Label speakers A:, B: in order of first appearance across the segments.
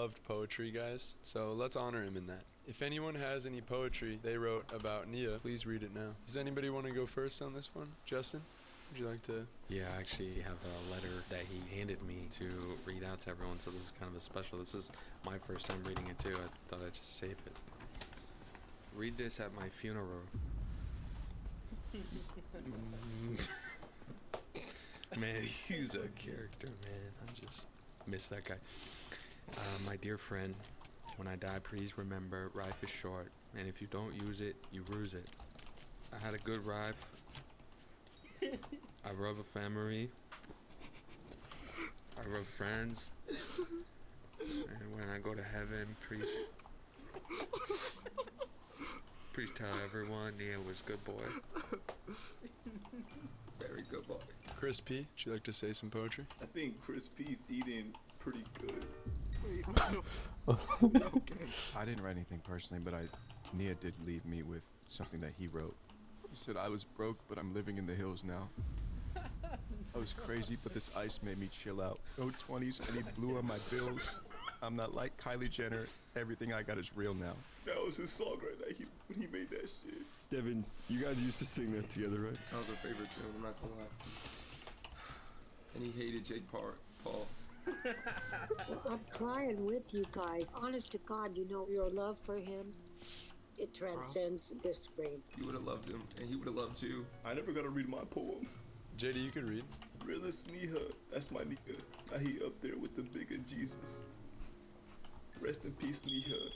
A: loved poetry, guys, so let's honor him in that. If anyone has any poetry they wrote about Nia, please read it now. Does anybody want to go first on this one? Justin, would you like to?
B: Yeah, I actually have a letter that he handed me to read out to everyone, so this is kind of a special. This is my first time reading it too. I thought I'd just save it. Read this at my funeral. Man, he's a character, man. I just miss that guy. My dear friend, when I die, please remember, life is short, and if you don't use it, you lose it. I had a good life. I love a family. I love friends. And when I go to heaven, please tell everyone Nia was a good boy. Very good boy.
A: Chris P, would you like to say some poetry?
C: I think Chris P's eating pretty good. Wait,
D: Okay. I didn't write anything personally, but Nia did leave me with something that he wrote. He said, I was broke, but I'm living in the hills now. I was crazy, but this ice made me chill out. No 20s, and he blew on my bills. I'm not like Kylie Jenner. Everything I got is real now.
C: That was his song right there. When he made that shit.
E: Devin, you guys used to sing that together, right?
F: That was her favorite tune, I'm not gonna lie. And he hated Jake Paul.
G: I'm crying with you guys. Honest to God, you know, your love for him, it transcends this screen.
F: You would have loved him, and he would have loved you.
C: I never got to read my poem.
A: JD, you could read.
C: Realist Nia, that's my nigga. Now he up there with the bigger Jesus. Rest in peace, Nia.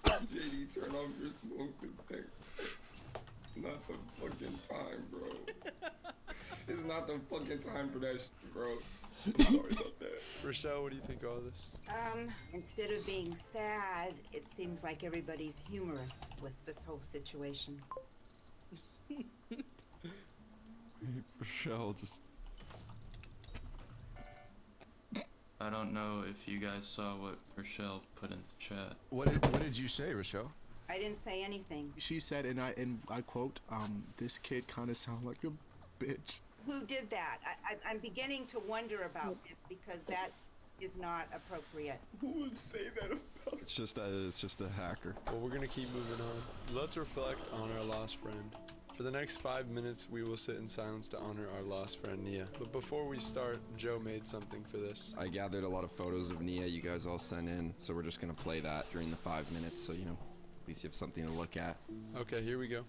F: JD, turn off your smoking thing. Not the fucking time, bro. It's not the fucking time for that shit, bro.
C: I'm sorry about that.
A: Rochelle, what do you think of all this?
H: Instead of being sad, it seems like everybody's humorous with this whole situation.
E: Rochelle, just...
I: I don't know if you guys saw what Rochelle put in the chat.
D: What did you say, Rochelle?
H: I didn't say anything.
J: She said, and I quote, this kid kind of sound like a bitch.
H: Who did that? I'm beginning to wonder about this because that is not appropriate.
C: Who would say that about?
E: It's just a hacker.
A: Well, we're gonna keep moving on. Let's reflect on our lost friend. For the next 5 minutes, we will sit in silence to honor our lost friend, Nia. But before we start, Joe made something for this.
E: I gathered a lot of photos of Nia you guys all sent in, so we're just gonna play that during the 5 minutes, so you know, at least you have something to look at.
A: Okay, here we go.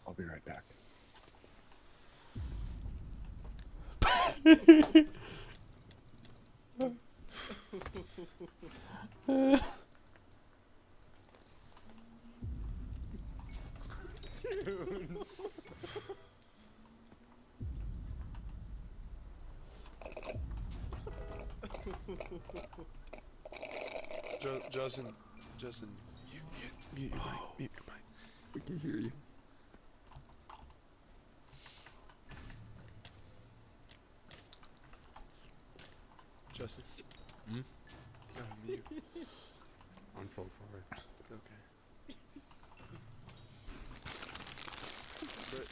D: I'll be right back.
A: Justin.
E: Mute your mic. Mute your mic. We can hear you.
A: Justin.
B: Hmm?
A: Gotta mute.
B: Unfold forward.
A: It's okay.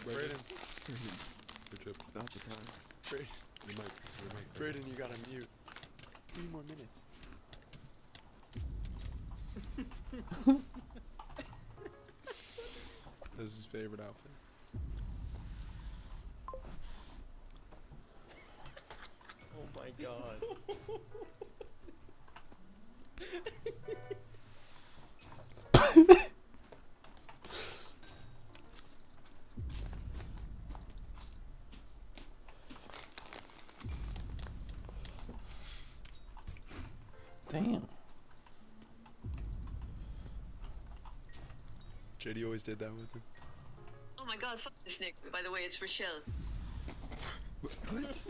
A: Brayden.
B: Good job.
E: Not the time.
A: Brayden.
B: Your mic.
A: Brayden, you gotta mute. 3 more minutes. This is his favorite outfit.
K: Oh my god.
L: Damn.
A: JD always did that with him.
M: Oh my god, fuck this Nick. By the way, it's Rochelle.
A: What?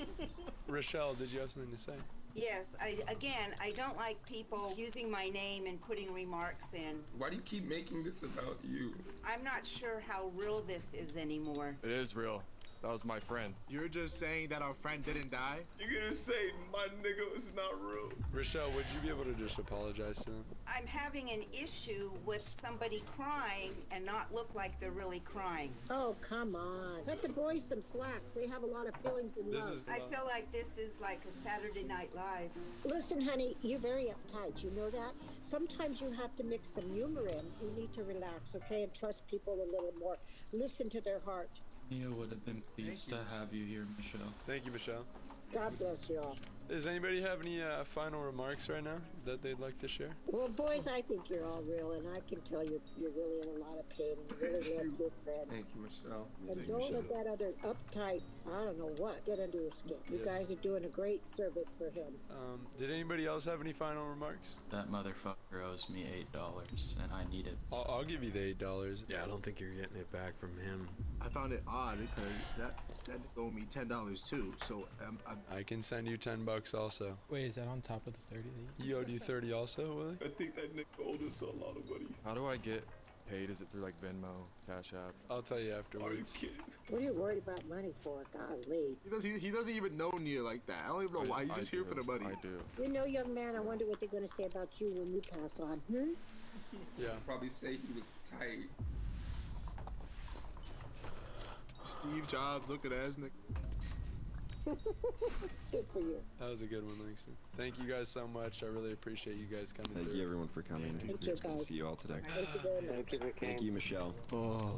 A: Rochelle, did you have something to say?
H: Yes, I don't like people using my name and putting remarks in.
F: Why do you keep making this about you?
H: I'm not sure how real this is anymore.
L: It is real. That was my friend.
J: You're just saying that our friend didn't die?
C: You're gonna say my nigga is not real.
A: Rochelle, would you be able to just apologize to them?
H: I'm having an issue with somebody crying and not look like they're really crying.
G: Oh, come on. Cut the boys some slacks. They have a lot of feelings and love.
H: I feel like this is like a Saturday Night Live.
G: Listen, honey, you're very uptight. You know that? Sometimes you have to mix some humor in. You need to relax, okay? And trust people a little more. Listen to their heart.
I: Mia would have been pleased to have you here, Michelle.
A: Thank you, Michelle.
G: God bless you all.
A: Does anybody have any final remarks right now that they'd like to share?
G: Well, boys, I think you're all real, and I can tell you're really in a lot of pain. You really love your friend.
F: Thank you, Michelle.
G: And don't let that other uptight, I don't know what, get under your skin. You guys are doing a great service for him.
A: Did anybody else have any final remarks?
I: That motherfucker owes me $8, and I need it.
A: I'll give you the $8.
B: Yeah, I don't think you're getting it back from him.
J: I found it odd because that owed me $10 too. So
A: I can send you $10 also.
N: Wait, is that on top of the 30 that
A: He owed you 30 also, Willie?
C: I think that nigga owed us a lot of money.
L: How do I get paid? Is it through like Venmo, Cash App?
A: I'll tell you
C: Are you
A: afterwards.
C: kidding?
G: What are you worried about money for? Golly.
J: he doesn't even know Nia like that. I don't even know why. He's just here for the money.
L: I do.
G: You know, young man, I wonder what they're going to say about you when you pass on,
A: Yeah.
F: Probably say he was tight.
J: Steve Jobs looking ass nigga.
G: Good for you.
A: That was a good one, Langston. Thank you guys so much. I really appreciate you guys coming
E: Thank
A: through.
E: you everyone for coming.
G: Thank you,
E: It's good to
G: guys.
E: see you all today.
G: Thank you very much.
E: Thank you, Michelle.
D: Oh,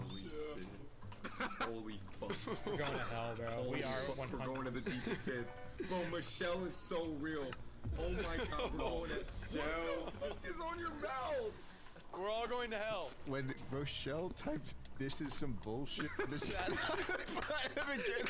F: Holy fuck.
N: we're going to hell, bro. We are
F: We're going to the
N: 100%.
F: deepest pits. Bro, Michelle is so real. Oh my god, we're going to Michelle. What the fuck is on your mouth?
A: We're all going to hell.
D: when Rochelle typed "this is some bullshit," this I haven't get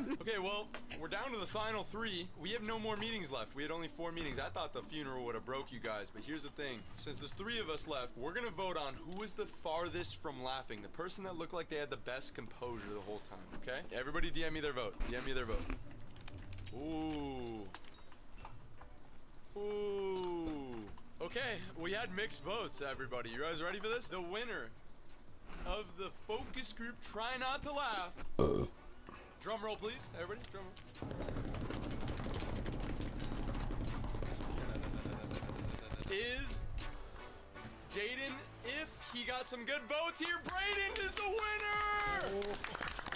D: it.
A: Okay, well, we're down to the final 3. We have no more meetings left. We had only 4 meetings. I thought the funeral would have broke you guys, but here's the thing. Since there's 3 of us left, we're gonna vote on who was the farthest from laughing. The person that looked like they had the best composure the whole time, okay? Everybody DM me their vote. DM me their vote. Ooh. Ooh. Okay, we had mixed votes, everybody. You guys ready for this? The winner of the focus group Try Not to Laugh. Drum roll, please. Everybody, drum roll. Is Jaden. If he got some good votes here, Brayden is the winner!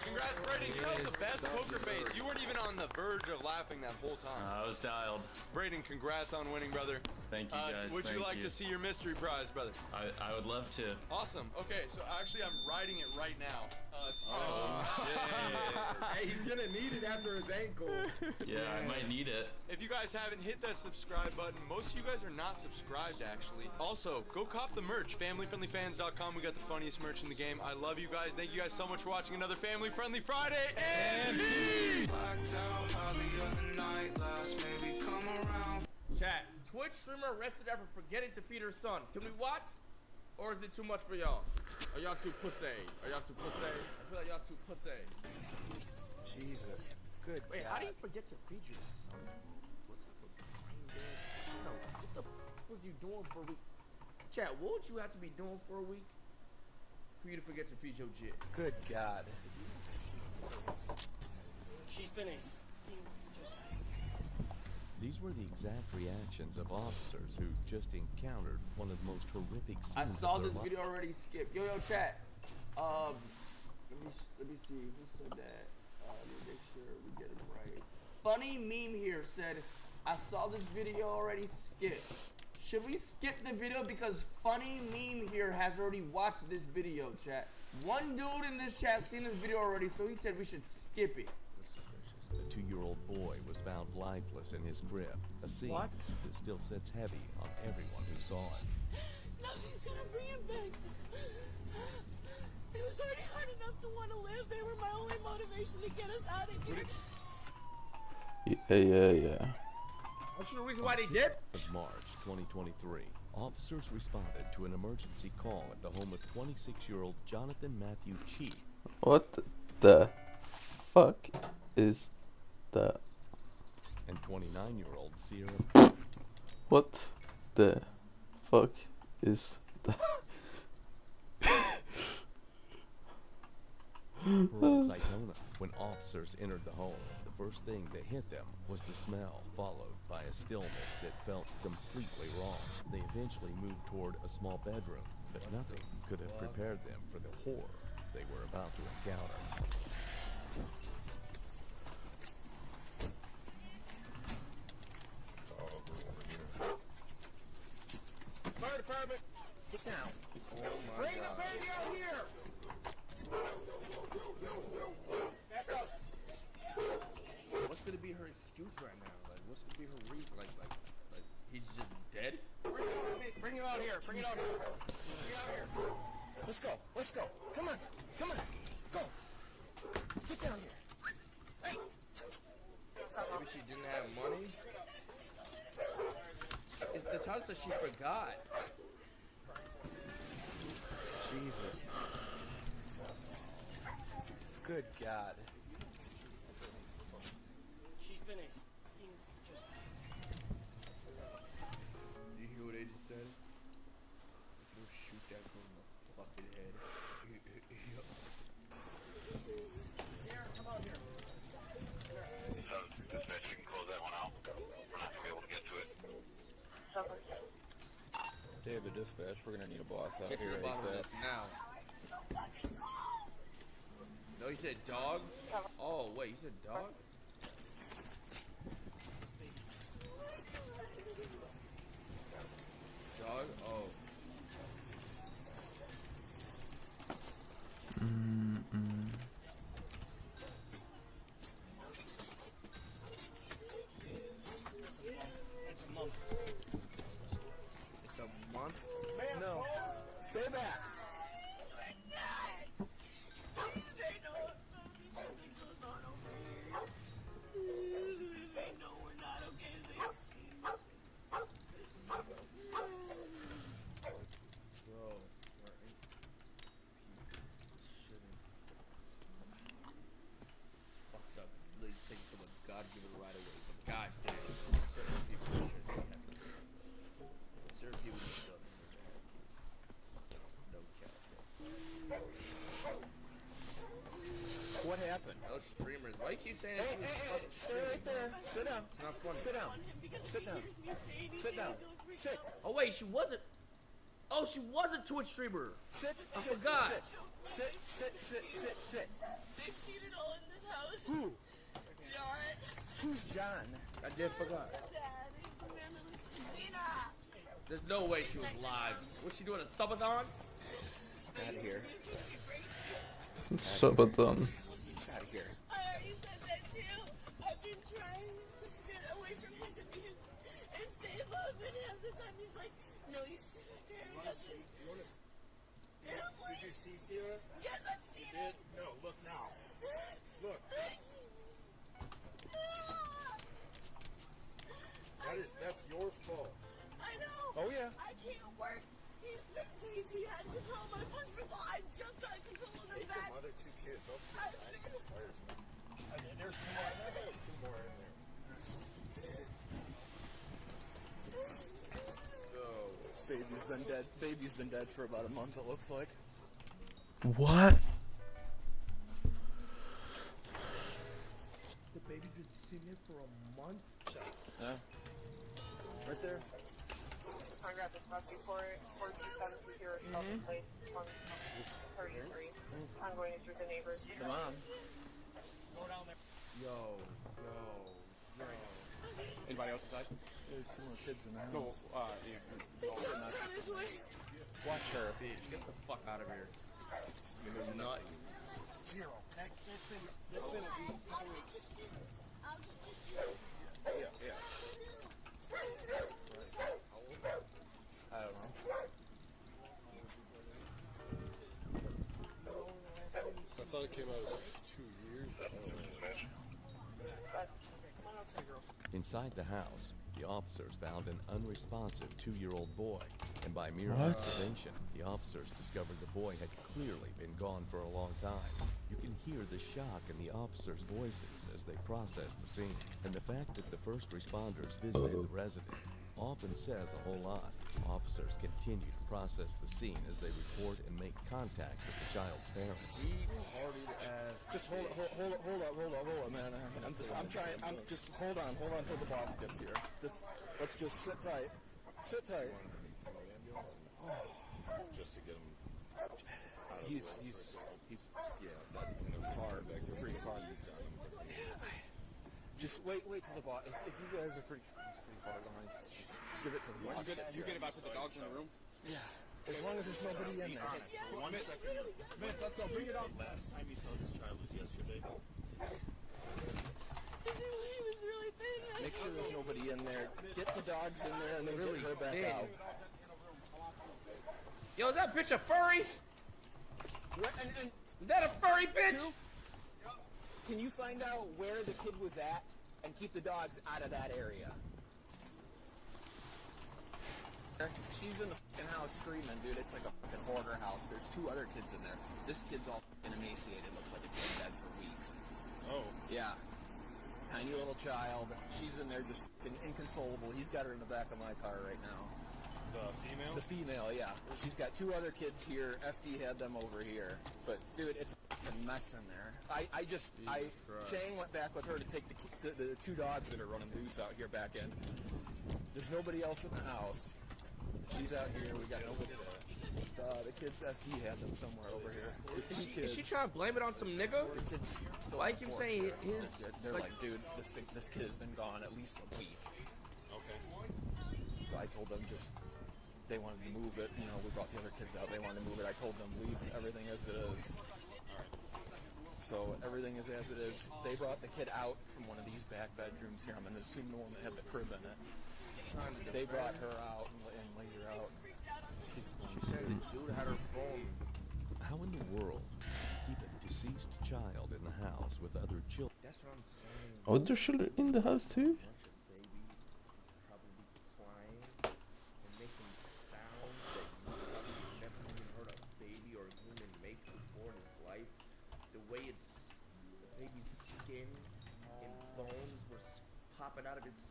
A: Congrats, Brayden. You have the best poker face. You weren't even on the verge of laughing that whole time.
I: I was dialed.
A: Brayden, congrats on winning, brother.
I: Thank you, guys.
A: Would you
I: Thank
A: like to see your mystery prize, brother?
I: I would love to.
A: Awesome. Okay, so actually I'm writing it right now. So you guys
F: Hey, he's gonna need it after his ankle.
I: Yeah, I might need it.
A: If you guys haven't hit that subscribe button, most of you guys are not subscribed actually. Also, go cop the merch, familyfriendlyfans.com. We got the funniest merch in the game. I love you guys. Thank you guys so much for watching another Family Friendly Friday. And peace!
O: Chat, Twitch streamer arrested after forgetting to feed her son. Can we watch? Or is it too much for y'all? Are y'all too pussy? Are y'all too pussy? I feel like y'all too pussy.
K: Jesus. Good.
O: Wait,
K: God.
O: how do you forget to feed your son? What's up with brain dead? No, what the was you doing for a week? Chat, what would you have to be doing for a week for you to forget to feed your jit?
K: Good God.
O: She's been a
P: These were the exact reactions of officers who just encountered one of the most horrific scenes
O: I saw
P: of their
O: this
P: life.
O: video already skipped. Yo, chat. Let me see who said that. Let me make sure we get it right. Funny meme here said, I saw this video already skipped. Should we skip the video because funny meme here has already watched this video, chat? One dude in this chat seen this video already, so he said we should skip it.
P: The 2-year-old boy was found lifeless in his crib, a scene
O: What?
P: that still sits heavy on everyone who saw it.
Q: Nothing's gonna bring him back. It was already hard enough to want to live. They were my only motivation to get us out of here.
R: Yeah.
O: What's the reason why they did?
P: Of March 2023, officers responded to an emergency call at the home of 26-year-old Jonathan Matthew Chi.
R: What the fuck is that?
P: and 29-year-old Sierra.
R: What the fuck is that?
P: Pearl Cytona. When officers entered the home, the first thing that hit them was the smell, followed by a stillness that felt completely wrong. They eventually moved toward a small bedroom, but nothing could have prepared them for the horror they were about to encounter.
K: Fire department, get down. Bring the baby out here. Back up.
O: What's gonna be her excuse right now? Like, what's gonna be her reason? Like he's just dead?
K: Bring him out here. Bring it out here. Bring it out here. Let's go. Let's go. Come on. Come on. Go. Get down here. Hey.
O: Maybe she didn't have money. The child says she forgot.
K: Jesus. Good God. She's been a fucking just.
O: Did you hear what they just said? If you shoot that girl in the fucking head.
K: Sarah, come out here.
S: Dispatch, you can close that one out. We're not gonna be able to get to it.
T: David, dispatch, we're gonna need a boss out
O: Get to
T: here.
O: the bottom of this now. No, he said dog? Oh, wait, he said dog? Dog? Oh.
K: It's a month.
O: It's a month?
K: No. Stay back.
O: God-given right away, but god damn, certain people shouldn't be having kids. Certain people just don't deserve to have kids. No cap, bro.
K: What happened?
O: Those streamers, why you keep saying
K: Hey, stay right there. Sit down.
O: It's not funny.
K: Sit down. Sit down. Sit down. Sit.
O: Oh wait, she wasn't. Oh, she was a Twitch streamer.
K: Sit.
O: I forgot.
K: Sit.
Q: They've seen it all in this house.
K: Who?
Q: John.
K: Who's John? I did forgot.
Q: Dad, he's the man that lives in Zena.
O: There's no way she was live. Was she doing a subathon?
K: Out of here.
R: Subathon.
K: Out of here.
Q: I already said that too. I've been trying to get away from his abuse and save him, and half the time he's like, no, you sit right there. And I'm like,
K: Did you see Sierra?
Q: yes, I've seen it.
K: No, look now. Look. That's your fault.
Q: I know.
K: Oh yeah.
Q: I can't work. He's he had control of my funds before. I just got control of them
K: Take
Q: back.
K: them other two kids. I'll take that to the fires. There's two more in there. There's two more in there. Baby's been dead. Baby's been dead for about a month. It looks like.
R: What?
K: The baby's been sitting there for a month. Yeah. Right there.
U: Congrats, it's must be 427 Shelton Place, 133. I'm going to the neighbors.
K: Come on.
Q: Go down there.
O: Yo.
T: Anybody else inside?
K: There's two more kids in the house.
T: No,
O: Watch her, bitch. Get the fuck out of here. You're nut.
K: Zero. That's been a week. Yeah. I don't know.
T: I thought it came out as 2 years.
P: Inside the house, the officers found an unresponsive 2-year-old boy, and by mere
R: What?
P: observation, the officers discovered the boy had clearly been gone for a long time. You can hear the shock in the officers' voices as they process the scene, and the fact that the first responders visited the resident often says a whole lot. Officers continue to process the scene as they report and make contact with the child's parents.
K: Just hold up, man. I'm trying. Just hold on till the boss gets here. Let's just sit tight. Sit tight.
T: Just to get him out of he's yeah, that's kind of far back there. Pretty far leads on him.
K: Just wait till the boss. If you guys are pretty far behind, give it to the boss.
T: You good about put the dogs in the room?
K: Yeah. As long as there's nobody in there.
T: 1 second. Miss, let's go. Bring it on. Last time you saw this child was yesterday.
Q: He was really big.
K: Make sure there's nobody in there. Get the dogs in there and then get her back out.
O: Yo, is that bitch a furry? Is that a furry bitch?
K: Can you find out where the kid was at and keep the dogs out of that area? She's in the fucking house screaming, dude. It's like a fucking hoarder house. There's 2 other kids in there. This kid's all fucking emaciated. Looks like it's been dead for weeks.
T: Oh.
K: Yeah. Tiny little child. She's in there just fucking inconsolable. He's got her in the back of my car right now.
T: The female?
K: The female, yeah. She's got 2 other kids here. FD had them over here. But, dude, it's a fucking mess in there. Shane went back with her to take the 2 dogs that are running loose out here back in. There's nobody else in the house. She's out here. We got nobody there. The kids, FD had them somewhere over here.
O: Is she trying to blame it on some nigga?
K: The kids still
O: Why you keep saying his?
K: They're like, dude, this kid has been gone at least a week.
T: Okay.
K: So I told them they wanted to move it. You know, we brought the other kids out. They wanted to move it. I told them leave everything as it is. So everything is as it is. They brought the kid out from one of these back bedrooms here. I'm going to assume the one that had the crib in it. They brought her out and laid her out.
O: She said the dude had her phone.
P: How in the world keep a deceased child in the house with other children?
O: That's what I'm saying.
R: Other children in the house too?
O: Probably crying and making sounds that you probably never even heard a baby or a human make before in his life. The way the baby's skin and bones were popping out of its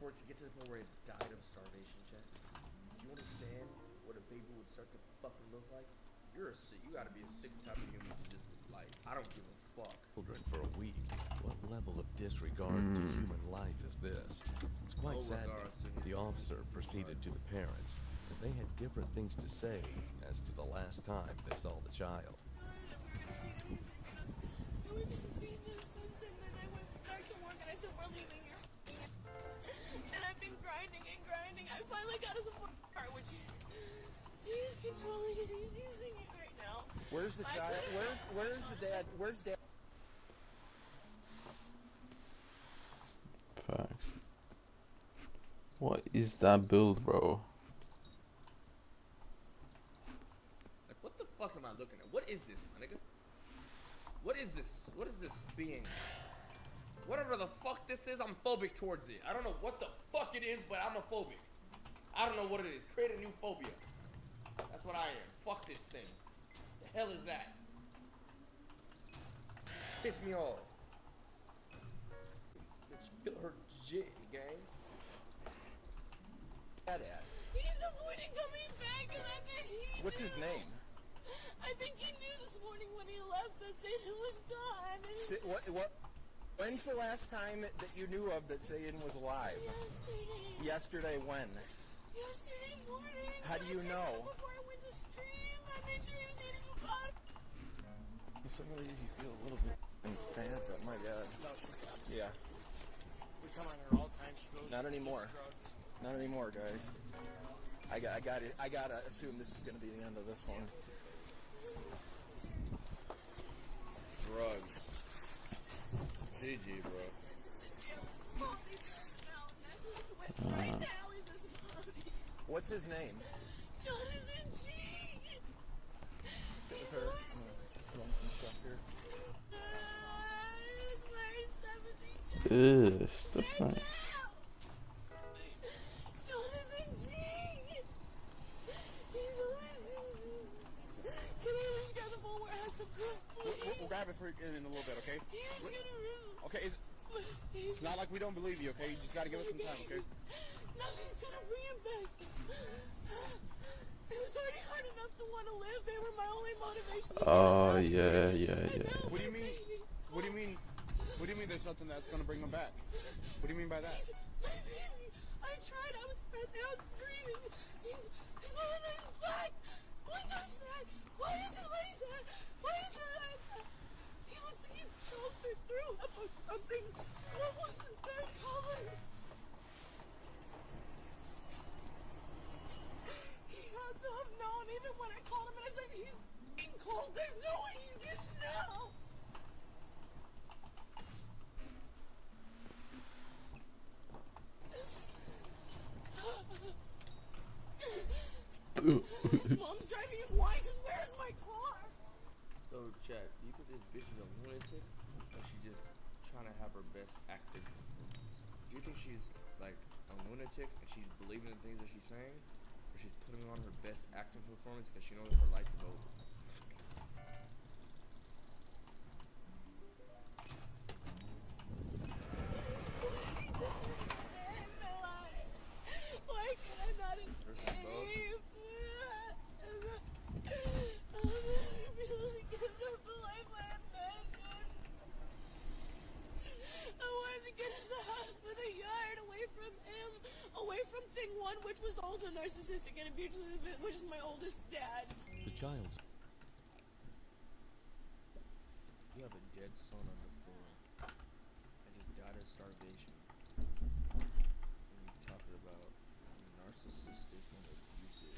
O: for it to get to the point where it died of starvation, Chad. Do you understand what a baby would start to fucking look like? You gotta be a sick type of human to just like, I don't give a fuck.
P: Children for a week. What level of disregard to human life is this? It's quite saddening. The officer proceeded to the parents, and they had different things to say as to the last time they saw the child.
Q: We've been seeing this since, and then I went back to work and I said, we're leaving here. And I've been grinding and grinding. I finally got us a car, which he's controlling it. He's using it right now.
K: Where's the child? Where's the dad? Where's dad?
R: Facts. What is that build, bro?
O: Like, what the fuck am I looking at? What is this, my nigga? What is this? What is this being? Whatever the fuck this is, I'm phobic towards it. I don't know what the fuck it is, but I'm a phobic. I don't know what it is. Create a new phobia. That's what I am. Fuck this thing. The hell is that? Piss me off. Bitch, kill her shit, gang.
Q: He's avoiding coming back, and I think he
K: What's his name?
Q: I think he knew this morning when he left that Satan was gone. And
K: What? When's the last time that you knew of that Satan was alive?
Q: Yesterday.
K: Yesterday when?
Q: Yesterday morning.
K: How do you know?
Q: Before I went to stream, I made sure he was eating a pot.
K: Some of these you feel a little bit bad, but my God. Yeah.
T: We come on here all the time.
K: Not anymore. Not anymore, guys. I gotta assume this is gonna be the end of this one.
T: Drugs. GG, bro.
K: What's his name?
Q: Jonathan G.
K: Sit with her. I'm gonna run some stuff here.
R: Stop that.
K: have it in a little bit, okay? Okay, it's not like we don't believe you, okay? You just gotta give us some time, okay?
Q: Nothing's gonna bring him back. It was already hard enough to want to live. They were my only motivation.
R: Oh yeah.
K: What do you mean? What do you mean? What do you mean there's nothing that's gonna bring him back? What do you mean by that?
Q: My baby. I tried. I was pregnant. I was breathing. He's black. What does that? Why is it like that? Why is it like that? He looks like he choked or threw up or something. What wasn't that color? He had to have known. Even when I called him and I said he's being cold, there's no way you didn't know. Mom's driving him wide because where's my car?
O: So, chat, do you think this bitch is a lunatic? Or she just trying to have her best acting performance? Do you think she's like a lunatic and she's believing the things that she's saying? Or she's putting on her best acting performance because she knows her life is over?
Q: Why can I not escape? I'll never be able to give them the life I imagined. I wanted to get in the house with a yard away from him, away from thing one, which was also narcissistic and abusive, which is my oldest dad.
P: The child's
O: You have a dead son on the floor and just died of starvation. And you talking about narcissistic and abusive.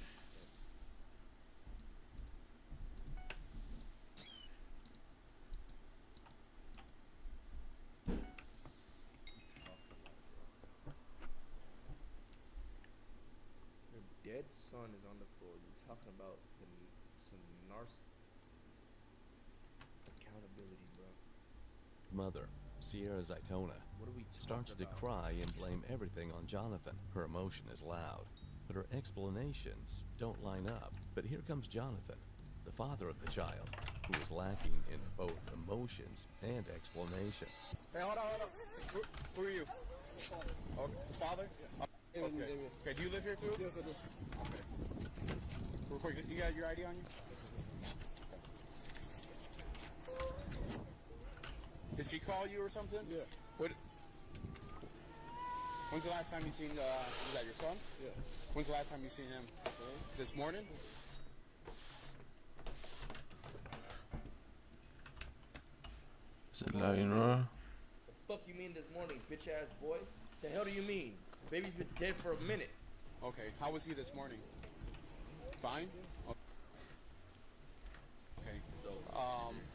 O: Your dead son is on the floor. You're talking about some accountability, bro.
P: mother, Sierra Zaitona,
O: What are we
P: starts to
O: talking
P: cry and blame everything on Jonathan. Her emotion is loud, but her explanations don't line up. But here comes Jonathan, the father of the child, who is lacking in both emotions and explanation.
K: Hey, hold on. Who are you? Oh, the father? Okay. Okay, do you live here too? Yes, I do. Okay. Real quick, you got your ID on you? Did she call you or something? Yeah. When's the last time you seen, is that your son? Yeah. When's the last time you seen him? This morning?
R: Is it lagging, bro?
O: The fuck you mean this morning, bitch ass boy? The hell do you mean? Baby's been dead for a minute.
K: Okay, how was he this morning? Fine? Okay. So,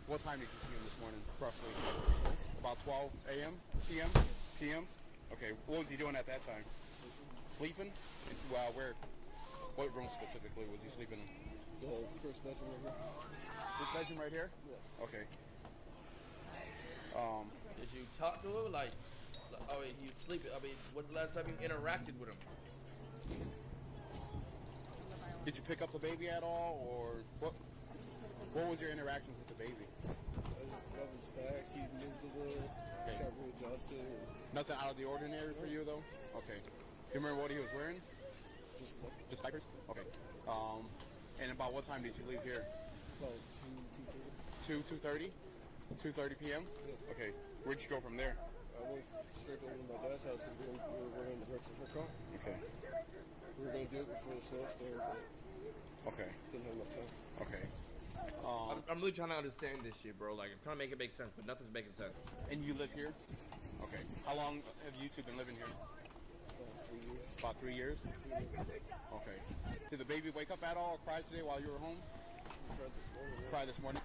K: what time did you see him this morning, roughly? About 12 a.m.? p.m.? p.m.? Okay, what was he doing at that time? Sleeping? Well, where? What room specifically was he sleeping in?
F: The first bedroom right here.
K: This bedroom right here? Yeah. Okay.
O: Did you talk to him? Like, oh, he's sleeping. I mean, what's the last time you interacted with him?
K: Did you pick up the baby at all, or what? What was your interactions with the baby?
F: I just got his back. He moved a little.
K: Okay.
F: Got readjusted.
K: Nothing out of the ordinary for you, though? Okay. Do you remember what he was wearing? Just diapers? Okay. And about what time did you leave here?
F: About 2:30.
K: 2:30 p.m.? Yeah. Okay. Where'd you go from there?
F: I went straight over to my dad's house and we were going to rent her car.
K: Okay.
F: We were going to do it before the snowstorm, but
K: okay.
F: Didn't have enough time.
K: Okay.
O: I'm really trying to understand this shit, bro. Like, I'm trying to make it make sense, but nothing's making sense.
K: And you live here? Okay. How long have you two been living here? About 3 years. About 3 years? Okay. Did the baby wake up at all or cry today while you were home?
F: Cried this morning. Yeah.
K: Cried this morning?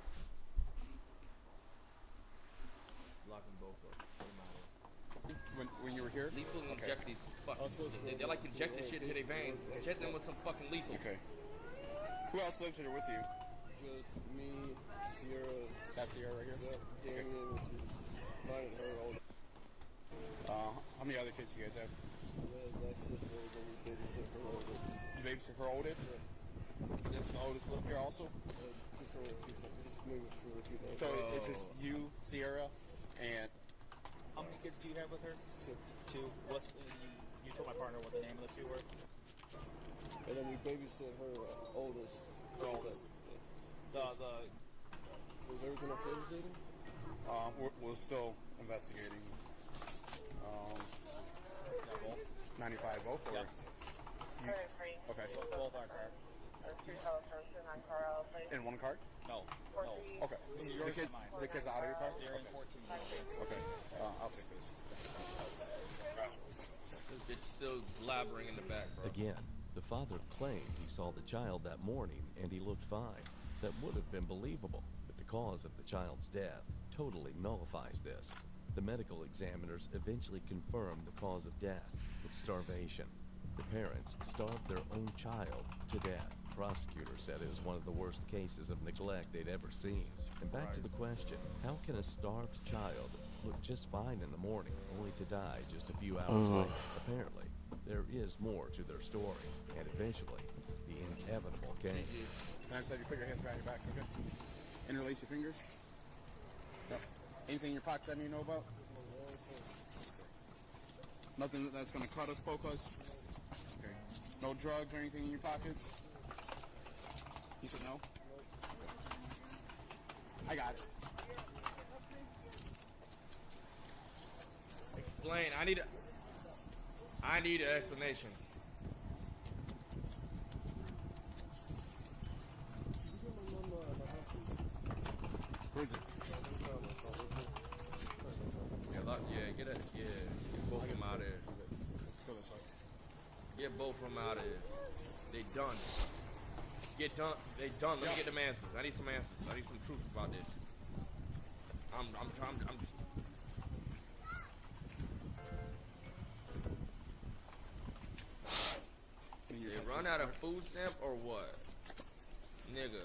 O: Lock them both up. Put them out.
K: When you were here?
O: Lethal inject these fucking. They like injecting shit into their veins. Inject them with some fucking lethal.
K: Okay. Who else lives here with you?
F: Just me, Sierra.
K: That's Sierra right here?
F: Yep. Damien, which is mine and her old.
K: How many other kids do you guys have?
F: That's just what we babysit for oldest.
K: You babysit for oldest? Yeah. Does the oldest live here also?
F: Just only a few times. Just maybe a few
K: So it's just you, Sierra, and
M: How many kids do you have with her? Two. What's you told my partner what the name of the two were?
V: And then we babysit her oldest.
M: Her oldest.
V: Was everything okay with Zayden?
K: We're still investigating.
M: Both?
K: 95 both? Or?
M: Yeah.
K: Okay.
M: Both are car.
K: In one car?
M: No.
K: Okay.
M: Yours and mine.
K: The kids out of your car?
M: They're in 14.
K: Okay. I'll take this.
W: This bitch still blabbering in the back, bro.
P: Again, the father claimed he saw the child that morning and he looked fine. That would have been believable, but the cause of the child's death totally nullifies this. The medical examiners eventually confirmed the cause of death. It's starvation. The parents starved their own child to death. Prosecutors said it was one of the worst cases of neglect they'd ever seen. And back to the question, how can a starved child look just fine in the morning, only to die just a few hours later? Apparently, there is more to their story, and eventually, the inevitable came.
K: Can I just have you put your hands behind your back, okay? Interlace your fingers. Yep. Anything in your pockets I need to know about? Nothing that's going to cut us, poke us? Okay. No drugs or anything in your pockets? He said no? I got it.
W: Explain. I need an explanation.
K: Who is it?
W: Get both of them out of there.
K: Go this way.
W: Get both of them out of there. They done. Get done. They done. Let me get them answers. I need some answers. I need some truth about this. I'm They run out of food stamp or what? Nigga.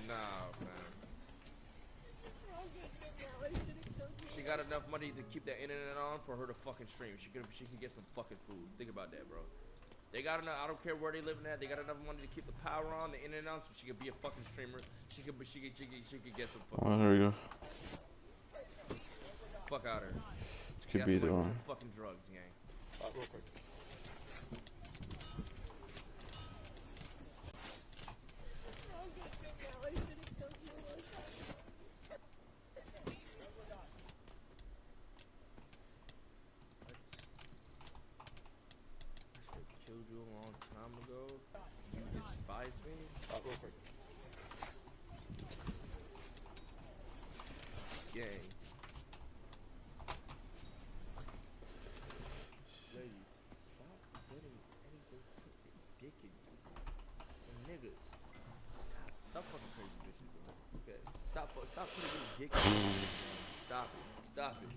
W: Nah, man. She got enough money to keep that internet on for her to fucking stream. She can get some fucking food. Think about that, bro. They got enough. I don't care where they living at. They got enough money to keep the power on, the internet on, so she could be a fucking streamer. She could get some fucking.
R: Oh, there we go.
W: Fuck out of her.
R: This could be the one.
W: Some fucking drugs, gang.
K: Real quick.
W: Killed you a long time ago. You despise me?
K: Real quick.
W: Gang. Ladies, stop letting anything put your dick in you. And niggas, stop fucking crazy bitches, bro. Okay. Stop putting your dick in you. Stop it.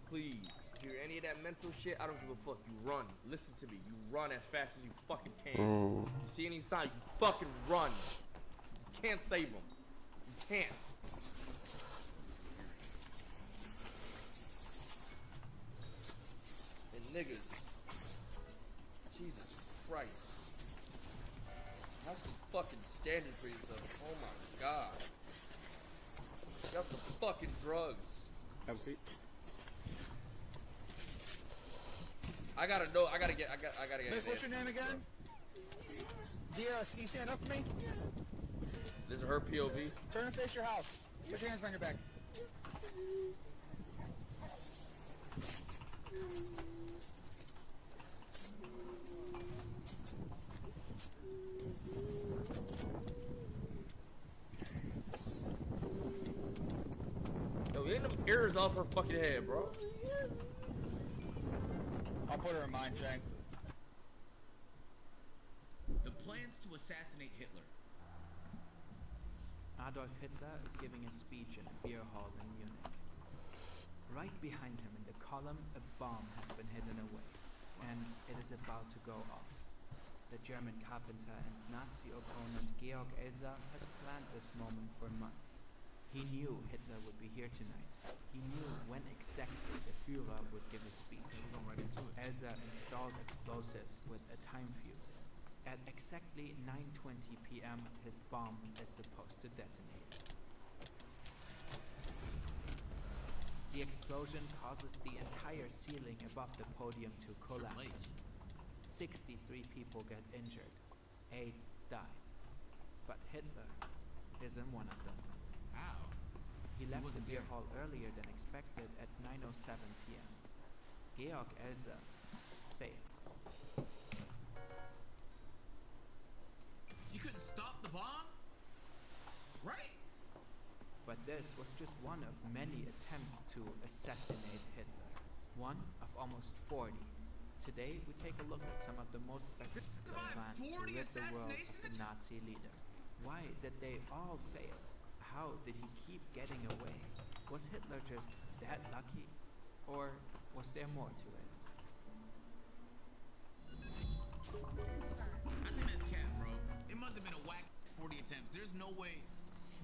W: Please. If you're any of that mental shit, I don't give a fuck. You run. Listen to me. You run as fast as you fucking can.
R: Oh.
W: You see any sign, you fucking run. You can't save them. You can't. And niggas, Jesus Christ. Have some fucking standard for yourself. Oh my god. You got the fucking drugs.
K: Have a seat.
W: I gotta get.
M: Miss, what's your name again? Zia, can you stand up for me?
W: This is her POV.
M: Turn and face your house. Put your hands behind your back.
W: Yo, get them ears off her fucking head, bro.
M: I'll put her in mine, Chang.
X: The plans to assassinate Hitler.
Y: Adolf Hitler is giving a speech in a beer hall in Munich. Right behind him in the column, a bomb has been hidden away, and it is about to go off. The German carpenter and Nazi opponent Georg Elser has planned this moment for months. He knew Hitler would be here tonight. He knew when exactly the Führer would give a speech. Elser installed explosives with a time fuse. At exactly 9:20 p.m., his bomb is supposed to detonate. The explosion causes the entire ceiling above the podium to collapse. 63 people get injured, 8 die. But Hitler isn't one of them.
X: How?
Y: He left the beer hall earlier than expected at 9:07 p.m. Georg Elser failed.
X: You couldn't stop the bomb? Right?
Y: But this was just one of many attempts to assassinate Hitler. One of almost 40. Today, we take a look at some of the most spectacular plans to rid the world of the Nazi leader. Why did they all fail? How did he keep getting away? Was Hitler just that lucky? Or was there more to it?
X: I think that's cap, bro. It must have been a whack 40 attempts. There's no way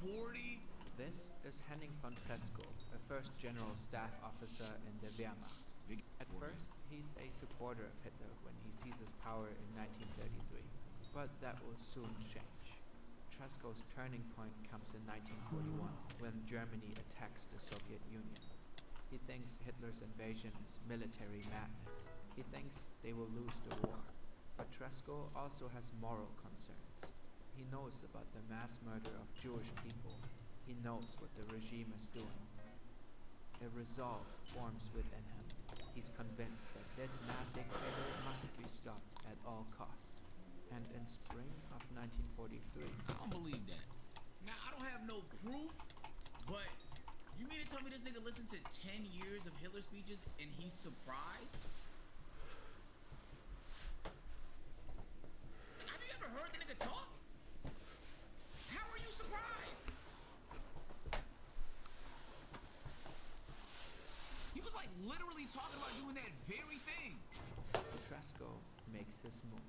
X: 40.
Y: This is Henning von Treschow, a first general staff officer in the Wehrmacht. At first, he's a supporter of Hitler when he seizes power in 1933. But that will soon change. Trescow's turning point comes in 1941, when Germany attacks the Soviet Union. He thinks Hitler's invasion is military madness. He thinks they will lose the war. But Treschow also has moral concerns. He knows about the mass murder of Jewish people. He knows what the regime is doing. A resolve forms within him. He's convinced that this mad dictator must be stopped at all costs. And in spring of 1943...
X: I don't believe that. Now, I don't have no proof, but you mean to tell me this nigga listened to 10 years of Hitler speeches and he's surprised? Have you ever heard the nigga talk? How are you surprised? He was like literally talking about doing that very thing.
Y: Treschow makes his move.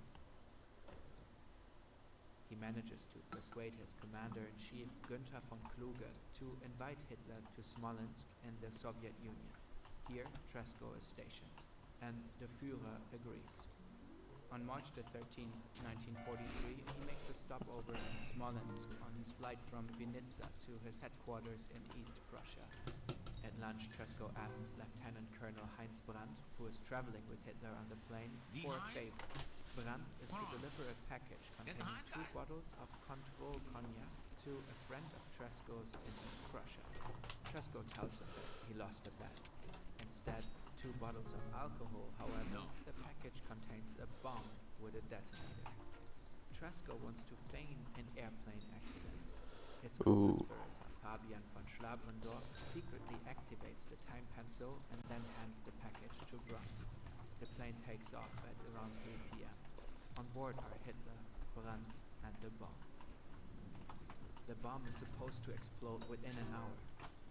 Y: He manages to persuade his commander-in-chief Günther von Kluge to invite Hitler to Smolensk in the Soviet Union. Here, Treschow is stationed, and the Führer agrees. On March the 13th, 1943, he makes a stopover in Smolensk on his flight from Vinitsa to his headquarters in East Prussia. At lunch, Treschow asks Lieutenant Colonel Heinz Brandt, who is traveling with Hitler on the plane, for a favor. Brandt is to deliver a package containing 2 bottles of Control Cognac to a friend of Trescow's in East Prussia. Treschow tells him that he lost a bet. Instead of 2 bottles of alcohol, however, the package contains a bomb with a detonator. Treschow wants to feign an airplane accident. His co-conspirator, Fabian von Schlabrendorf, secretly activates the time pencil and then hands the package to Brandt. The plane takes off at around 3 p.m. On board are Hitler, Brandt, and the bomb. The bomb is supposed to explode within an hour.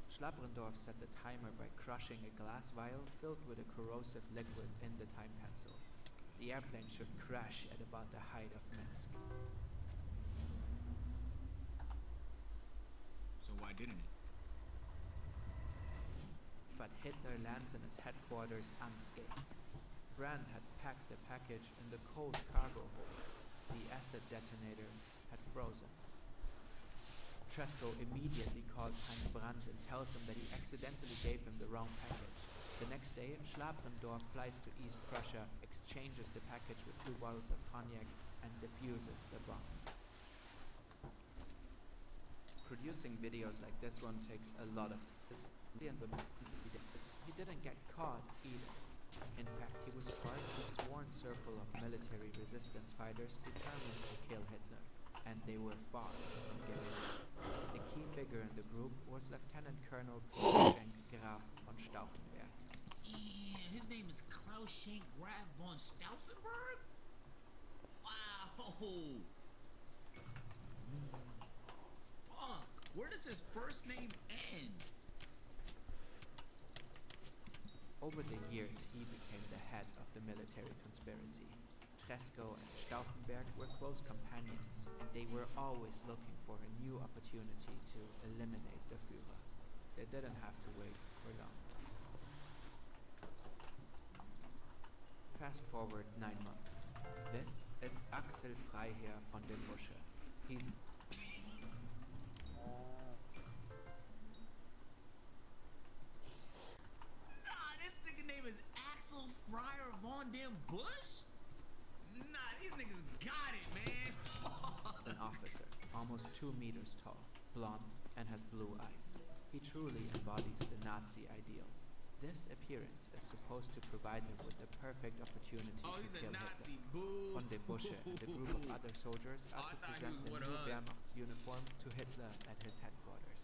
Y: Schlabrendorf set the timer by crushing a glass vial filled with a corrosive liquid in the time pencil. The airplane should crash at about the height of Minsk.
X: So why didn't it?
Y: But Hitler lands in his headquarters unscathed. Brandt had packed the package in the cold cargo hold. The acid detonator had frozen. Treschow immediately calls Heinz Brandt and tells him that he accidentally gave him the wrong package. The next day, Schlabrendorf flies to East Prussia, exchanges the package with 2 bottles of cognac, and defuses the bomb. Producing videos like this one takes a lot of time. He didn't get caught either. In fact, he was part of a sworn circle of military resistance fighters determined to kill Hitler, and they were far from giving up. A key figure in the group was Lieutenant Colonel Klaus-Schenk Graf von Stauffenberg.
X: Damn, his name is Klaus-Schenk Graf von Stauffenberg? Wow! Fuck, where does his first name end?
Y: Over the years, he became the head of the military conspiracy. Treschow and Stauffenberg were close companions, and they were always looking for a new opportunity to eliminate the Führer. They didn't have to wait for long. Fast forward 9 months. This is Axel Freiherr von dem Busche. He's
X: This nigga name is Axel Fryer von dem Bush? Nah, these niggas got it, man.
Y: an officer, almost 2 meters tall, blonde, and has blue eyes. He truly embodies the Nazi ideal. This appearance is supposed to provide him with the perfect opportunity to kill Hitler. Von dem Busche and a group of other soldiers are to present the new Wehrmacht's uniform to Hitler at his headquarters.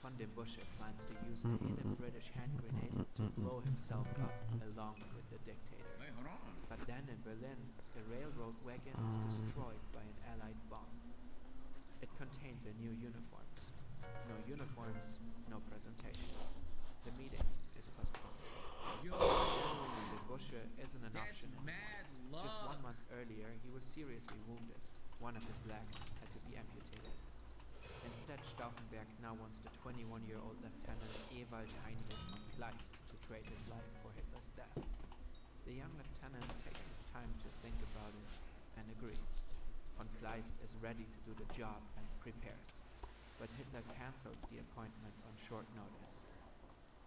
Y: Von dem Busche plans to use a hidden British hand grenade to blow himself up along with the dictator.
X: Wait, hold on.
Y: But then in Berlin, the railroad wagon is destroyed by an Allied bomb. It contained the new uniforms. No uniforms, no presentation. The meeting is postponed. Von dem Busche isn't an option anymore. Just 1 month earlier, he was seriously wounded. One of his legs had to be amputated. Instead, Stauffenberg now wants the 21-year-old Lieutenant Ewald Heinrich von Kleist to trade his life for Hitler's death. The young lieutenant takes his time to think about it and agrees. Von Kleist is ready to do the job and prepares. But Hitler cancels the appointment on short notice.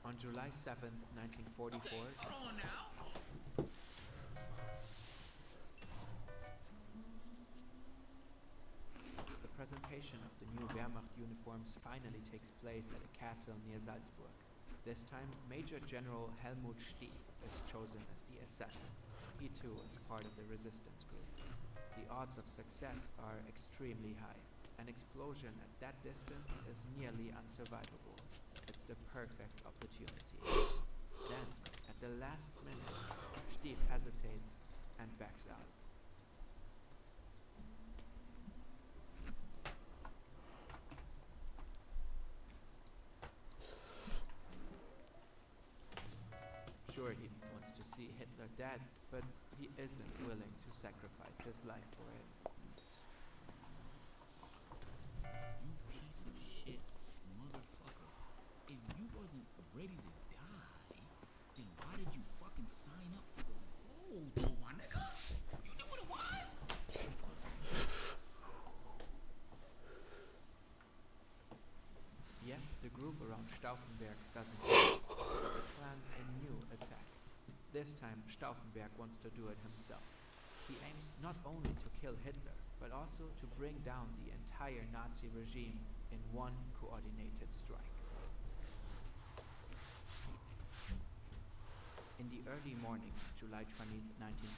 Y: On July 7th, 1944...
X: Okay, hold on now.
Y: The presentation of the new Wehrmacht uniforms finally takes place at a castle near Salzburg. This time, Major General Helmut Stief is chosen as the assassin. He too is part of the resistance group. The odds of success are extremely high. An explosion at that distance is nearly unsurvivable. It's the perfect opportunity. Then, at the last minute, Stief hesitates and backs out. Sure, he wants to see Hitler dead, but he isn't willing to sacrifice his life for it.
X: You piece of shit, motherfucker. If you wasn't ready to die, then why did you fucking sign up for the role, though, my nigga? You knew what it was?
Y: Yet, the group around Stauffenberg doesn't care. They plan a new attack. This time, Stauffenberg wants to do it himself. He aims not only to kill Hitler, but also to bring down the entire Nazi regime in one coordinated strike. In the early morning of July 20th,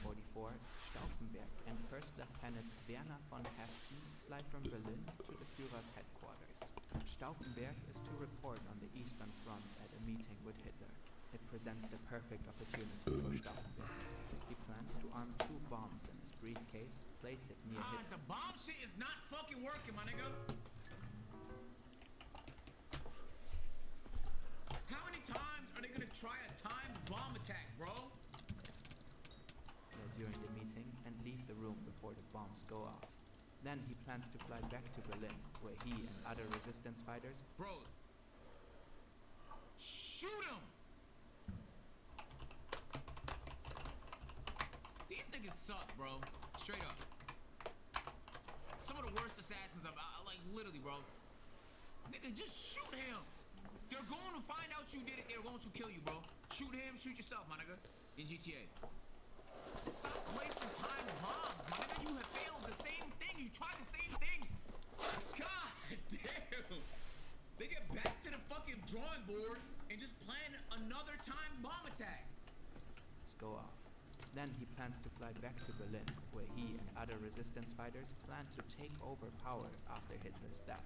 Y: 1944, Stauffenberg and First Lieutenant Werner von Heften fly from Berlin to the Führer's headquarters. Stauffenberg is to report on the Eastern Front at a meeting with Hitler. It presents the perfect opportunity for Stauffenberg. He plans to arm 2 bombs in his briefcase, place it near Hitler.
X: The bomb shit is not fucking working, my nigga. How many times are they gonna try a timed bomb attack, bro?
Y: During the meeting and leave the room before the bombs go off. Then he plans to fly back to Berlin, where he and other resistance fighters...
X: Bro, shoot him! These niggas suck, bro. Straight up. Some of the worst assassins like, literally, bro. Nigga, just shoot him! They're going to find out you did it. They're going to kill you, bro. Shoot him, shoot yourself, my nigga. In GTA. Stop placing time bombs, my nigga. You have failed the same thing. You tried the same thing. God damn. They get back to the fucking drawing board and just plan another time bomb attack.
Y: Let's go off. Then he plans to fly back to Berlin, where he and other resistance fighters plan to take over power after Hitler's death.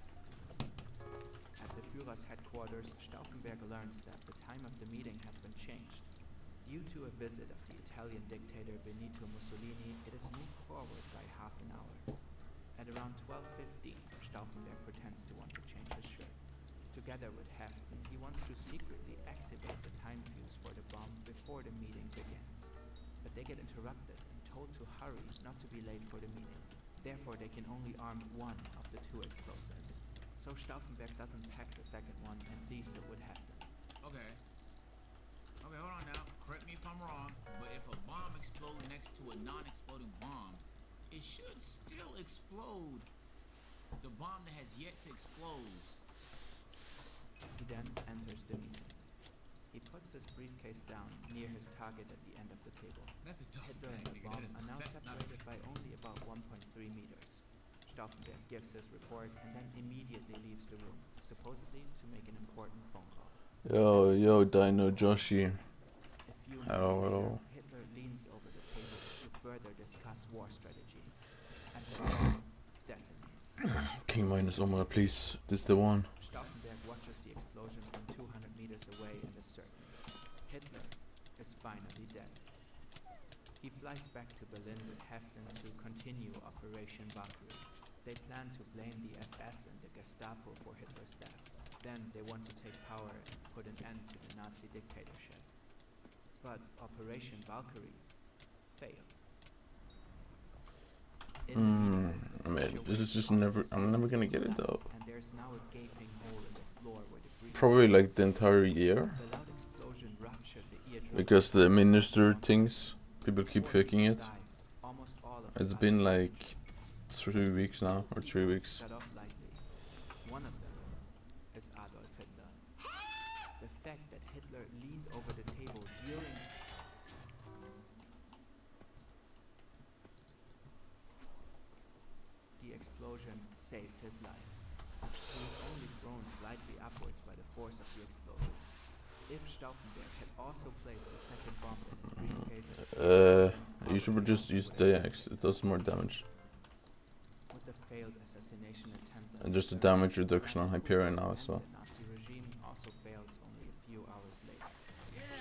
Y: At the Führer's headquarters, Stauffenberg learns that the time of the meeting has been changed. Due to a visit of the Italian dictator Benito Mussolini, it is moved forward by half an hour. At around 12:15, Stauffenberg pretends to want to change his shirt. Together with Heften, he wants to secretly activate the time fuse for the bomb before the meeting begins. But they get interrupted and told to hurry not to be late for the meeting. Therefore, they can only arm 1 of the 2 explosives. So Stauffenberg doesn't pack the second one and leaves it with Heften.
X: Okay. Okay, hold on now. Correct me if I'm wrong, but if a bomb explodes next to a non-exploding bomb, it should still explode. The bomb that has yet to explode.
Y: He then enters the meeting. He puts his briefcase down near his target at the end of the table.
X: That's a tough
Y: Hitler and the
X: nigga.
Y: bomb
X: That is-
Y: are now
X: that's not
Y: separated by only about 1.3 meters. Stauffenberg gives his report and then immediately leaves the room, supposedly to make an important phone call.
R: Yo, Dino Joshi.
Y: A few minutes
R: Hello,
Y: later,
R: hello.
Y: Hitler leans over the table to further discuss war strategy, and the bomb detonates.
R: King minus Omega, please. This is the one.
Y: Stauffenberg watches the explosion from 200 meters away and is certain. Hitler is finally dead. He flies back to Berlin with Heften to continue Operation Valkyrie. They plan to blame the SS and the Gestapo for Hitler's death. Then they want to take power and put an end to the Nazi dictatorship. But Operation Valkyrie failed.
R: Man, this is just never. I'm never gonna get it though.
Y: And there's now a gaping hole in the floor where the breach
R: Probably like the entire year.
Y: The loud explosion ruptured the eardrum.
R: Because the minister thinks people keep picking it.
Y: Almost all of
R: It's been like 3 weeks now, or 3 weeks.
Y: cut off lightly. One of them is Adolf Hitler. The fact that Hitler leaned over the table during the explosion saved his life. He was only thrown slightly upwards by the force of the explosion. If Stauffenberg had also placed a second bomb in his briefcase,
R: You should just use DX, it does more damage.
Y: with the failed assassination attempt
R: And just the damage reduction on Hypixel now as well.
Y: the Nazi regime also fails only a few hours later.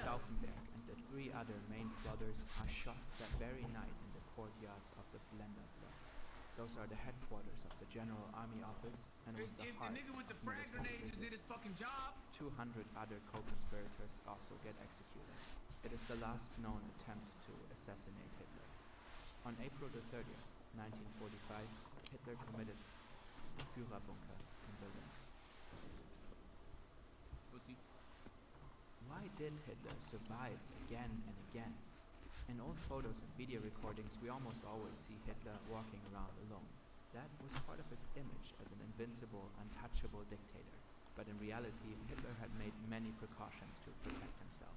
Y: Stauffenberg and the three other main plotters are shot that very night in the courtyard of the Blender Block. Those are the headquarters of the General Army Office and was the
X: If the
Y: heart
X: nigga with the
Y: of
X: frag
Y: military
X: grenade just did his
Y: resistance.
X: fucking job.
Y: 200 other co-conspirators also get executed. It is the last known attempt to assassinate Hitler. On April the 30th, 1945, Hitler committed the Führerbunker in Berlin.
X: Pussy.
Y: Why did Hitler survive again and again? In old photos and video recordings, we almost always see Hitler walking around alone. That was part of his image as an invincible, untouchable dictator. But in reality, Hitler had made many precautions to protect himself.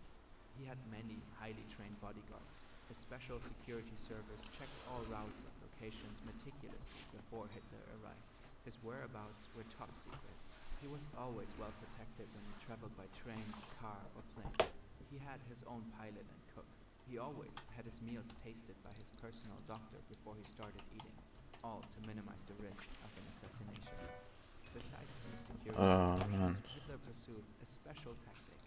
Y: He had many highly trained bodyguards. His special security service checked all routes and locations meticulously before Hitler arrived. His whereabouts were top secret. He was always well protected when he traveled by train, car, or plane. He had his own pilot and cook. He always had his meals tasted by his personal doctor before he started eating, all to minimize the risk of an assassination. Besides these security precautions, Hitler pursued a special tactic.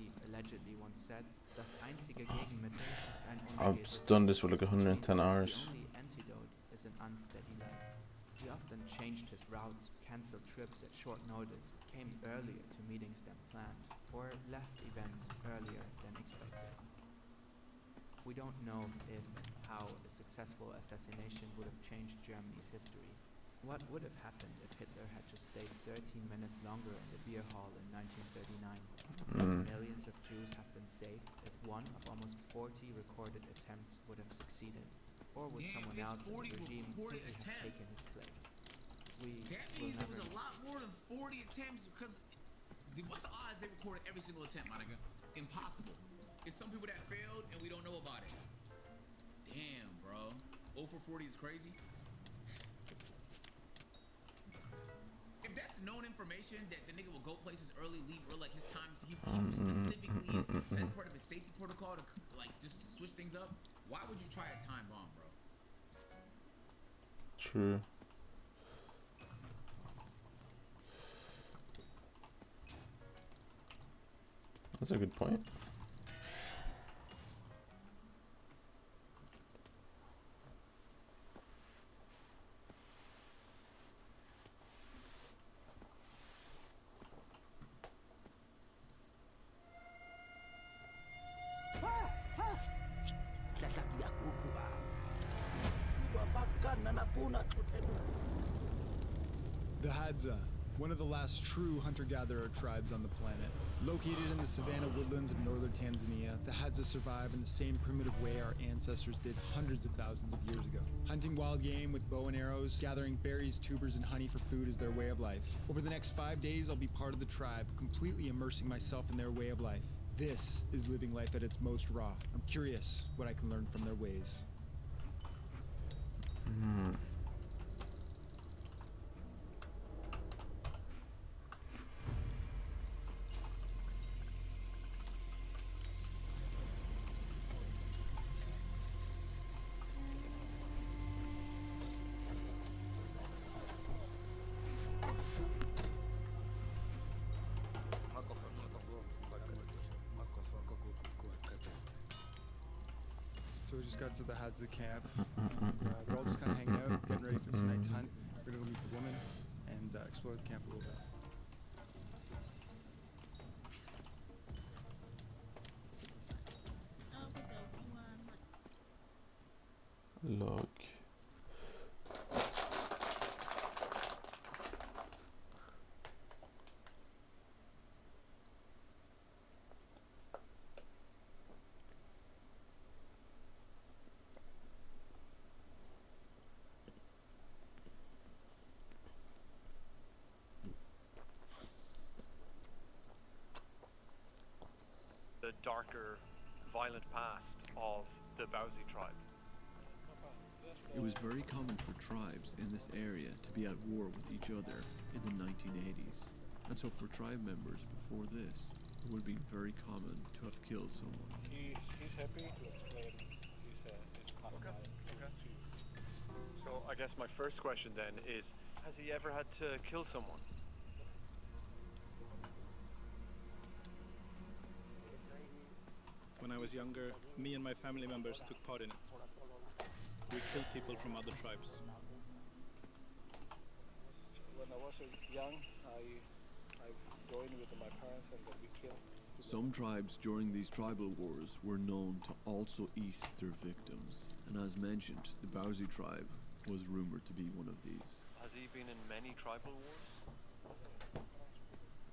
Y: He allegedly once said, "Das einzige Gegenmittel ist ein
R: I've
Y: unstetes
R: done this for like 110 hours.
Y: The only antidote is an unsteady life." He often changed his routes, canceled trips at short notice, came earlier to meetings than planned, or left events earlier than expected. We don't know if and how a successful assassination would have changed Germany's history. What would have happened if Hitler had just stayed 13 minutes longer in the beer hall in 1939? Millions of Jews have been saved if one of almost 40 recorded attempts would have succeeded? Or would someone else in the regime simply have taken his place? We
X: That
Y: will
X: means it
Y: never
X: was a
Y: know.
X: lot more than 40 attempts because what's the odds they recorded every single attempt, my nigga? Impossible. It's some people that failed and we don't know about it. Damn, bro. 0 for 40 is crazy. If that's known information that the nigga will go places early, leave early, like his time, he specifically, that's part of his safety protocol to like just to switch things up. Why would you try a time bomb, bro?
R: True. That's a good point.
B: one of the last true hunter-gatherer tribes on the planet. Located in the savanna woodlands of northern Tanzania, the Hadza survive in the same primitive way our ancestors did hundreds of thousands of years ago. Hunting wild game with bow and arrows, gathering berries, tubers, and honey for food is their way of life. Over the next 5 days, I'll be part of the tribe, completely immersing myself in their way of life. This is living life at its most raw. I'm curious what I can learn from their ways. So we just got to the Hadza camp. We're all just kind of hanging out, getting ready for tonight's hunt. We're gonna go meet the woman and explore the camp a little bit.
R: Log.
C: The darker, violent past of the Bausi tribe.
H: It was very common for tribes in this area to be at war with each other in the 1980s. And so for tribe members before this, it would be very common to have killed someone.
M: He's happy to explain his past life.
C: Okay. So I guess my first question then is, has he ever had to kill someone?
J: When I was younger, me and my family members took part in it. We killed people from other tribes.
M: When I was young, I joined with my parents and then we killed.
H: Some tribes during these tribal wars were known to also eat their victims. And as mentioned, the Bausi tribe was rumored to be one of these.
C: Has he been in many tribal wars?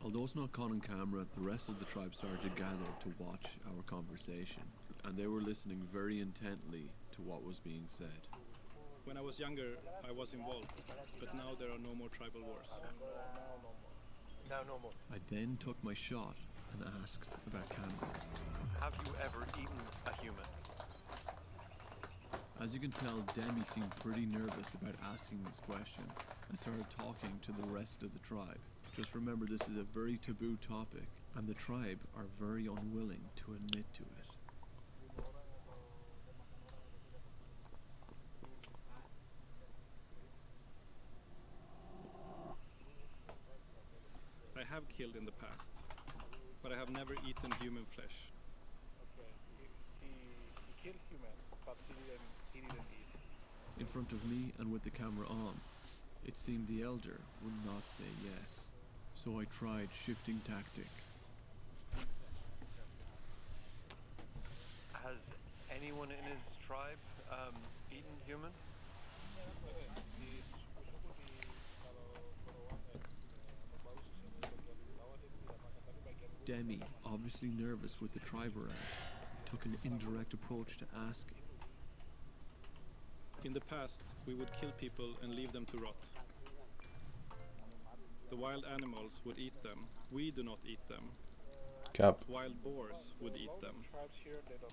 H: Although it's not caught on camera, the rest of the tribe started to gather to watch our conversation, and they were listening very intently to what was being said.
J: When I was younger, I was involved, but now there are no more tribal wars.
C: Now no more.
H: I then took my shot and asked about cannibalism.
C: Have you ever eaten a human?
H: As you can tell, Demi seemed pretty nervous about asking this question and started talking to the rest of the tribe. Just remember, this is a very taboo topic, and the tribe are very unwilling to admit to it.
J: I have killed in the past, but I have never eaten human flesh.
M: Okay, he killed human, but he didn't eat.
H: In front of me and with the camera on, it seemed the elder would not say yes. So I tried shifting tactic.
C: Has anyone in his tribe eaten human?
H: Demi, obviously nervous with the tribe around, took an indirect approach to asking.
J: In the past, we would kill people and leave them to rot. The wild animals would eat them. We do not eat them.
R: Cap.
J: Wild boars would eat them.
M: Tribes here, they don't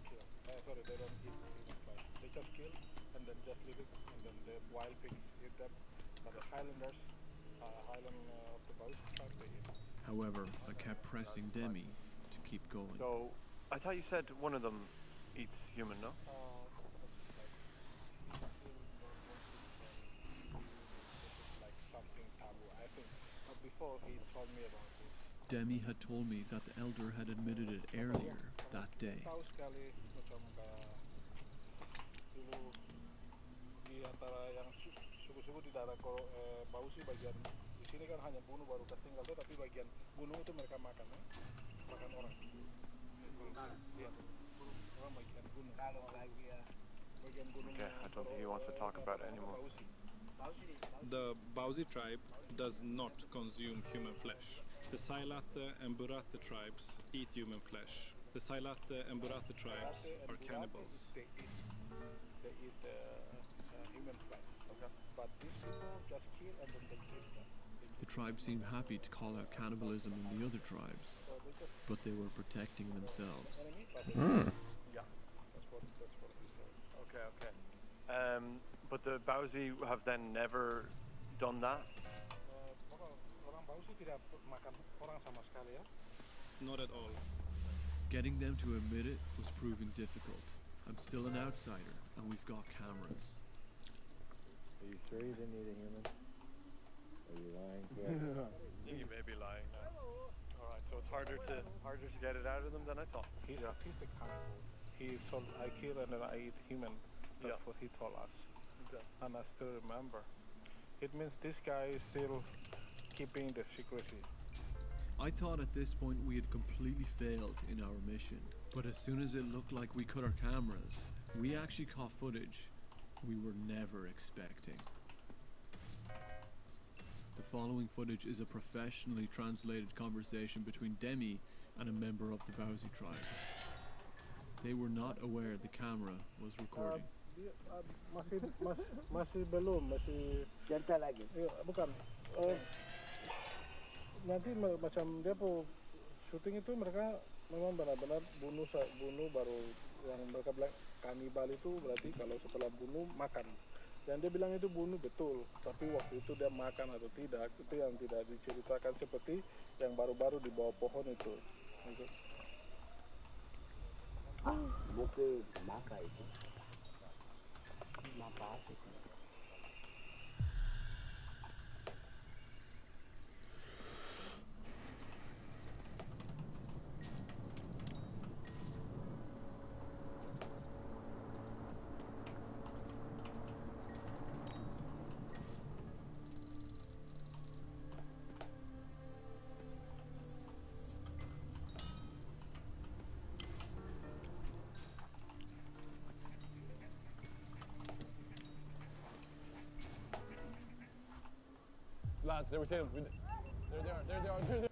M: kill. They don't eat flesh. They just kill and then just leave it, and then the wild pigs eat them. But the Highlanders, Highland of the Bausi tribe, they eat.
H: However, I kept pressing Demi to keep going.
C: So, I thought you said one of them eats human, no?
M: Before he told me about this.
H: Demi had told me that the elder had admitted it earlier that day.
M: Tahu sekali macam dulu di antara yang suku-suku di daerah Bausi bagian di sini kan hanya bunuh baru tinggal tuh, tapi bagian gunung itu mereka makan, makan orang. Iya, orang bagian gunung. Bagian gunung.
C: Okay, I don't think he wants to talk about it anymore.
J: The Bauzi tribe does not consume human flesh. The Sailate and Burate tribes eat human flesh. The Sailate and Burate tribes are cannibals.
M: They eat human flesh. Okay. But these people just kill and then they kill them.
H: The tribe seemed happy to call out cannibalism in the other tribes, but they were protecting themselves.
C: Yeah, that's what he said. Okay. But the Bauzi have then never done that?
M: Orang Bauzi tidak makan orang sama sekali ya.
J: Not at all.
H: Getting them to admit it was proving difficult. I'm still an outsider, and we've got cameras.
D: Are you sure you didn't eat a human? Are you lying to us?
C: You may be lying now. Alright, so it's harder to get it out of them than I thought.
M: He's the cannibal. He told I kill and then I eat human. That's what he told us.
C: Okay.
M: And I still remember. It means this guy is still keeping the secrecy.
H: I thought at this point we had completely failed in our mission, but as soon as it looked like we cut our cameras, we actually caught footage we were never expecting. The following footage is a professionally translated conversation between Demi and a member of the Bauzi tribe. They were not aware the camera was recording.
M: Masih belum, masih.
D: Cerita lagi.
M: Bukan. Nanti macam dia syuting itu mereka memang benar-benar bunuh baru yang mereka bilang kanibal itu berarti kalau setelah bunuh makan. Dan dia bilang itu bunuh betul, tapi waktu itu dia makan atau tidak itu yang tidak diceritakan seperti yang baru-baru di bawah pohon itu.
D: Bukan maka itu. Maka itu.
C: Lads, there we see them. There they are.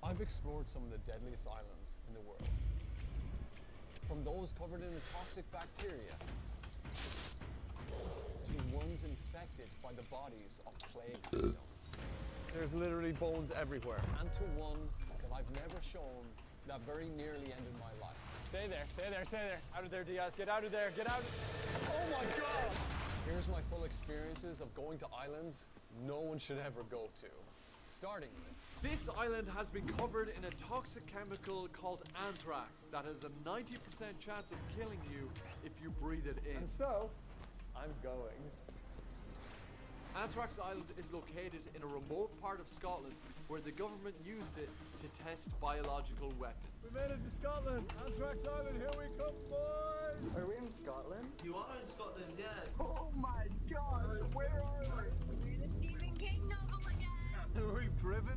E: I've explored some of the deadliest islands in the world. From those covered in the toxic bacteria to ones infected by the bodies of plague victims. There's literally bones everywhere. And to one that I've never shown that very nearly ended my life. Stay there. Out of there, Diaz. Get out of there. Get out. Oh my God! Here's my full experiences of going to islands no one should ever go to. Starting with,
G: this island has been covered in a toxic chemical called anthrax that has a 90% chance of killing you if you breathe it in.
E: And so, I'm going.
G: Anthrax Island is located in a remote part of Scotland where the government used it to test biological weapons.
E: We made it to Scotland! Anthrax Island, here we come, boys!
D: Are we in Scotland?
O: You are in Scotland, yes.
D: Oh my God! Where are we?
Q: We're the Stephen King novel again.
G: We've driven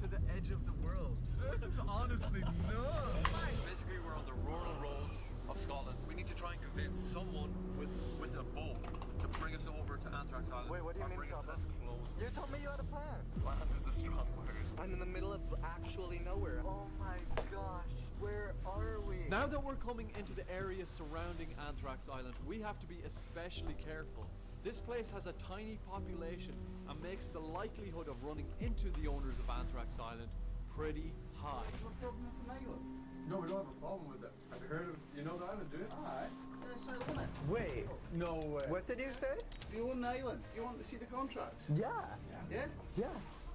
G: to the edge of the world. This is honestly nuts.
E: Basically, we're on the rural roads of Scotland. We need to try and convince someone with a boat to bring us over to Anthrax Island.
D: Wait, what do you mean,
E: bring us
D: Scotland?
E: as close?
D: You told me you had a plan.
E: Plan is a strong word.
D: I'm in the middle of actually nowhere. Oh my gosh, where are we?
G: Now that we're coming into the area surrounding Anthrax Island, we have to be especially careful. This place has a tiny population and makes the likelihood of running into the owners of Anthrax Island pretty high.
D: What problem with an island?
E: No, we don't have a problem with it. Have you heard of, you know the island, do you?
D: Alright.
E: Wait. No way.
D: What did you say?
O: You own the island. You want to see the contracts?
D: Yeah.
O: Yeah?
D: Yeah.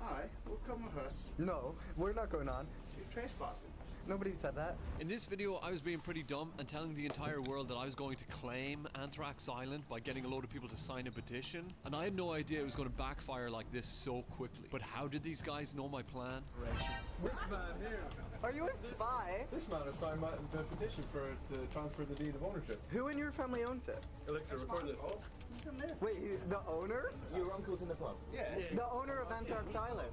O: Alright, well come with us.
D: No, we're not going on.
O: You're trespassing.
A: Nobody said that.
H: In this video, I was being pretty dumb and telling the entire world that I was going to claim Anthrax Island by getting a load of people to sign a petition. And I had no idea it was going to backfire like this so quickly. But how did these guys know my plan?
E: This man here.
A: Are you a spy?
E: This man has signed the petition to transfer the deed of ownership.
A: Who in your family owns it?
E: Elixir, record this.
A: Wait, the owner?
K: Your uncle's in the pub.
E: Yeah.
A: The owner of Anthrax Island.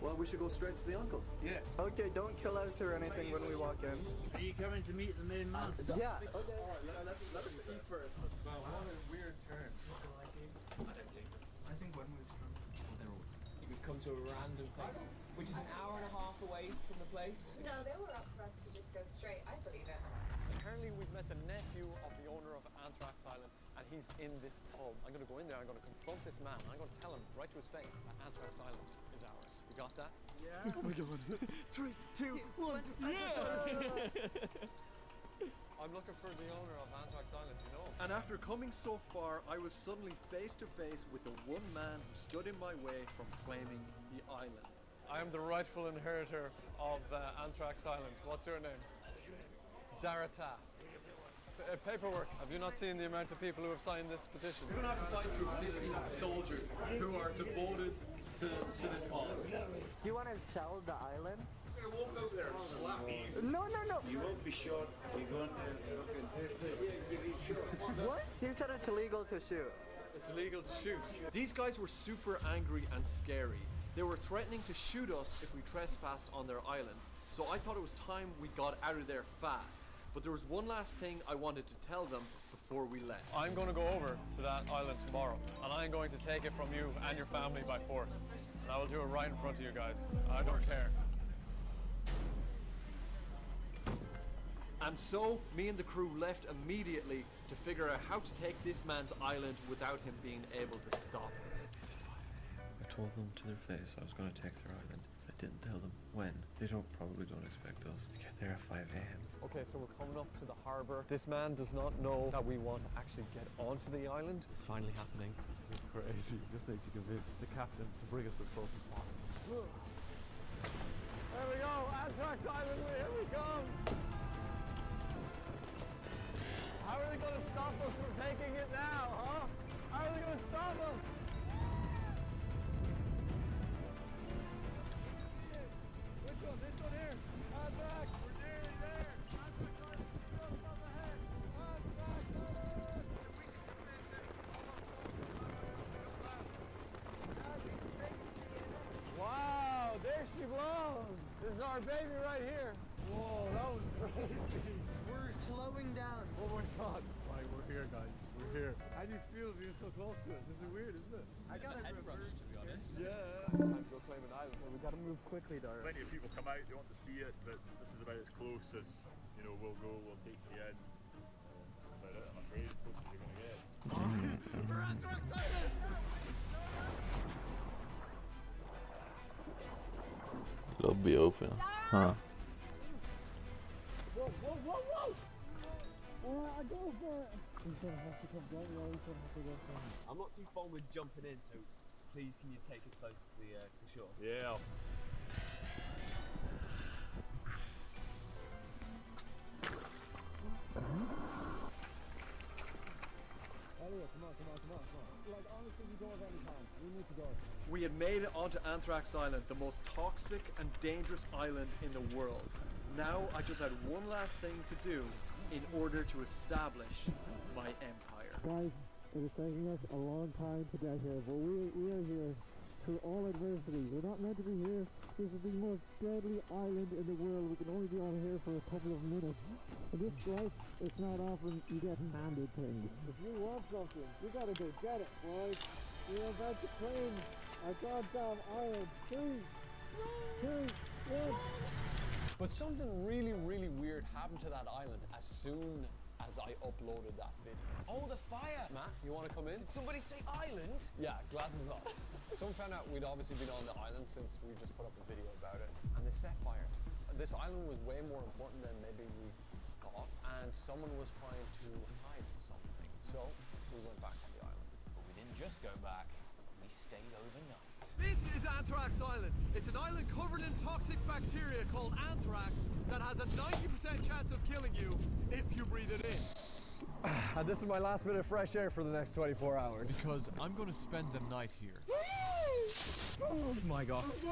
E: Well, we should go straight to the uncle.
A: Yeah. Okay, don't kill us or anything when we walk in.
I: Are you coming to meet the main man?
A: Yeah.
E: Okay. Alright, let's see first. Wow, what a weird turn.
A: I think when
W: We've come to a random place, which is an hour and a half away from the place.
U: No, they were up for us to just go straight. I believe it.
E: Apparently we've met the nephew of the owner of Anthrax Island, and he's in this pub. I'm going to go in there, I'm going to confront this man, I'm going to tell him right to his face that Anthrax Island is ours. You got that?
I: Yeah.
E: Oh my god. 3, 2, 1. I'm looking for the owner of Anthrax Island, you know. And after coming so far, I was suddenly face to face with the one man who stood in my way from claiming the island. I am the rightful inheritor of Anthrax Island. What's your name? Darata. Paperwork. Have you not seen the amount of people who have signed this petition?
H: We're going to have to fight through 50 soldiers who are devoted to this cause.
A: Do you want to sell the island?
H: I won't go there and slap you.
A: No.
I: You won't be shot if you go in there and look in this.
A: What? He said it's illegal to shoot.
E: It's illegal to shoot. These guys were super angry and scary. They were threatening to shoot us if we trespassed on their island. So I thought it was time we got out of there fast. But there was one last thing I wanted to tell them before we left. I'm going to go over to that island tomorrow, and I'm going to take it from you and your family by force. And I will do it right in front of you guys. I don't care. And so, me and the crew left immediately to figure out how to take this man's island without him being able to stop us.
R: I told them to their face I was going to take their island. I didn't tell them when. They probably don't expect us to get there at 5 a.m.
E: Okay, so we're coming up to the harbour. This man does not know that we want to actually get onto the island. It's finally happening. It's crazy. Just need to convince the captain to bring us as close as possible. There we go, Anthrax Island, here we come. How are they going to stop us from taking it now, huh? How are they going to stop us? Which one? This one here? Anthrax, we're nearly there. Anthrax Island is just up ahead. Anthrax Island! Wow, there she blows. This is our baby right here. Whoa, that was crazy.
A: We're slowing down.
E: Oh my god. Right, we're here, guys. We're here. How do you feel being so close to it? This is weird, isn't it?
A: I got a reverse,
E: to be honest. Yeah. Time to go claim an island.
A: We gotta move quickly, Dara.
L: Plenty of people come out, they want to see it, but this is about as close as, you know, we'll go, we'll take you in. That's about it, I'm afraid, as close as you're going to get.
E: We're Anthrax Island!
R: Lobby open. Huh.
E: Whoa, whoa, whoa, whoa!
A: I go for it. He's gonna have to come down. Yeah, he's gonna have to go for it.
W: I'm not too fond with jumping in, so please can you take us close to the shore?
L: Yeah.
A: Elliot, come on. Like, honestly, you go at any time. We need to go.
E: We had made it onto Anthrax Island, the most toxic and dangerous island in the world. Now I just had one last thing to do in order to establish my empire.
A: Guys, it is taking us a long time to get here, but we are here through all adversity. We're not meant to be here. This is the most deadly island in the world. We can only be on here for a couple of minutes. And this life is not often you get handed things. If you want something, you gotta go get it, boys. We're about to claim our goddamn island. 3, 2, 1.
E: But something really, really weird happened to that island as soon as I uploaded that video.
W: Oh, the fire!
E: Matt, you want to come in?
W: Did somebody say island?
E: Yeah, glasses off. Someone found out we'd obviously been on the island since we just put up a video about it, and they set fire to it. This island was way more important than maybe we thought, and someone was trying to hide something. So we went back to the island.
K: But we didn't just go back, we stayed overnight.
G: This is Anthrax Island. It's an island covered in toxic bacteria called anthrax that has a 90% chance of killing you if you breathe it in.
E: And this is my last bit of fresh air for the next 24 hours.
H: Because I'm going to spend the night here.
E: Oh my god.
L: Good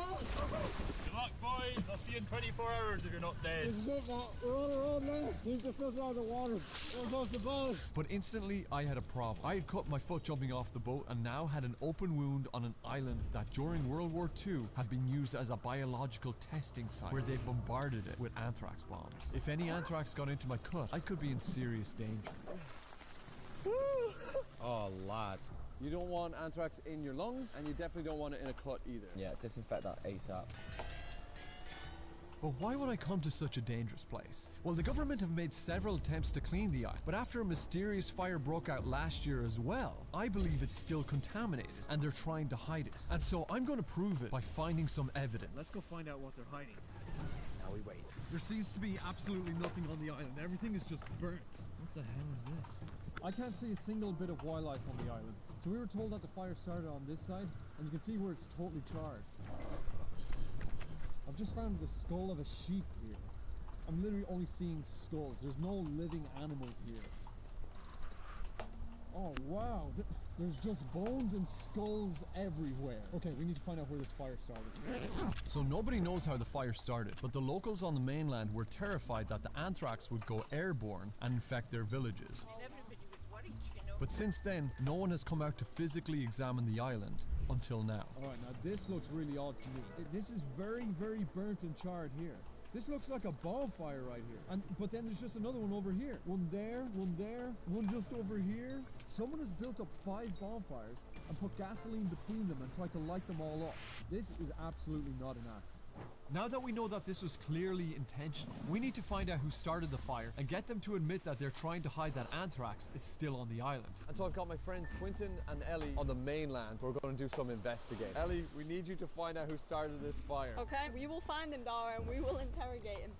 L: luck, boys. I'll see you in 24 hours if you're not dead.
A: This is it, Matt. We're on our own now. Need to filter out the water. Where's us the boat?
H: But instantly, I had a problem. I had cut my foot jumping off the boat and now had an open wound on an island that during World War II had been used as a biological testing site where they bombarded it with anthrax bombs. If any anthrax got into my cut, I could be in serious danger.
E: Oh, lad. You don't want anthrax in your lungs, and you definitely don't want it in a cut either.
W: Yeah, disinfect that ASAP.
H: But why would I come to such a dangerous place? Well, the government have made several attempts to clean the island, but after a mysterious fire broke out last year as well, I believe it's still contaminated, and they're trying to hide it. And so I'm going to prove it by finding some evidence.
G: Let's go find out what they're hiding.
W: Now we wait.
G: There seems to be absolutely nothing on the island. Everything is just burnt. What the hell is this? I can't see a single bit of wildlife on the island. So we were told that the fire started on this side, and you can see where it's totally charred. I've just found the skull of a sheep here. I'm literally only seeing skulls. There's no living animals here. Oh wow, there's just bones and skulls everywhere. Okay, we need to find out where this fire started.
H: So nobody knows how the fire started, but the locals on the mainland were terrified that the anthrax would go airborne and infect their villages. But since then, no one has come out to physically examine the island until now.
G: Alright, now this looks really odd to me. This is very, very burnt and charred here. This looks like a bonfire right here. But then there's just another one over here. One there, one just over here. Someone has built up 5 bonfires and put gasoline between them and tried to light them all up. This is absolutely not an accident.
H: Now that we know that this was clearly intentional, we need to find out who started the fire and get them to admit that they're trying to hide that anthrax is still on the island.
E: And so I've got my friends Quentin and Ellie on the mainland. We're going to do some investigating. Ellie, we need you to find out who started this fire.
Q: Okay, we will find him, Dara, and we will interrogate him.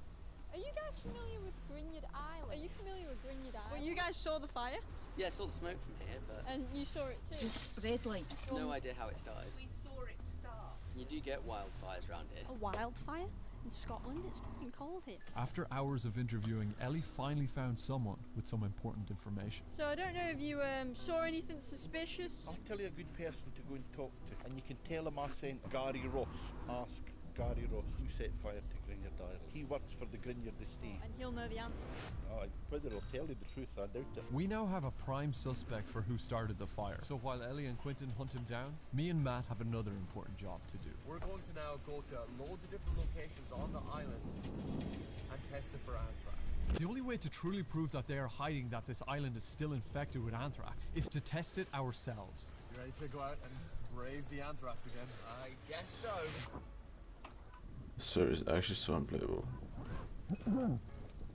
Q: Are you guys familiar with Grinyard Island? Are you familiar with Grinyard Island? Well, you guys saw the fire?
F: Yeah, I saw the smoke from here, but...
Q: And you saw it too?
F: Just spread like... No idea how it started.
Q: We saw it start.
F: You do get wildfires around here.
Q: A wildfire? In Scotland? It's fucking cold here.
H: After hours of interviewing, Ellie finally found someone with some important information.
Q: So I don't know if you saw anything suspicious?
N: I'll tell you a good person to go and talk to, and you can tell him I sent Gary Ross. Ask Gary Ross who set fire to Grinyard Island. He works for the Grinyard estate.
Q: And he'll know the answers.
N: Whether he'll tell you the truth, I doubt it.
H: We now have a prime suspect for who started the fire. So while Ellie and Quentin hunt him down, me and Matt have another important job to do.
W: We're going to now go to loads of different locations on the island and test it for anthrax.
H: The only way to truly prove that they are hiding that this island is still infected with anthrax is to test it ourselves.
E: You ready to go out and brave the anthrax again?
W: I guess so.
R: So it's actually so unplayable.
A: Yeah,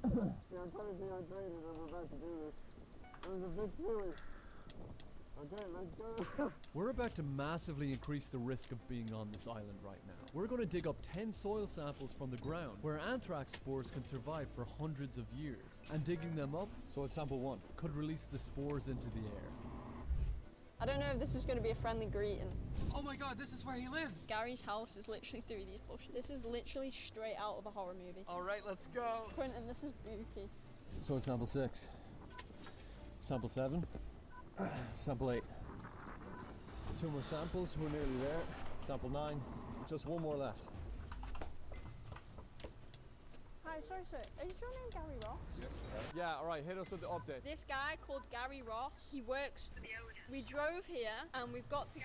A: I'm kind of dehydrated. I'm about to do this. It was a bit silly. Okay, let's go.
H: We're about to massively increase the risk of being on this island right now. We're going to dig up 10 soil samples from the ground where anthrax spores can survive for hundreds of years. And digging them up,
E: so it's sample 1,
H: could release the spores into the air.
Q: I don't know if this is going to be a friendly greeting.
G: Oh my god, this is where he lives!
Q: Gary's house is literally through these bushes. This is literally straight out of a horror movie.
G: Alright, let's go!
Q: Quentin, this is spooky.
E: So it's sample 6. Sample 7. Sample 8. 2 more samples, we're nearly there. Sample 9. Just 1 more left.
Q: Hi, sorry sir, is your name Gary Ross?
E: Yes. Yeah, alright, hit us with the update.
Q: This guy called Gary Ross, he works for the owner. We drove here and we've got to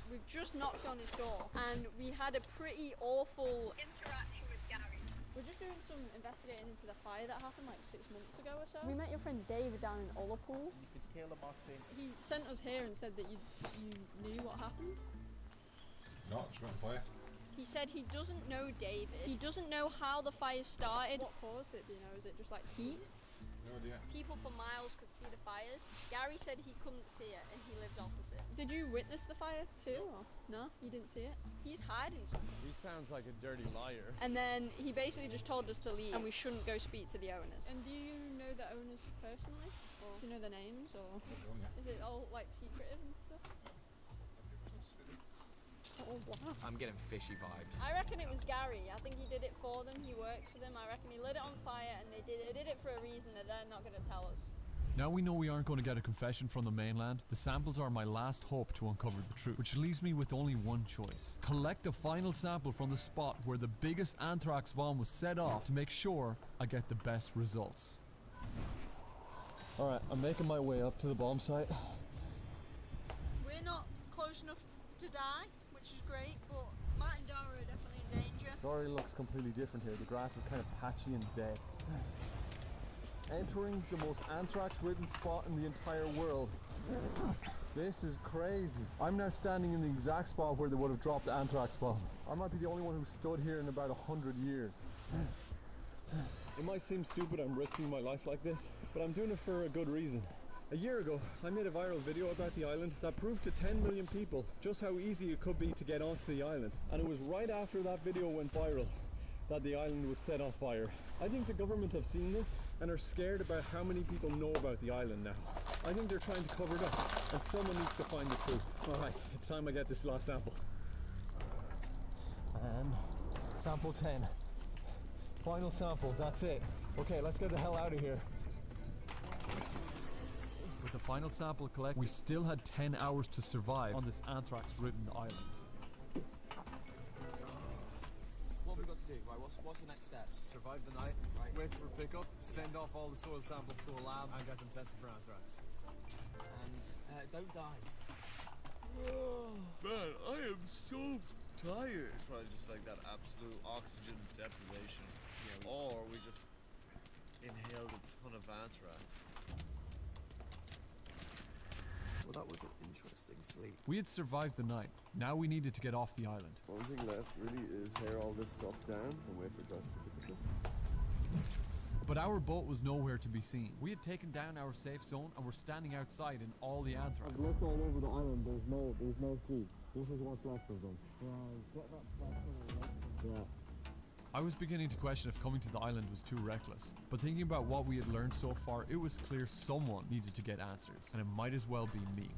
Q: we've just knocked on his door and we had a pretty awful interaction with Gary. We're just doing some investigating into the fire that happened like 6 months ago or so. We met your friend David down in Ullapool.
N: You can tell him I sent...
Q: He sent us here and said that you knew what happened.
S: No, just went fire.
Q: He said he doesn't know David. He doesn't know how the fire started. What caused it, do you know? Is it just like heat?
S: No idea.
Q: People for miles could see the fires. Gary said he couldn't see it and he lives opposite. Did you witness the fire too? Or? No? You didn't see it? He's hiding something.
E: He sounds like a dirty liar.
Q: And then he basically just told us to leave and we shouldn't go speak to the owners. And do you know the owners personally? Or do you know their names? Or is it all like secretive and stuff? Oh, wow.
P: I'm getting fishy vibes.
Q: I reckon it was Gary. I think he did it for them. He works for them. I reckon he lit it on fire and they did it for a reason that they're not going to tell us.
T: Now we know we aren't going to get a confession from the mainland. The samples are my last hope to uncover the truth, which leaves me with only one choice. Collect the final sample from the spot where the biggest anthrax bomb was set off to make sure I get the best results. Alright, I'm making my way up to the bomb site.
Q: We're not close enough to die, which is great, but Matt and Dara are definitely in danger.
T: It already looks completely different here. The grass is kind of patchy and dead. Entering the most anthrax-ridden spot in the entire world. This is crazy. I'm now standing in the exact spot where they would have dropped the anthrax bomb. I might be the only one who stood here in about 100 years. It might seem stupid I'm risking my life like this, but I'm doing it for a good reason. A year ago, I made a viral video about the island that proved to 10 million people just how easy it could be to get onto the island. And it was right after that video went viral that the island was set on fire. I think the government have seen this and are scared about how many people know about the island now. I think they're trying to cover it up, and someone needs to find the truth. Alright, it's time I get this last sample. And sample 10. Final sample, that's it. Okay, let's get the hell out of here. With the final sample collected, we still had 10 hours to survive on this anthrax-ridden island.
E: What have we got to do? Right, what's the next steps? Survive the night, right. Wait for a pickup, send off all the soil samples to a lab, and get them tested for anthrax. And don't die.
H: Man, I am so tired. It's probably just like that absolute oxygen deprivation. Yeah, or we just inhaled a ton of anthrax.
W: Well, that was an interesting sleep.
T: We had survived the night. Now we needed to get off the island.
V: One thing left really is tear all this stuff down and wait for Gus to fix it.
T: But our boat was nowhere to be seen. We had taken down our safe zone and were standing outside in all the anthrax.
A: I've looked all over the island. There's no seeds. This is what's left of them. Yeah.
T: I was beginning to question if coming to the island was too reckless, but thinking about what we had learned so far, it was clear someone needed to get answers, and it might as well be me.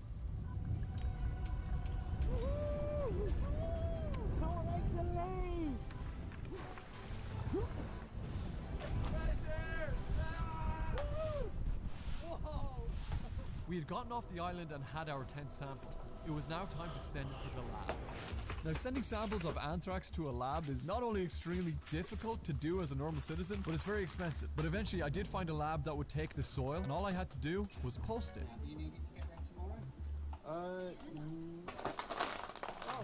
T: We had gotten off the island and had our 10 samples. It was now time to send it to the lab. Now, sending samples of anthrax to a lab is not only extremely difficult to do as a normal citizen, but it's very expensive. But eventually I did find a lab that would take the soil, and all I had to do was post it.
W: Do you need it to get ready tomorrow?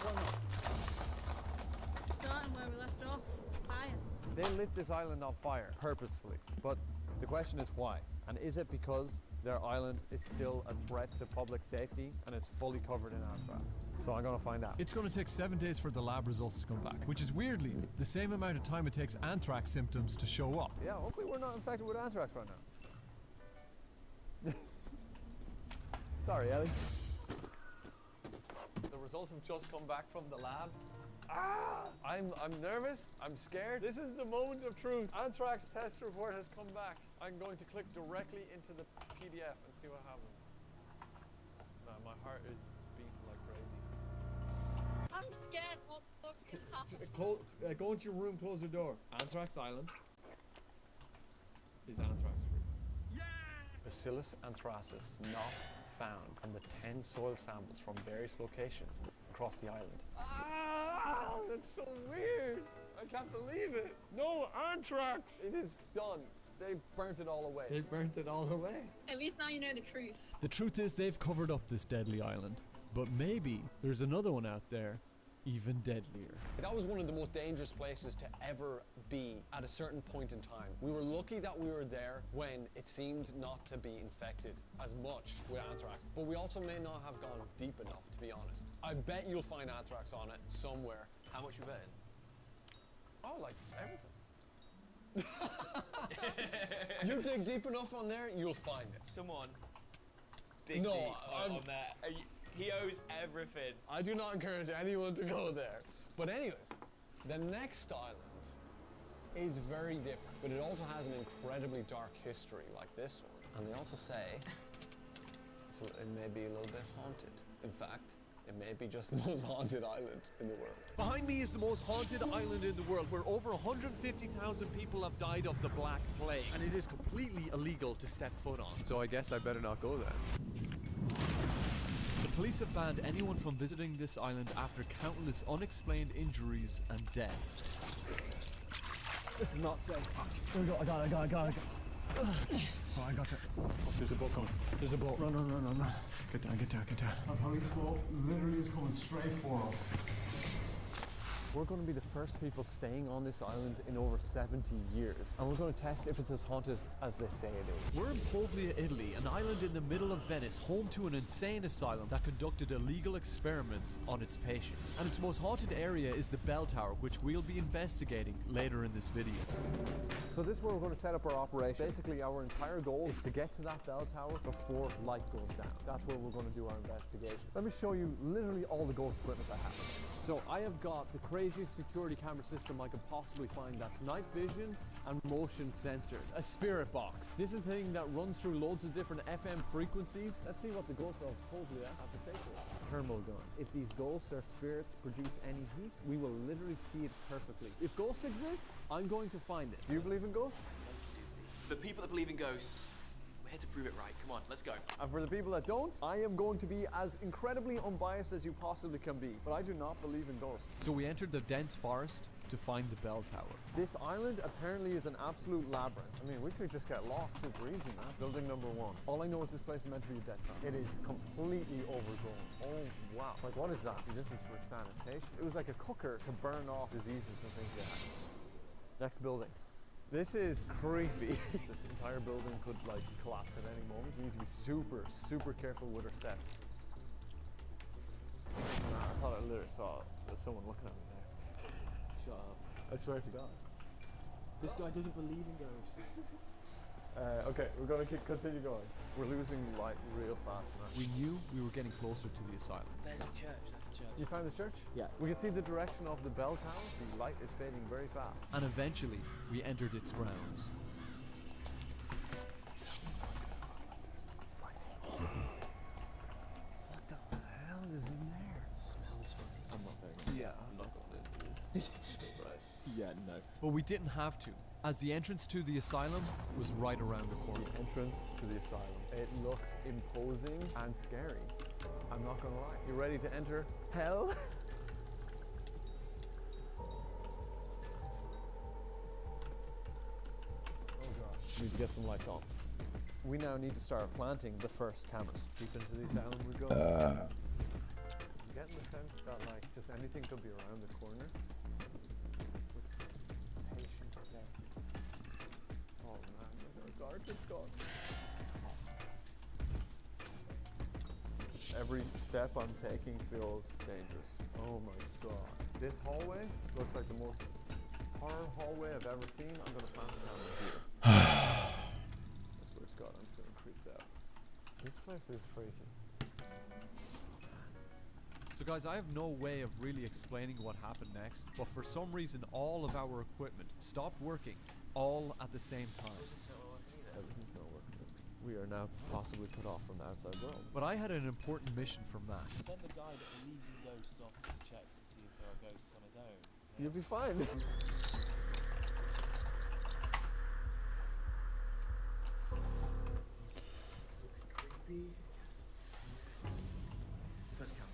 E: Why not?
Q: Starting where we left off, fire.
E: They lit this island on fire, purposefully. But the question is why? And is it because their island is still a threat to public safety and is fully covered in anthrax? So I'm gonna find out.
T: It's gonna take 7 days for the lab results to come back, which is weirdly the same amount of time it takes anthrax symptoms to show up.
E: Yeah, hopefully we're not infected with anthrax right now. Sorry, Ellie. The results have just come back from the lab. I'm nervous, I'm scared. This is the moment of truth. Anthrax test report has come back. I'm going to click directly into the PDF and see what happens. Man, my heart is beating like crazy.
Q: I'm scared. What the fuck is happening?
E: Go into your room, close the door. Anthrax Island is anthrax free. Yeah! Bacillus anthracis not found on the 10 soil samples from various locations across the island. That's so weird. I can't believe it. No anthrax. It is done. They burnt it all away. They burnt it all away.
Q: At least now you know the truth.
T: The truth is they've covered up this deadly island, but maybe there's another one out there even deadlier.
E: That was one of the most dangerous places to ever be at a certain point in time. We were lucky that we were there when it seemed not to be infected as much with anthrax, but we also may not have gone deep enough, to be honest. I bet you'll find anthrax on it somewhere. How much you betting? Oh, like everything. You dig deep enough on there, you'll find it.
P: Someone dig deep on that. He owes everything.
E: I do not encourage anyone to go there. But anyways, the next island is very different, but it also has an incredibly dark history like this one. And they also say it may be a little bit haunted. In fact, it may be just the most haunted island in the world.
G: Behind me is the most haunted island in the world, where over 150,000 people have died of the Black Plague, and it is completely illegal to step foot on. So I guess I better not go there. The police have banned anyone from visiting this island after countless unexplained injuries and deaths.
T: This is not safe. Here we go. I got it. Oh, I got it. Oh, there's a boat coming. There's a boat. Run. Get down. A police boat literally is coming straight for us. We're going to be the first people staying on this island in over 70 years. And we're going to test if it's as haunted as they say it is.
G: We're in Povlia, Italy, an island in the middle of Venice, home to an insane asylum that conducted illegal experiments on its patients. And its most haunted area is the bell tower, which we'll be investigating later in this video.
T: So this is where we're going to set up our operation. Basically, our entire goal is to get to that bell tower before light goes down. That's where we're going to do our investigation. Let me show you literally all the ghost equipment I have. So I have got the craziest security camera system I could possibly find. That's night vision and motion sensors. A spirit box. This is a thing that runs through loads of different FM frequencies. Let's see what the ghosts of Povlia have to say to us. Thermal gun. If these ghosts or spirits produce any heat, we will literally see it perfectly. If ghosts exist, I'm going to find it. Do you believe in ghosts?
P: The people that believe in ghosts, we're here to prove it right. Come on, let's go.
T: And for the people that don't, I am going to be as incredibly unbiased as you possibly can be. But I do not believe in ghosts.
G: So we entered the dense forest to find the bell tower.
T: This island apparently is an absolute labyrinth. I mean, we could just get lost super easy, man. Building number 1. All I know is this place is meant to be a death trap. It is completely overgrown. Oh, wow. Like, what is that? This is for sanitation. It was like a cooker to burn off diseases and things like that. Next building. This is creepy. This entire building could like collapse at any moment. We need to be super, super careful with our steps. I thought I literally saw someone looking at me there.
W: Shut up.
T: I swear to God.
W: This guy doesn't believe in ghosts.
T: Okay, we're going to continue going. We're losing light real fast, man.
G: We knew we were getting closer to the asylum.
W: There's a church. That's a church.
T: You found the church?
W: Yeah.
T: We can see the direction of the bell tower. The light is fading very fast.
G: And eventually, we entered its grounds.
W: What the hell is in there? Smells funny.
T: I'm not going. Yeah, I'm not going in. Right. Yeah, no.
G: But we didn't have to, as the entrance to the asylum was right around the corner.
T: The entrance to the asylum. It looks imposing and scary. I'm not gonna lie. You ready to enter hell? Oh god. Need to get some lights on. We now need to start planting the first cameras. Deep into the asylum we go. I'm getting the sense that like just anything could be around the corner. Patient death. Oh man, look how dark it's gone. Every step I'm taking feels dangerous. Oh my god. This hallway looks like the most horror hallway I've ever seen. I'm gonna plant the camera here. I swear to God, I'm feeling creeped out. This place is freaky.
G: So guys, I have no way of really explaining what happened next, but for some reason all of our equipment stopped working all at the same time.
T: Everything's not working. We are now possibly cut off from the outside world.
G: But I had an important mission from that.
W: Send the guy that believes in ghosts off to check to see if there are ghosts on his own.
T: You'll be fine.
W: Looks creepy. First camera.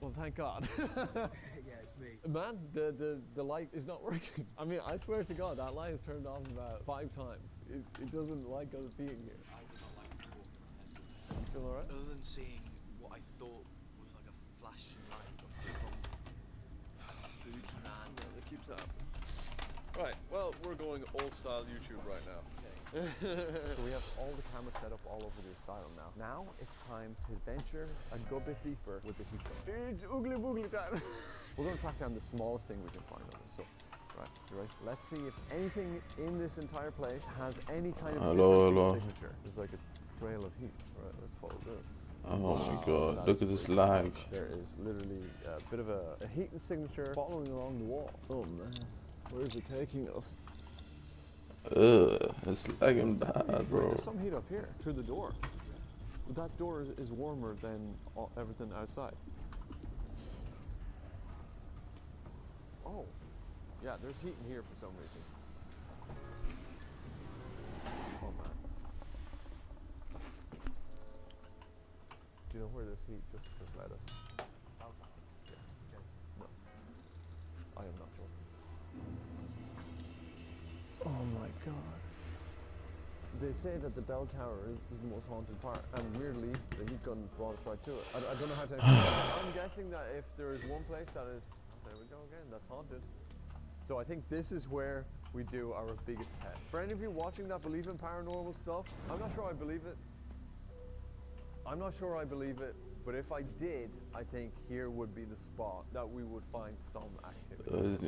T: Well, thank God.
W: Yeah, it's me.
T: Man, the light is not working. I mean, I swear to God, that light is turned off about 5 times. It doesn't like us being here.
P: I do not like walking on this.
T: You feel alright?
P: Other than seeing what I thought was like a flashing light from a spooky man.
T: Yeah, it keeps happening. Right, well, we're going old style YouTube right now. So we have all the cameras set up all over the asylum now. Now it's time to venture a good bit deeper with the heat gun. It's oogly boogly time. We're going to track down the smallest thing we can find on this. So Right, you ready? Let's see if anything in this entire place has any kind of
B: Hello.
T: signature. There's like a trail of heat. Right, let's follow this.
B: Oh my god, look at this lag.
T: There is literally a bit of a heat and signature following along the wall. Oh man, where is it taking us?
B: Ugh, it's lagging bad, bro.
T: There's some heat up here, through the door. That door is warmer than everything outside. Oh, yeah, there's heat in here for some reason. Oh man. Do you know where this heat just led us? No. I am not joking. Oh my god. They say that the bell tower is the most haunted part, and weirdly, the heat gun brought us right to it. I don't know how to explain it. I'm guessing that if there is one place that is, there we go again, that's haunted. So I think this is where we do our biggest test. For any of you watching that believe in paranormal stuff, I'm not sure I believe it. But if I did, I think here would be the spot that we would find some activity.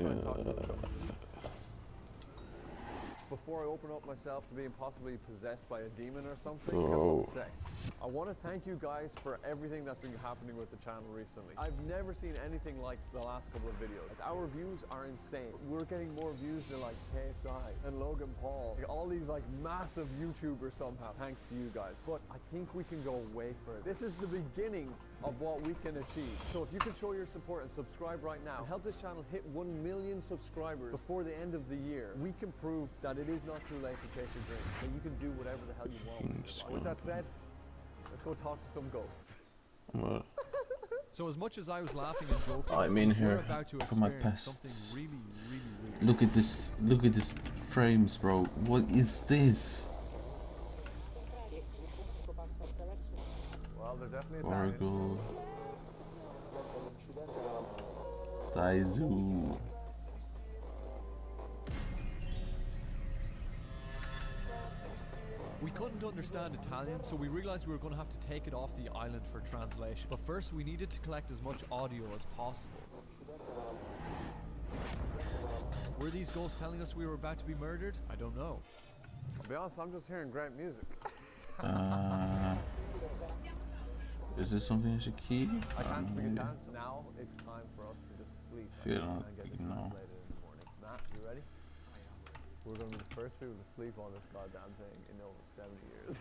T: Before I open up myself to being possibly possessed by a demon or something, I have something to say. I want to thank you guys for everything that's been happening with the channel recently. I've never seen anything like the last couple of videos. Our views are insane. We're getting more views than like KSI and Logan Paul. Like, all these like massive YouTubers somehow, thanks to you guys. But I think we can go way further. This is the beginning of what we can achieve. So if you can show your support and subscribe right now and help this channel hit 1 million subscribers before the end of the year, we can prove that it is not too late to chase your dreams, that you can do whatever the hell you want. With that said, let's go talk to some ghosts.
B: What?
G: So as much as I was laughing and joking,
B: I'm in here
G: we're about to
B: for my
G: experience
B: pests.
G: something really, really weird.
B: Look at this frames, bro. What is this?
T: Well, they're definitely
B: Oracle. Daizu.
G: We couldn't understand Italian, so we realized we were going to have to take it off the island for translation. But first, we needed to collect as much audio as possible. Were these ghosts telling us we were about to be murdered? I don't know.
T: To be honest, I'm just hearing great music.
B: Is this something I should keep?
T: I can't speak Italian, so now it's time for us to just sleep.
B: Feel
T: and
B: like,
T: get this translated in the morning. Matt, you ready? We're going to be the first people to sleep on this goddamn thing in over 70 years.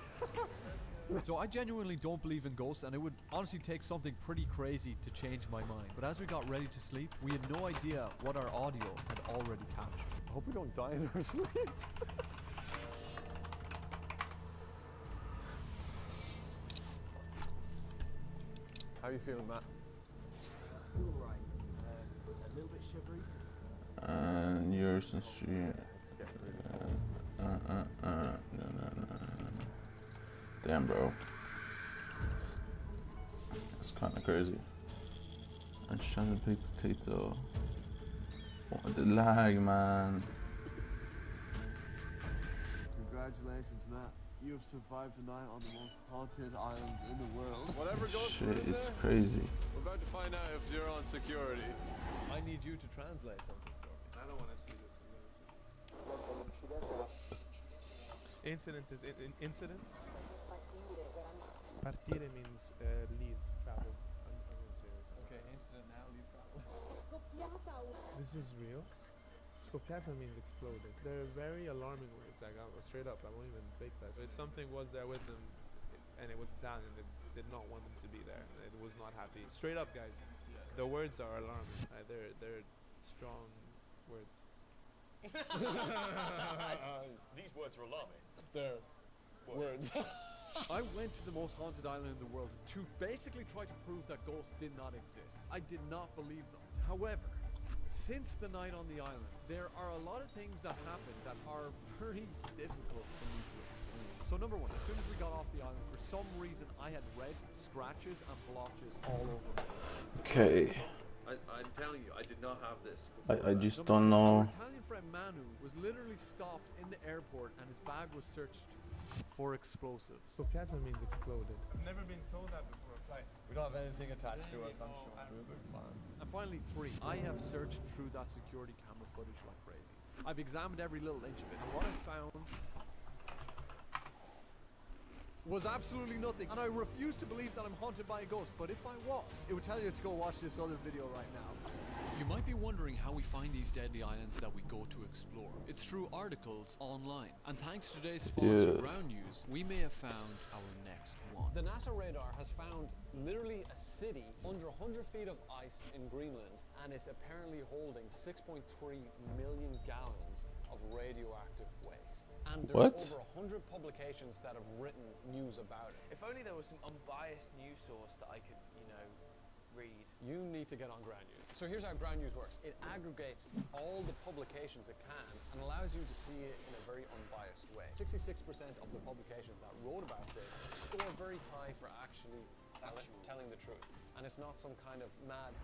G: So I genuinely don't believe in ghosts, and it would honestly take something pretty crazy to change my mind. But as we got ready to sleep, we had no idea what our audio had already captured.
T: I hope we don't die in our sleep. How are you feeling, Matt?
W: I feel right. A little bit shivery.
B: And yours and shit. No. Damn, bro. That's kind of crazy. And shiny big potato. What the lag, man.
T: Congratulations, Matt. You have survived tonight on the most haunted island in the world.
E: Whatever goes
B: Shit
E: through
B: is
E: there.
B: crazy.
E: We're about to find out if you're on security.
G: I need you to translate something for me.
E: I don't want to see this.
J: Incident is incident. Partire means leave, travel. I'm being serious.
G: Okay, incident now, leave travel.
J: This is real. Scoppiata means exploded. They're very alarming words. Like, straight up, I won't even fake that. If something was there with them, and it was Italian, they did not want them to be there. It was not happy. Straight up, guys. The words are alarming. They're strong words.
L: These words are alarming.
J: They're words.
G: I went to the most haunted island in the world to basically try to prove that ghosts did not exist. I did not believe them. However, since the night on the island, there are a lot of things that happened that are very difficult for me to explain. So number one, as soon as we got off the island, for some reason I had red scratches and blotches all over me.
B: Okay.
G: I'm telling you, I did not have this
B: I just don't know.
G: Our Italian friend Manu was literally stopped in the airport and his bag was searched for explosives.
J: Scoppiata means exploded. I've never been told that before.
T: We don't have anything attached to us, I'm sure. We'll be fine.
G: And finally, 3. I have searched through that security camera footage like crazy. I've examined every little inch of it, and what I found was absolutely nothing. And I refuse to believe that I'm haunted by a ghost, but if I was, it would tell you to go watch this other video right now.
H: You might be wondering how we find these deadly islands that we go to explore. It's through articles online. And thanks to today's sponsor, Ground News, we may have found our next one.
E: The NASA radar has found literally a city under 100 feet of ice in Greenland, and it's apparently holding 6.3 million gallons of radioactive waste. And there are over 100 publications that have written news about it.
W: If only there was some unbiased news source that I could, you know, read.
E: You need to get on Ground News. So here's how Ground News works. It aggregates all the publications it can and allows you to see it in a very unbiased way. 66% of the publications that wrote about this score very high for actually telling the truth. And it's not some kind of mad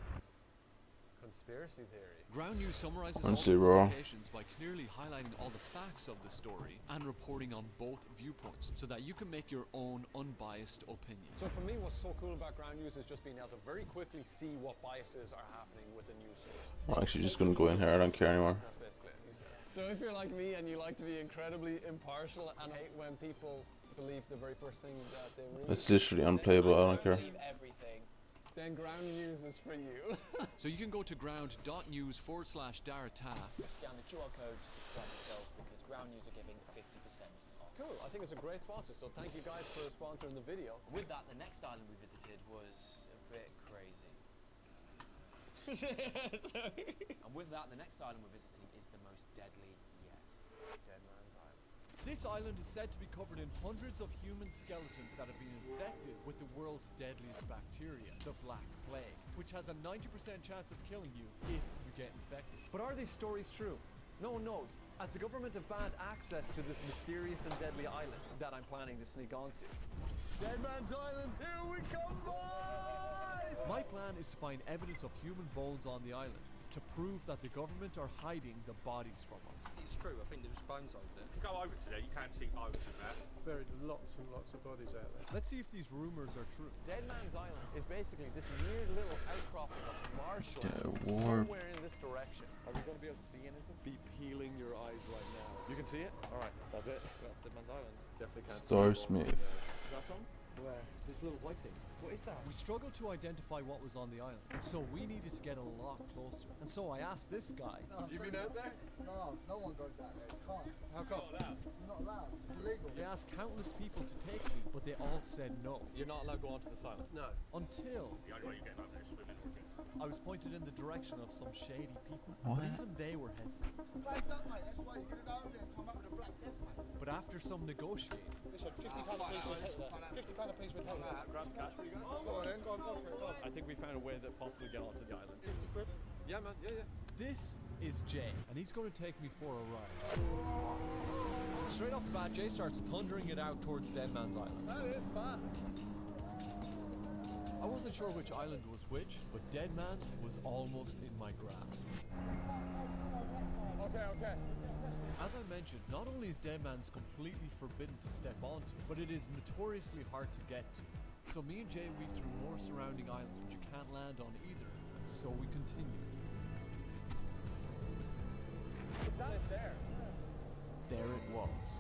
E: conspiracy theory.
H: Ground News summarizes all the publications by clearly highlighting all the facts of the story and reporting on both viewpoints so that you can make your own unbiased opinion.
E: So for me, what's so cool about Ground News is just being able to very quickly see what biases are happening with the news source.
B: I'm actually just going to go in here, I don't care anymore.
E: That's basically it. You said it. So if you're like me and you like to be incredibly impartial and hate when people believe the very first thing that they read,
B: It's literally unplayable, I don't care.
W: Everything.
E: Then Ground News is for you.
H: So you can go to ground.news/Darata.
W: Scan the QR code to subscribe yourself because Ground News are giving 50% off.
E: Cool, I think it's a great sponsor, so thank you guys for sponsoring the video.
W: With that, the next island we visited was a bit crazy.
E: Sorry.
W: And with that, the next island we're visiting is the most deadly yet.
E: Dead Man's Island.
G: This island is said to be covered in hundreds of human skeletons that have been infected with the world's deadliest bacteria, the Black Plague, which has a 90% chance of killing you if you get infected. But are these stories true? No one knows, as the government have banned access to this mysterious and deadly island that I'm planning to sneak onto. Dead Man's Island, here we come, boys! My plan is to find evidence of human bones on the island to prove that the government are hiding the bodies from us.
L: It's true, I think there's bones over there. If you go over today, you can't see bones in that.
A: Buried lots and lots of bodies out there.
G: Let's see if these rumors are true.
E: Dead Man's Island is basically this weird little outcropping of marshland somewhere in this direction.
G: Are we going to be able to see anything? Be peeling your eyes right now. You can see it? Alright, that's it. That's Dead Man's Island. Definitely can't see
B: Star Smith.
G: Is that something? Where? This little white thing. What is that? We struggled to identify what was on the island, and so we needed to get a lot closer. And so I asked this guy. Have you been out there?
C: No, no one goes out there. You can't.
G: How come?
C: It's not allowed. It's illegal.
G: I asked countless people to take me, but they all said no.
L: You're not allowed to go onto this island?
G: No. Until
L: The only way you get over there is swimming or
G: I was pointed in the direction of some shady people.
B: What?
G: But even they were hesitant.
C: Black duck, mate. That's why you're going to go over there and come up with a black death, mate.
G: But after some negotiating,
C: Listen, £50 a piece will take that. £50 a piece will take that.
L: grab cash for you guys?
C: Go on then, go on, go for it, go on.
G: I think we found a way to possibly get onto the island.
C: 50 quid.
L: Yeah, man, yeah.
G: This is Jay, and he's going to take me for a ride. Straight off the bat, Jay starts thundering it out towards Dead Man's Island.
E: That is bad.
G: I wasn't sure which island was which, but Dead Man's was almost in my grasp.
E: Okay.
G: As I mentioned, not only is Dead Man's completely forbidden to step onto, but it is notoriously hard to get to. So me and Jay weaved through more surrounding islands which you can't land on either, and so we continued.
E: That is there.
G: There it was.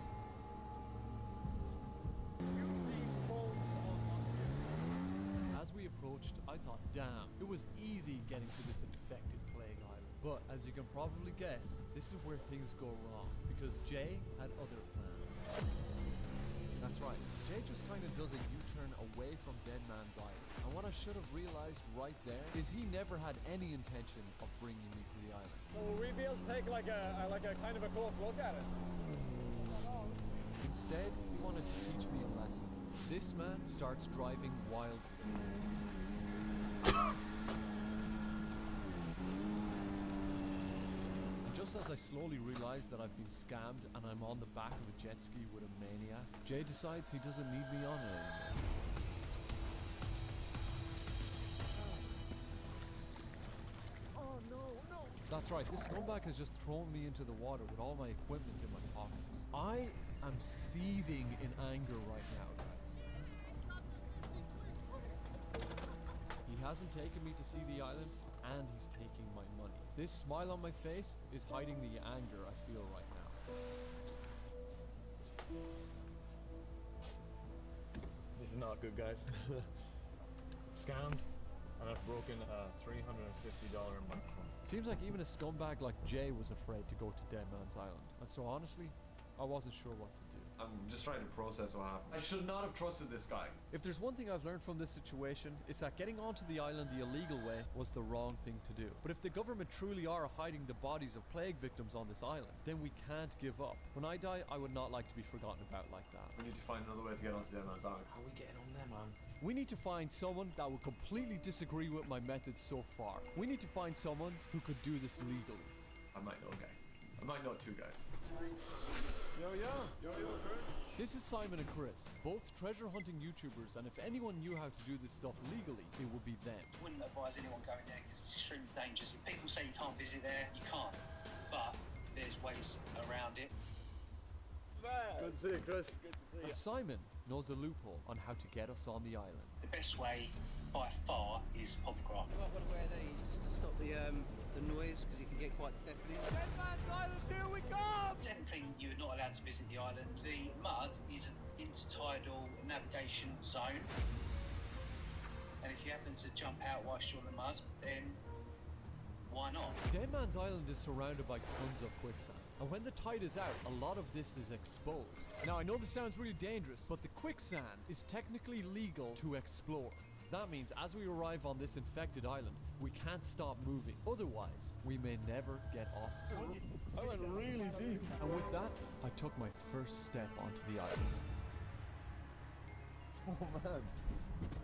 G: As we approached, I thought, damn, it was easy getting to this infected plague island. But as you can probably guess, this is where things go wrong, because Jay had other plans. That's right, Jay just kind of does a U-turn away from Dead Man's Island. And what I should have realized right there is he never had any intention of bringing me to the island.
E: So will we be able to take like a kind of a close look at it?
G: Instead, he wanted to teach me a lesson. This man starts driving wildly. And just as I slowly realize that I've been scammed and I'm on the back of a jet ski with a maniac, Jay decides he doesn't need me on it anymore.
E: Oh no.
G: That's right, this scumbag has just thrown me into the water with all my equipment in my pockets. I am seething in anger right now, guys. He hasn't taken me to see the island, and he's taking my money. This smile on my face is hiding the anger I feel right now.
L: This is not good, guys. Scammed, and I've broken a $350 microphone.
G: Seems like even a scumbag like Jay was afraid to go to Dead Man's Island. And so honestly, I wasn't sure what to do.
E: I'm just trying to process what happened. I should not have trusted this guy.
G: If there's one thing I've learned from this situation, it's that getting onto the island the illegal way was the wrong thing to do. But if the government truly are hiding the bodies of plague victims on this island, then we can't give up. When I die, I would not like to be forgotten about like that.
E: We need to find another way to get onto Dead Man's Island.
P: How are we getting on there, man?
G: We need to find someone that would completely disagree with my methods so far. We need to find someone who could do this legally.
E: I might know a guy. I might know two guys.
L: Yo, Chris.
G: This is Simon and Chris, both treasure hunting YouTubers, and if anyone knew how to do this stuff legally, it would be them.
D: Wouldn't advise anyone going there because it's extremely dangerous. If people say you can't visit there, you can't. But there's ways around it.
L: Good to see you, Chris. Good to see you.
G: And Simon knows a loophole on how to get us on the island.
D: The best way, by far, is photograph.
F: You might want to wear these just to stop the noise because it can get quite deafening.
G: Dead Man's Island, here we come!
D: Second thing, you're not allowed to visit the island. The mud is an intertidal navigation zone. And if you happen to jump out whilst you're in the mud, then why not?
G: Dead Man's Island is surrounded by tons of quicksand. And when the tide is out, a lot of this is exposed. Now, I know this sounds really dangerous, but the quicksand is technically legal to explore. That means as we arrive on this infected island, we can't stop moving. Otherwise, we may never get off.
L: I went really deep.
G: And with that, I took my first step onto the island.
L: Oh man,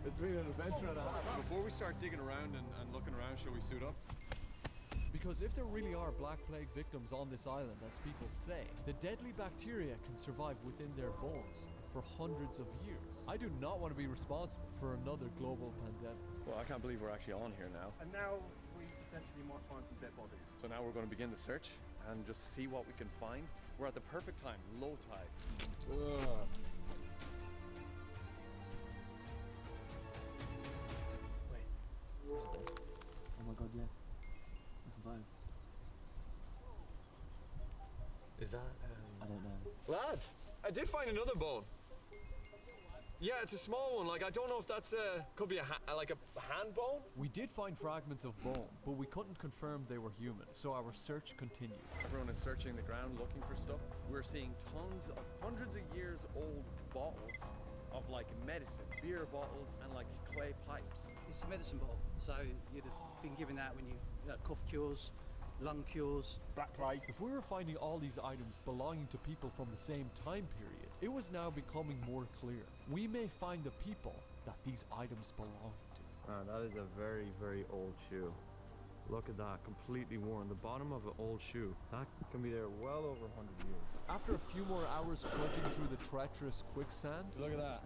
L: it's been an adventure and a half.
E: Before we start digging around and looking around, shall we suit up?
G: Because if there really are Black Plague victims on this island, as people say, the deadly bacteria can survive within their bones for hundreds of years. I do not want to be responsible for another global pandemic.
R: Well, I can't believe we're actually on here now.
W: And now we potentially might find some dead bodies.
R: So now we're going to begin the search and just see what we can find. We're at the perfect time, low tide.
L: Ugh.
W: Wait, where's the bone? Oh my god, yeah. That's a bone.
E: Is that?
W: I don't know.
E: Lads, I did find another bone. Yeah, it's a small one. Like, I don't know if that's could be like a hand bone.
G: We did find fragments of bone, but we couldn't confirm they were human, so our search continued.
R: Everyone is searching the ground looking for stuff. We're seeing tons of hundreds of years old bottles of like medicine, beer bottles and like clay pipes.
F: It's a medicine bottle, so you'd have been given that when you cough cures, lung cures,
L: black plague.
G: If we were finding all these items belonging to people from the same time period, it was now becoming more clear. We may find the people that these items belong to.
R: That is a very, very old shoe. Look at that, completely worn. The bottom of an old shoe. That can be there well over 100 years.
G: After a few more hours trudging through the treacherous quicksand,
R: Look at that.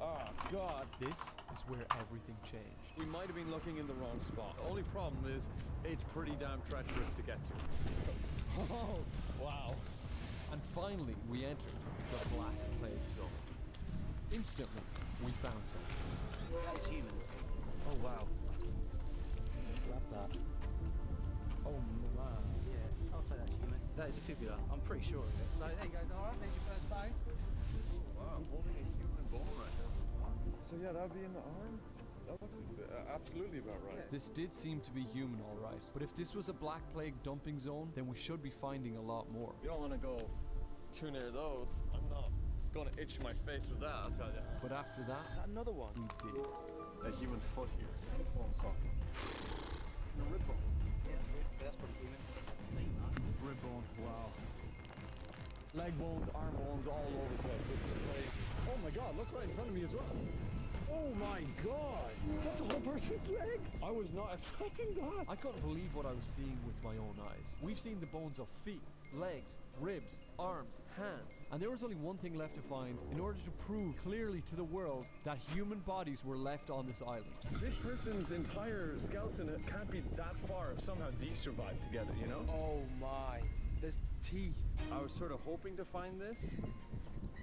R: Oh God.
G: this is where everything changed.
R: We might have been looking in the wrong spot. The only problem is it's pretty damn treacherous to get to.
G: Oh, wow. And finally, we entered the Black Plague Zone. Instantly, we found something.
F: That's human.
R: Oh wow.
W: Grab that. Oh man.
F: Yeah, I'll say that's human. That is a fibula. I'm pretty sure of it. So there you go, alright, there's your first bone.
R: Wow, holding a human bone right now. So yeah, that'd be in the arm? That looks absolutely about right.
G: This did seem to be human, all right. But if this was a Black Plague dumping zone, then we should be finding a lot more.
R: You don't want to go too near those. I'm not going to itch my face with that, I'll tell you.
G: But after that,
W: Is that another one?
G: we did.
R: A human foot here.
W: Oh, sorry.
R: The rib bone.
F: Yeah, that's probably human.
G: Rib bone, wow. Leg bones, arm bones, all over the place. This is crazy.
W: Oh my god, look right in front of me as well. Oh my god! That's a whole person's leg!
R: I was not expecting that.
G: I couldn't believe what I was seeing with my own eyes. We've seen the bones of feet, legs, ribs, arms, hands, and there was only one thing left to find in order to prove clearly to the world that human bodies were left on this island.
R: This person's entire skeleton can't be that far if somehow these survived together, you know?
W: Oh my. There's teeth.
R: I was sort of hoping to find this,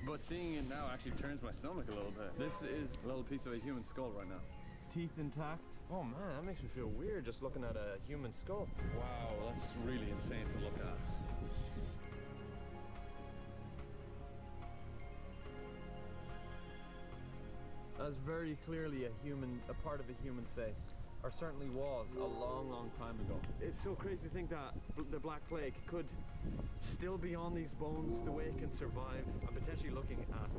R: but seeing it now actually turns my stomach a little bit. This is a little piece of a human skull right now. teeth intact.
E: Oh man, that makes me feel weird just looking at a human skull.
R: Wow, that's really insane to look at. That's very clearly a part of a human's face. Or certainly was a long, long time ago. It's so crazy to think that the Black Plague could still be on these bones, the way it can survive. I'm potentially looking at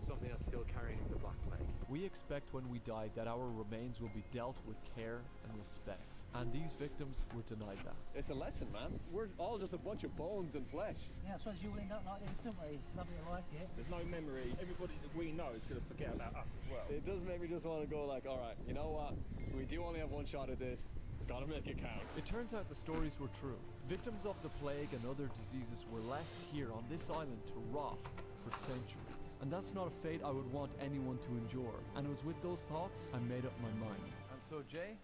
R: something that's still carrying the Black Plague.
H: We expect when we die that our remains will be dealt with care and respect. And these victims were denied that.
R: It's a lesson, man. We're all just a bunch of bones and flesh.
M: Yeah, I suppose you all end up like this, don't we? Nothing like it.
L: There's no memory. Everybody that we know is going to forget about us as well.
R: It does make me just want to go like, all right, you know what? We do only have one shot at this. Gotta make it count.
H: It turns out the stories were true. Victims of the plague and other diseases were left here on this island to rot for centuries. And that's not a fate I would want anyone to endure. And it was with those thoughts I made up my mind.
R: And so, Jay,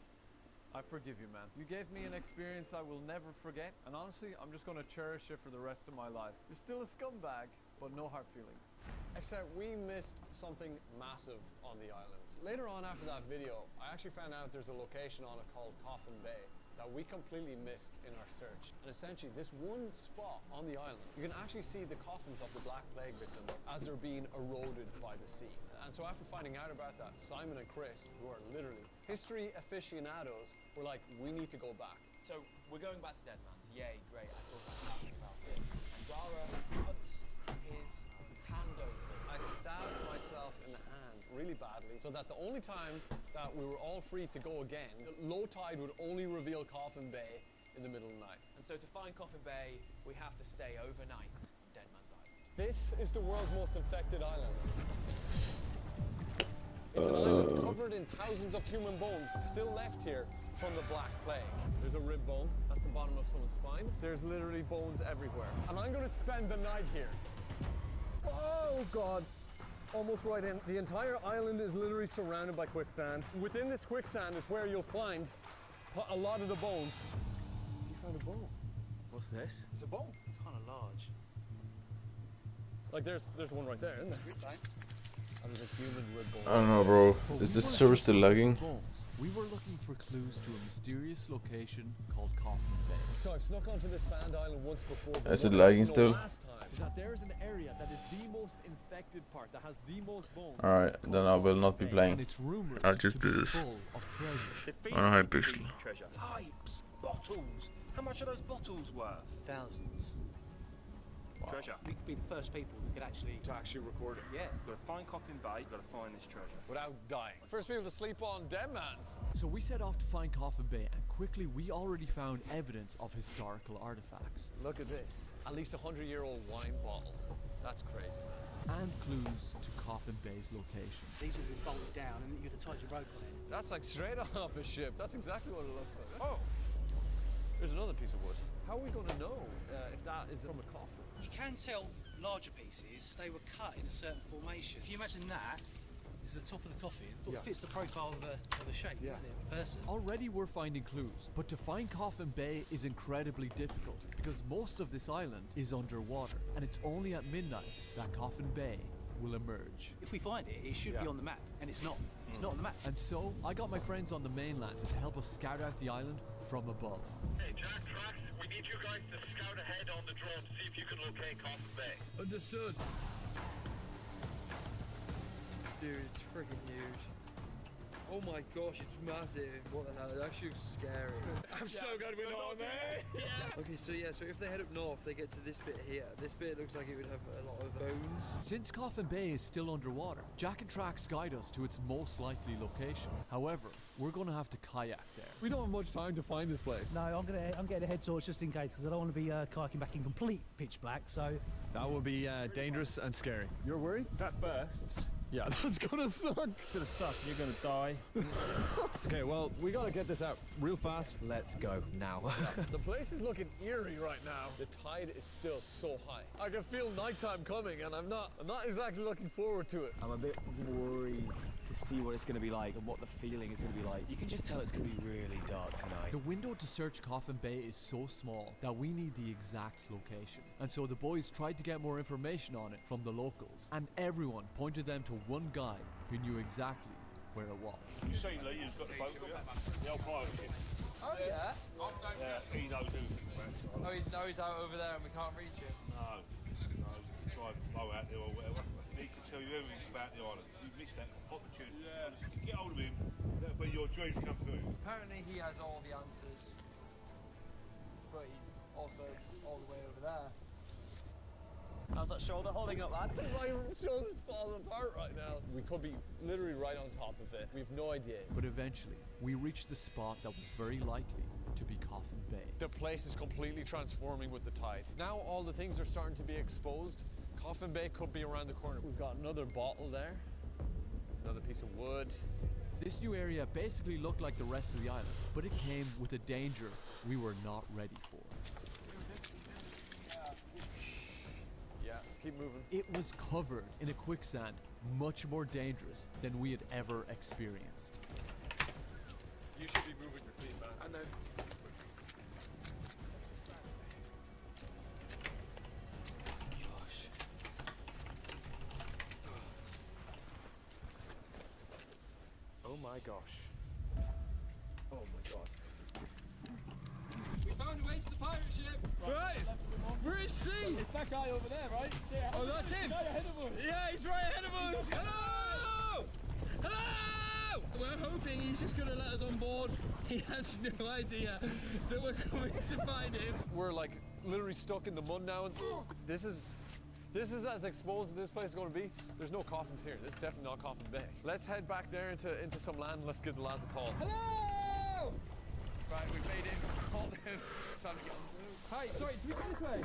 R: I forgive you, man. You gave me an experience I will never forget, and honestly, I'm just gonna cherish it for the rest of my life. You're still a scumbag, but no hard feelings. Except we missed something massive on the island. Later on after that video, I actually found out there's a location on it called Coffin Bay that we completely missed in our search. And essentially, this one spot on the island, you can actually see the coffins of the Black Plague victims as they're being eroded by the sea. And so after finding out about that, Simon and Chris, who are literally history aficionados, were like, we need to go back.
O: So we're going back to Deadman's. Yay, great. I feel fantastic about it. And Dara puts his hand over it.
R: I stabbed myself in the hand really badly, so that the only time that we were all free to go again, low tide would only reveal Coffin Bay in the middle of the night.
O: And so to find Coffin Bay, we have to stay overnight on Deadman's Island.
R: This is the world's most infected island. It's an island covered in thousands of human bones still left here from the Black Plague. There's a rib bone, that's the bottom of someone's spine. There's literally bones everywhere. And I'm gonna spend the night here. Oh God. Almost right in. The entire island is literally surrounded by quicksand. Within this quicksand is where you'll find a lot of the bones. You found a bone.
O: What's this?
R: It's a bone.
O: It's kind of large.
R: Like there's one right there, isn't there? And there's a human rib bone.
B: I don't know, bro. Is this server still lagging?
H: We were looking for clues to a mysterious location called Coffin Bay.
R: So I've snuck onto this banned island once before.
B: Is it lagging still?
R: Last time is that there is an area that is the most infected part, that has the most bones.
B: Alright, then I will not be playing.
H: It's rumored
B: I'll just do this. On Hypixel.
D: Treasure. Pipes, bottles. How much are those bottles worth?
O: Thousands.
D: Wow. Treasure. We could be the first people who could actually
R: record it.
D: Yeah. We've got to find Coffin Bay. We've got to find this treasure
R: without dying. First people to sleep on Deadman's.
H: So we set off to find Coffin Bay, and quickly we already found evidence of historical artifacts.
R: Look at this. At least 100-year-old wine bottle. That's crazy, man.
H: And clues to Coffin Bay's location.
F: These have been bolted down and you'd have tied your rope on it.
R: That's like straight off a ship. That's exactly what it looks like. Oh! There's another piece of wood. How are we going to know if that is from a coffin?
F: You can tell larger pieces, they were cut in a certain formation. If you imagine that is the top of the coffin, it fits the profile of a shape, doesn't it, of a person.
H: Already we're finding clues, but to find Coffin Bay is incredibly difficult because most of this island is underwater, and it's only at midnight that Coffin Bay will emerge.
F: If we find it, it should be on the map, and it's not. It's not on the map.
H: And so, I got my friends on the mainland to help us scout out the island from above.
U: Hey, Jack, Trax, we need you guys to scout ahead on the drone to see if you can locate Coffin Bay.
R: Understood.
W: Dude, it's freaking huge. Oh my gosh, it's massive. What the hell? It actually looks scary.
R: I'm so glad we're not on there.
W: Okay, so if they head up north, they get to this bit here. This bit looks like it would have a lot of bones.
H: Since Coffin Bay is still underwater, Jack and Trax guide us to its most likely location. However, we're going to have to kayak there.
R: We don't have much time to find this place.
F: No, I'm getting a head torch just in case, because I don't want to be kayaking back in complete pitch black, so...
R: That would be dangerous and scary. You're worried?
L: That bursts.
R: Yeah, that's gonna suck.
L: It's gonna suck. You're gonna die.
R: Okay, well, we gotta get this out real fast.
W: Let's go now.
R: The place is looking eerie right now. The tide is still so high. I can feel nighttime coming, and I'm not exactly looking forward to it.
W: I'm a bit worried to see what it's gonna be like and what the feeling is gonna be like. You can just tell it's gonna be really dark tonight.
H: The window to search Coffin Bay is so small that we need the exact location. And so the boys tried to get more information on it from the locals, and everyone pointed them to one guy who knew exactly
G: where it was.
L: You've seen Lee, who's got the boat with you? The old pirate ship.
O: Oh yeah?
L: Yeah, he knows everything about it.
O: Oh, he's out over there and we can't reach him.
L: No, you try and blow out there or whatever. He can tell you everything about the island. You've missed that opportunity. Yeah. Get hold of him, that'll be your dream come true.
O: Apparently he has all the answers. But he's also all the way over there.
E: How's that shoulder holding up, lad? My shoulder's falling apart right now. We could be literally right on top of it. We have no idea.
G: But eventually, we reached the spot that was very likely to be Coffin Bay.
E: The place is completely transforming with the tide. Now all the things are starting to be exposed. Coffin Bay could be around the corner. We've got another bottle there. Another piece of wood.
G: This new area basically looked like the rest of the island, but it came with a danger we were not ready for.
E: Yeah, keep moving.
G: It was covered in a quicksand, much more dangerous than we had ever experienced.
E: You should be moving your feet, man. And then...
O: Gosh.
E: Oh my gosh. Oh my god.
O: We found a way to the pirate ship! Right! Where is he?
E: It's that guy over there, right?
O: Oh, that's him!
E: Right ahead of us.
O: Yeah, he's right ahead of us! Hello! Hello! We're hoping he's just going to let us on board. He has no idea that we're coming to find him.
E: We're like literally stuck in the mud now. And this is as exposed as this place is going to be. There's no coffins here. This is definitely not Coffin Bay. Let's head back there into some land and let's give the lads a call.
O: Hello!
E: Right, we've made in. Called in. Time to get on the move.
O: Hi, sorry, do we go this way?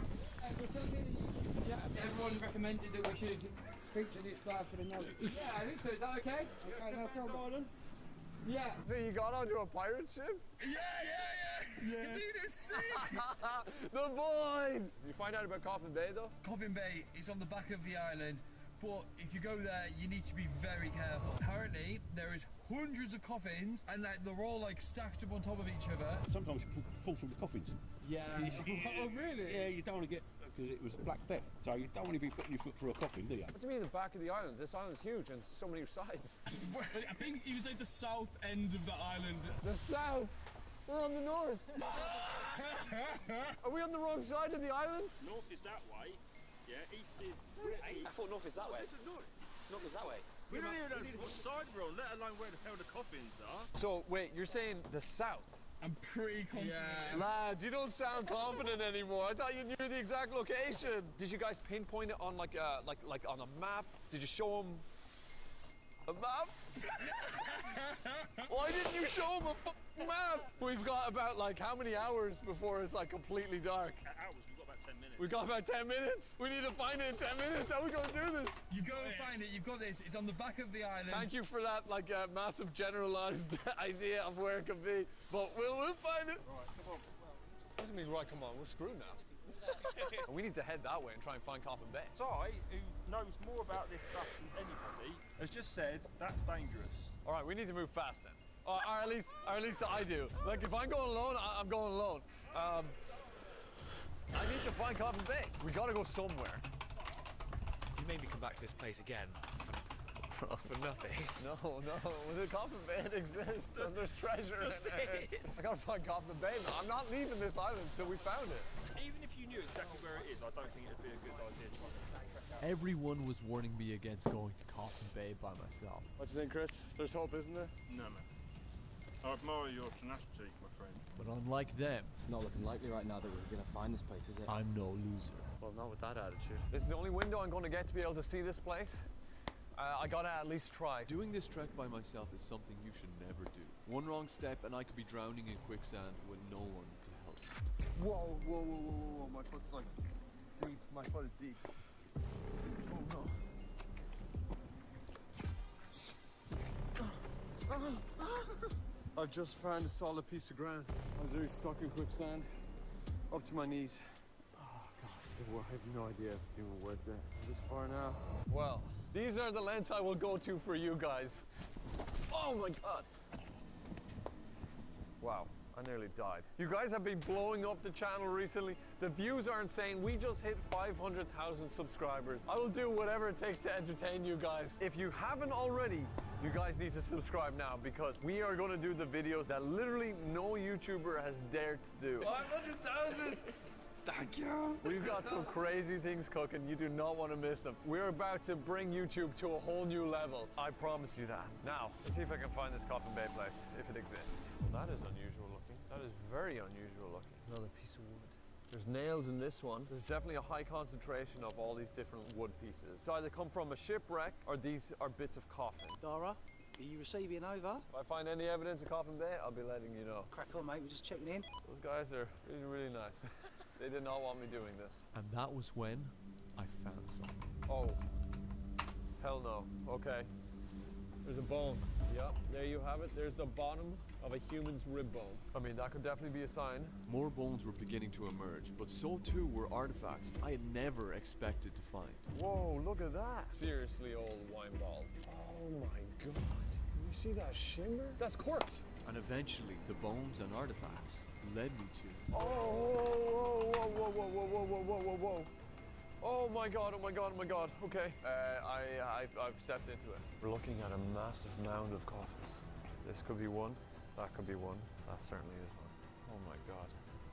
O: We're filming a YouTube. Yeah, everyone recommended that we should speak to this guy for the knowledge. Yeah, I think so. Is that okay? Okay, no problem. Yeah.
E: So you got onto a pirate ship?
O: Yeah. You need to see.
E: The boys! Did you find out about Coffin Bay though?
F: Coffin Bay is on the back of the island, but if you go there, you need to be very careful. Apparently, there is hundreds of coffins, and like they're all like stacked up on top of each other.
I: Sometimes you fall through the coffins.
F: Yeah.
I: Oh, really? Yeah, you don't want to get, because it was Black Death, so you don't want to be putting your foot through a coffin, do you?
E: What do you mean the back of the island? This island's huge and so many sides.
F: I think he was like the south end of the island.
E: The south? We're on the north. Are we on the wrong side of the island?
L: North is that way. Yeah, east is...
O: I thought north is that way.
L: This is north.
O: North is that way.
L: We don't even know what side we're on, let alone where the hell the coffins are.
E: So, wait, you're saying the south?
F: I'm pretty confident.
E: Yeah. Lads, you don't sound confident anymore. I thought you knew the exact location. Did you guys pinpoint it on like on a map? Did you show them a map? Why didn't you show them a fucking map? We've got about like how many hours before it's like completely dark?
L: Hours, we've got about 10 minutes.
E: We've got about 10 minutes. We need to find it in 10 minutes. How are we going to do this?
F: You go and find it. You've got this. It's on the back of the island.
E: Thank you for that like massive generalized idea of where it could be. But we'll find it. Right, come on. What do you mean, right, come on? We're screwed now. We need to head that way and try and find Coffin Bay.
L: Ty, who knows more about this stuff than anybody, has just said that's dangerous.
E: All right, we need to move fast then. Or at least I do. Like, if I'm going alone, I'm going alone. I need to find Coffin Bay. We gotta go somewhere.
O: You made me come back to this place again for nothing.
E: No. The Coffin Bay exists and there's treasure in it. I gotta find Coffin Bay now. I'm not leaving this island until we found it.
L: Even if you knew exactly where it is, I don't think it'd be a good idea trying to track out.
G: Everyone was warning me against going to Coffin Bay by myself.
E: What do you think, Chris? There's hope, isn't there?
L: No, man. I admire your tenacity, my friend.
G: But unlike them,
O: It's not looking likely right now that we're going to find this place, is it?
G: I'm no loser.
E: Well, not with that attitude. This is the only window I'm going to get to be able to see this place. I gotta at least try.
H: Doing this trek by myself is something you should never do. One wrong step and I could be drowning in quicksand with no one to help.
T: Whoa. My foot's like deep. My foot is deep. Oh no. I've just found a solid piece of ground. I was really stuck in quicksand, up to my knees. Oh God, I have no idea if it's even worth it. I'm this far now.
E: Well, these are the lengths I will go to for you guys. Oh my God. Wow, I nearly died. You guys have been blowing up the channel recently. The views are insane. We just hit 500,000 subscribers. I will do whatever it takes to entertain you guys. If you haven't already, You guys need to subscribe now because we are going to do the videos that literally no YouTuber has dared to do.
W: 500,000! Thank you.
E: We've got some crazy things cooking. You do not want to miss them. We're about to bring YouTube to a whole new level. I promise you that. Now, let's see if I can find this Coffin Bay place, if it exists. Well, that is unusual looking. That is very unusual looking. Another piece of wood. There's nails in this one. There's definitely a high concentration of all these different wood pieces. So either come from a shipwreck or these are bits of coffin.
K: Dara, are you receiving over?
E: If I find any evidence of Coffin Bay, I'll be letting you know.
K: Crack on, mate. We're just checking in.
E: Those guys are really, really nice. They did not want me doing this.
H: And that was when I found something.
E: Oh. Hell no. Okay. There's a bone. Yep, there you have it. There's the bottom of a human's rib bone. I mean, that could definitely be a sign.
H: More bones were beginning to emerge, but so too were artifacts I had never expected to find.
E: Whoa, look at that. Seriously, old wine ball. Oh my God. You see that shimmer? That's corked.
H: And eventually, the bones and artifacts led me to...
E: Oh, whoa, whoa, whoa, whoa, whoa, whoa, whoa, whoa, whoa, whoa. Oh my God, oh my God, oh my God. Okay, I've stepped into it. We're looking at a massive mound of coffins. This could be one, that could be one, that certainly is one. Oh my God.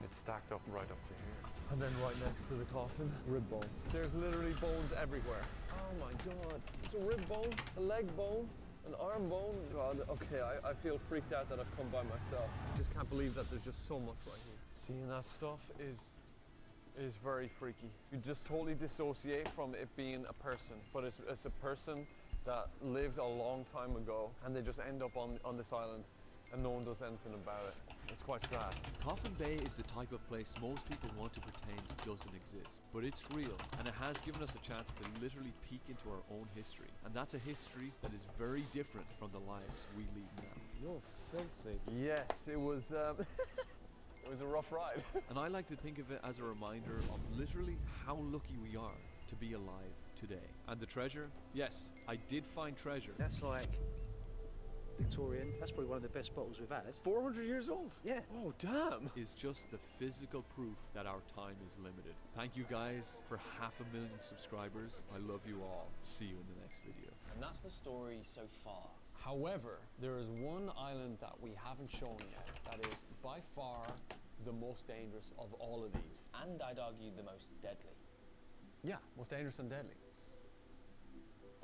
E: It's stacked up right up to here. And then right next to the coffin, rib bone. There's literally bones everywhere. Oh my God. It's a rib bone, a leg bone, an arm bone. God, okay, I feel freaked out that I've come by myself. I just can't believe that there's just so much right here. Seeing that stuff is very freaky. You just totally dissociate from it being a person, but it's a person that lived a long time ago and they just end up on this island and no one does anything about it. It's quite sad.
H: Coffin Bay is the type of place most people want to pretend doesn't exist, but it's real and it has given us a chance to literally peek into our own history, and that's a history that is very different from the lives we lead now.
E: You're filthy. Yes, it was it was a rough ride.
H: And I like to think of it as a reminder of literally how lucky we are to be alive today. And the treasure? Yes, I did find treasure.
K: That's like Victorian. That's probably one of the best bottles we've had.
E: 400 years old?
K: Yeah.
E: Oh, damn.
H: Is just the physical proof that our time is limited. Thank you guys for 500,000 subscribers. I love you all. See you in the next video.
N: And that's the story so far.
E: However, there is one island that we haven't shown yet that is by far the most dangerous of all of these.
N: And I'd argue the most deadly.
E: Yeah, most dangerous and deadly.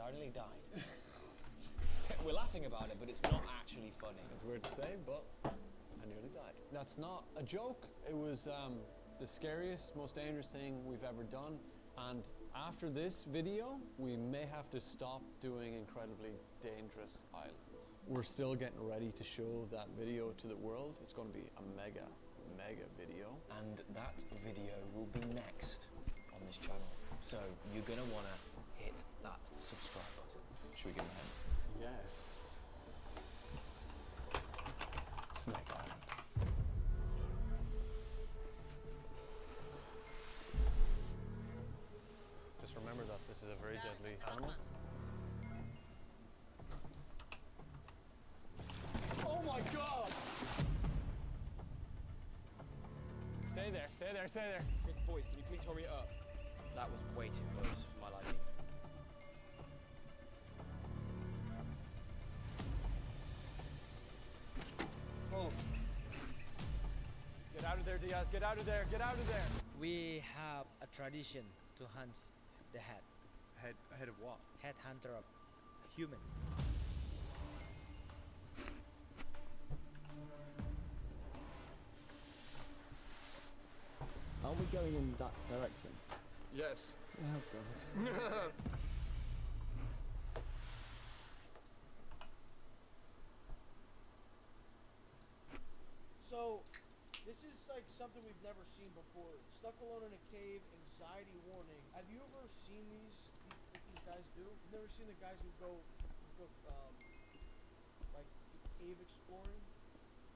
N: I nearly died. We're laughing about it, but it's not actually funny.
E: It's weird to say, but I nearly died. That's not a joke. It was the scariest, most dangerous thing we've ever done. And after this video, we may have to stop doing incredibly dangerous islands. We're still getting ready to show that video to the world. It's going to be a mega video.
N: And that video will be next on this channel. So you're going to want to hit that subscribe button. Should we give him a hand?
E: Yes. Snake Island. Just remember that this is a very deadly animal. Oh my God! Stay there, stay there, stay there.
W: Boys, can you please hurry it up?
K: That was way too close for my liking.
E: Oh. Get out of there, Diaz. Get out of there. Get out of there.
S: We have a tradition to hunt the head.
W: Head of what?
S: Head hunter of a human.
A: Are we going in that direction?
E: Yes.
A: Oh God.
C: So, this is like something we've never seen before. Stuck alone in a cave, anxiety warning. Have you ever seen these guys do? You've never seen the guys who go like cave exploring?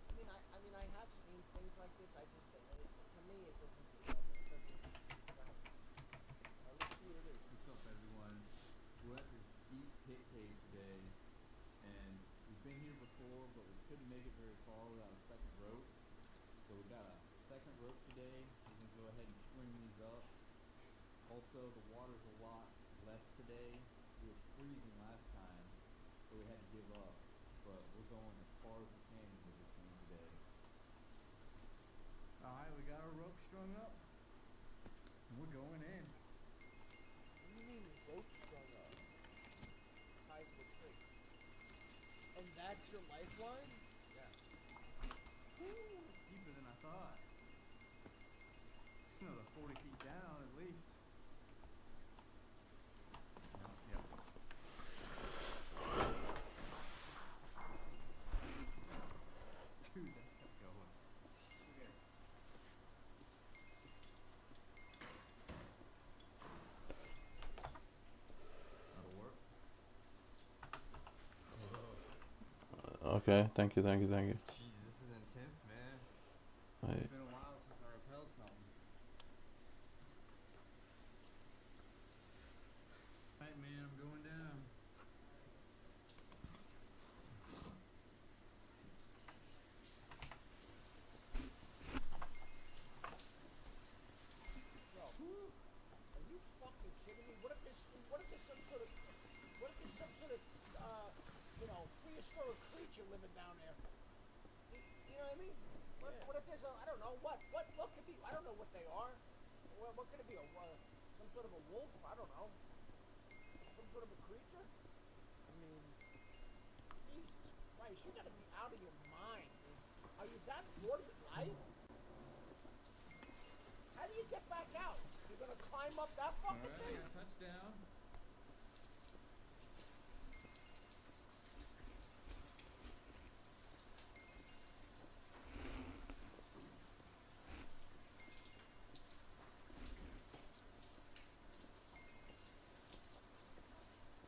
X: I mean, I have seen things like this. I just, to me, it doesn't do that. It doesn't.
C: Let's see what it is.
Y: What's up, everyone? We're at this deep pit cave today, and we've been here before, but we couldn't make it very far without a second rope. So we got a second rope today. We're gonna go ahead and string these up. Also, the water's a lot less today. We were freezing last time, so so we had to give up. But we're going as far as we can into this thing today. Alright, we got our rope strung up. And we're going in.
C: What do you mean rope strung up? Tied to a tree. And that's your lifeline?
Y: Yeah. Woo! Deeper than I thought. It's another 40 feet down at least. Yep. Dude, that kept going. Shit. That'll work.
B: Okay, thank you.
Y: Jeez, this is intense, man. It's been a while since I repelled something. Alright, man, I'm going down.
C: Bro, are you fucking kidding me? What if there's some sort of prehistoric creature living down there? You know what I mean? What if there's I don't know, what could be, I don't know what they are. What could it be, some sort of a wolf? I don't know. Some sort of a creature? I mean, Jesus Christ, you gotta be out of your mind, dude. Are you that bored with life? How do you get back out? You're gonna climb up that fucking thing?
Y: Alright, I got touchdown.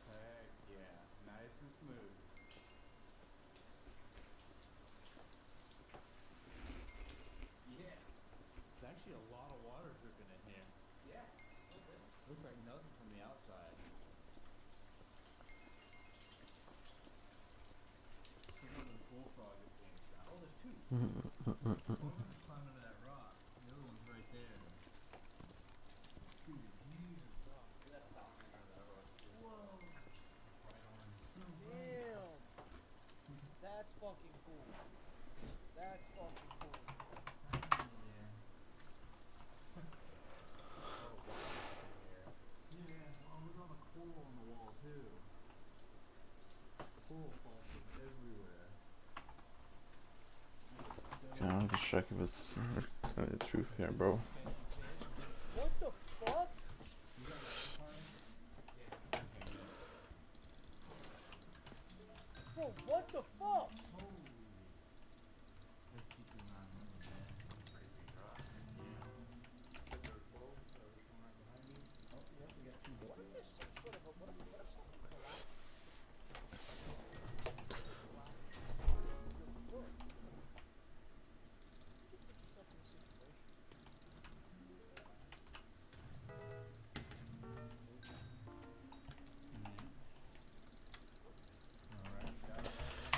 Y: Heck yeah, nice and smooth. Yeah. There's actually a lot of water dripping in here. Yeah, a little bit. Looks like nothing from the outside. Some of them bullfrog is being shot. Oh, there's two. One of them's climbing to that rock. The other one's right there. Dude, huge rock. Look at that salamander on that rock. Whoa. Right on. So
C: Damn. That's fucking cool. That's fucking cool.
Y: Yeah, oh, look at all the coral on the wall too. Coral fossils everywhere.
B: Okay, I'm gonna check if it's the truth here, bro.
C: What the fuck?
Y: You got your life harness? Yeah. Okay, good.
C: Bro, what the fuck?
Y: Holy. Let's keep your mind moving, man. Pretty big drop. Yeah. Said there's boats. There's one right behind me. Oh, yeah, we got two boats.
C: What if there's some sort of what if something collapsed?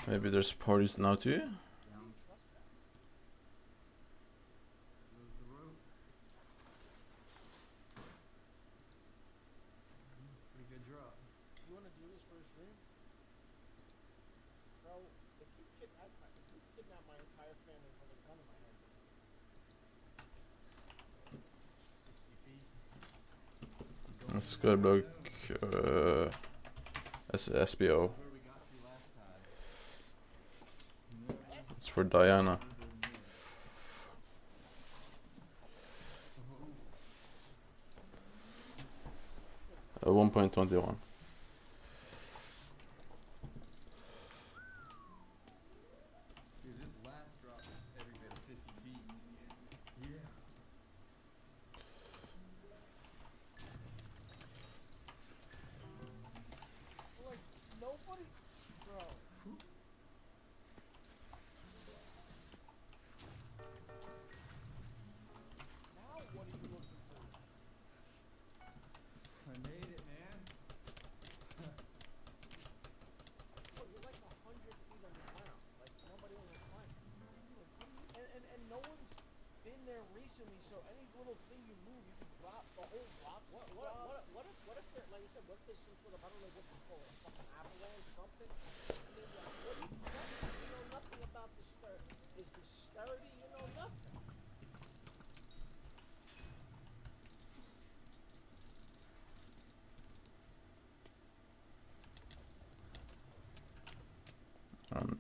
B: Maybe there's parties now too?
Y: There's the rope. Pretty good drop.
C: You wanna do this for a stream? Bro, if you kidnap my entire family and put a gun in my head.
Y: 60 feet.
B: Skyblock, SBO. It's for Diana. 1.21.
Y: Dude, this last drop is every bit of 50 feet. Yeah.
C: Like, nobody... Bro. Now what are you looking for?
Y: I made it, man.
C: Bro, you're like 100 feet underground. Like, nobody will find you. And no one's been there recently, so any little thing you move, you can drop the whole rock. What if there, like I said, what if there's some
X: sort of, I don't know what you call it, a fucking avalanche, something. I mean, what do you trust? You know nothing about the Is this sturdy? You know nothing.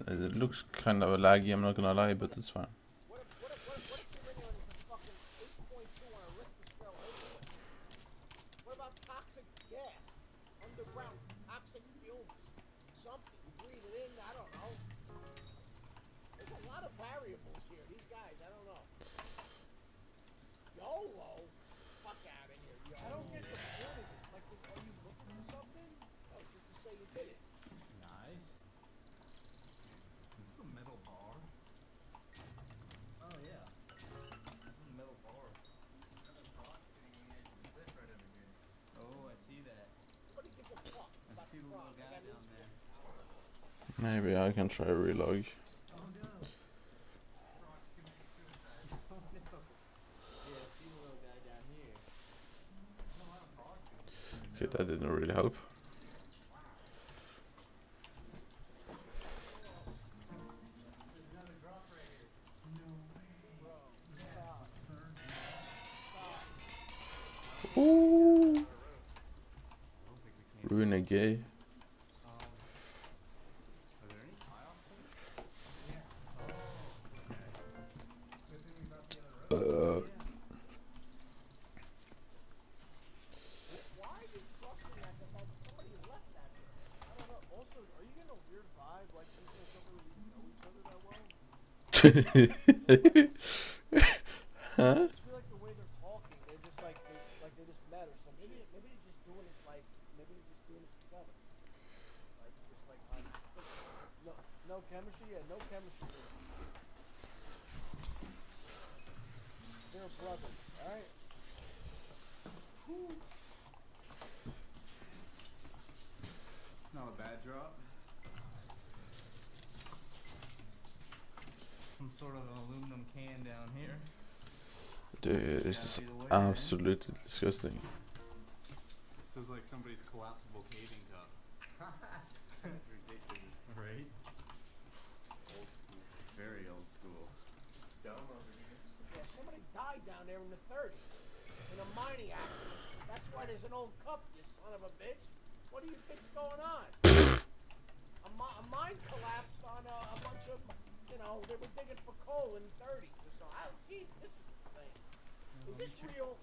B: It looks kind of laggy, I'm not gonna lie, but it's fine.
X: What if you're in there and it's a fucking 8.2 on a Richter scale earthquake? What about toxic gas? Underground toxic fumes? Something. You breathe it in, I don't know. There's a lot of variables here. These guys, I don't know. YOLO? Fuck out of here, YOLO.
C: I don't get the point of it. Like, are you looking for something?
X: No, just to say you did it.
Y: Nice. Is this a metal bar? Oh yeah. This is a metal bar. Oh, I see that.
X: Nobody gives a fuck
Y: I
X: about
Y: see the little
X: frog.
Y: guy down there.
B: Maybe I can try relog.
Y: Oh no. Frog's committing suicide. Oh no. Yeah, I see the little guy down here. There's a lot of frogs down there.
B: Okay, that didn't really help.
Y: There's another drop right here. No way.
X: Bro, stop. Stop.
B: Ooh. Renegade.
Y: Are there any tile points? Yeah. Oh, okay. Good thing we got the other road.
X: Why are you trusting that somebody left that there?
C: I don't know. Also, are you getting a weird vibe? Like, this is something we know each other that well?
B: Huh?
C: I just feel like the way they're talking, they're just like they just met or some
X: Maybe
C: shit.
X: they're just doing this maybe they're just doing this together. Like just like on
C: No chemistry? Yeah, no chemistry here. They're brothers, alright?
Y: Not a bad drop. Some sort of an aluminum can down here.
B: Dude, this is absolutely disgusting.
Y: Feels like somebody's collapsible caving cup. That's ridiculous. Right? Old school. Very old school. Dumb over here.
X: Yeah, somebody died down there in the 30s in a mining accident. That's why there's an old cup, you son of a bitch. What do you think's going on? A mine collapsed on a bunch of, they were digging for coal in the 30s or so. Oh, jeez, this is insane. Is this real?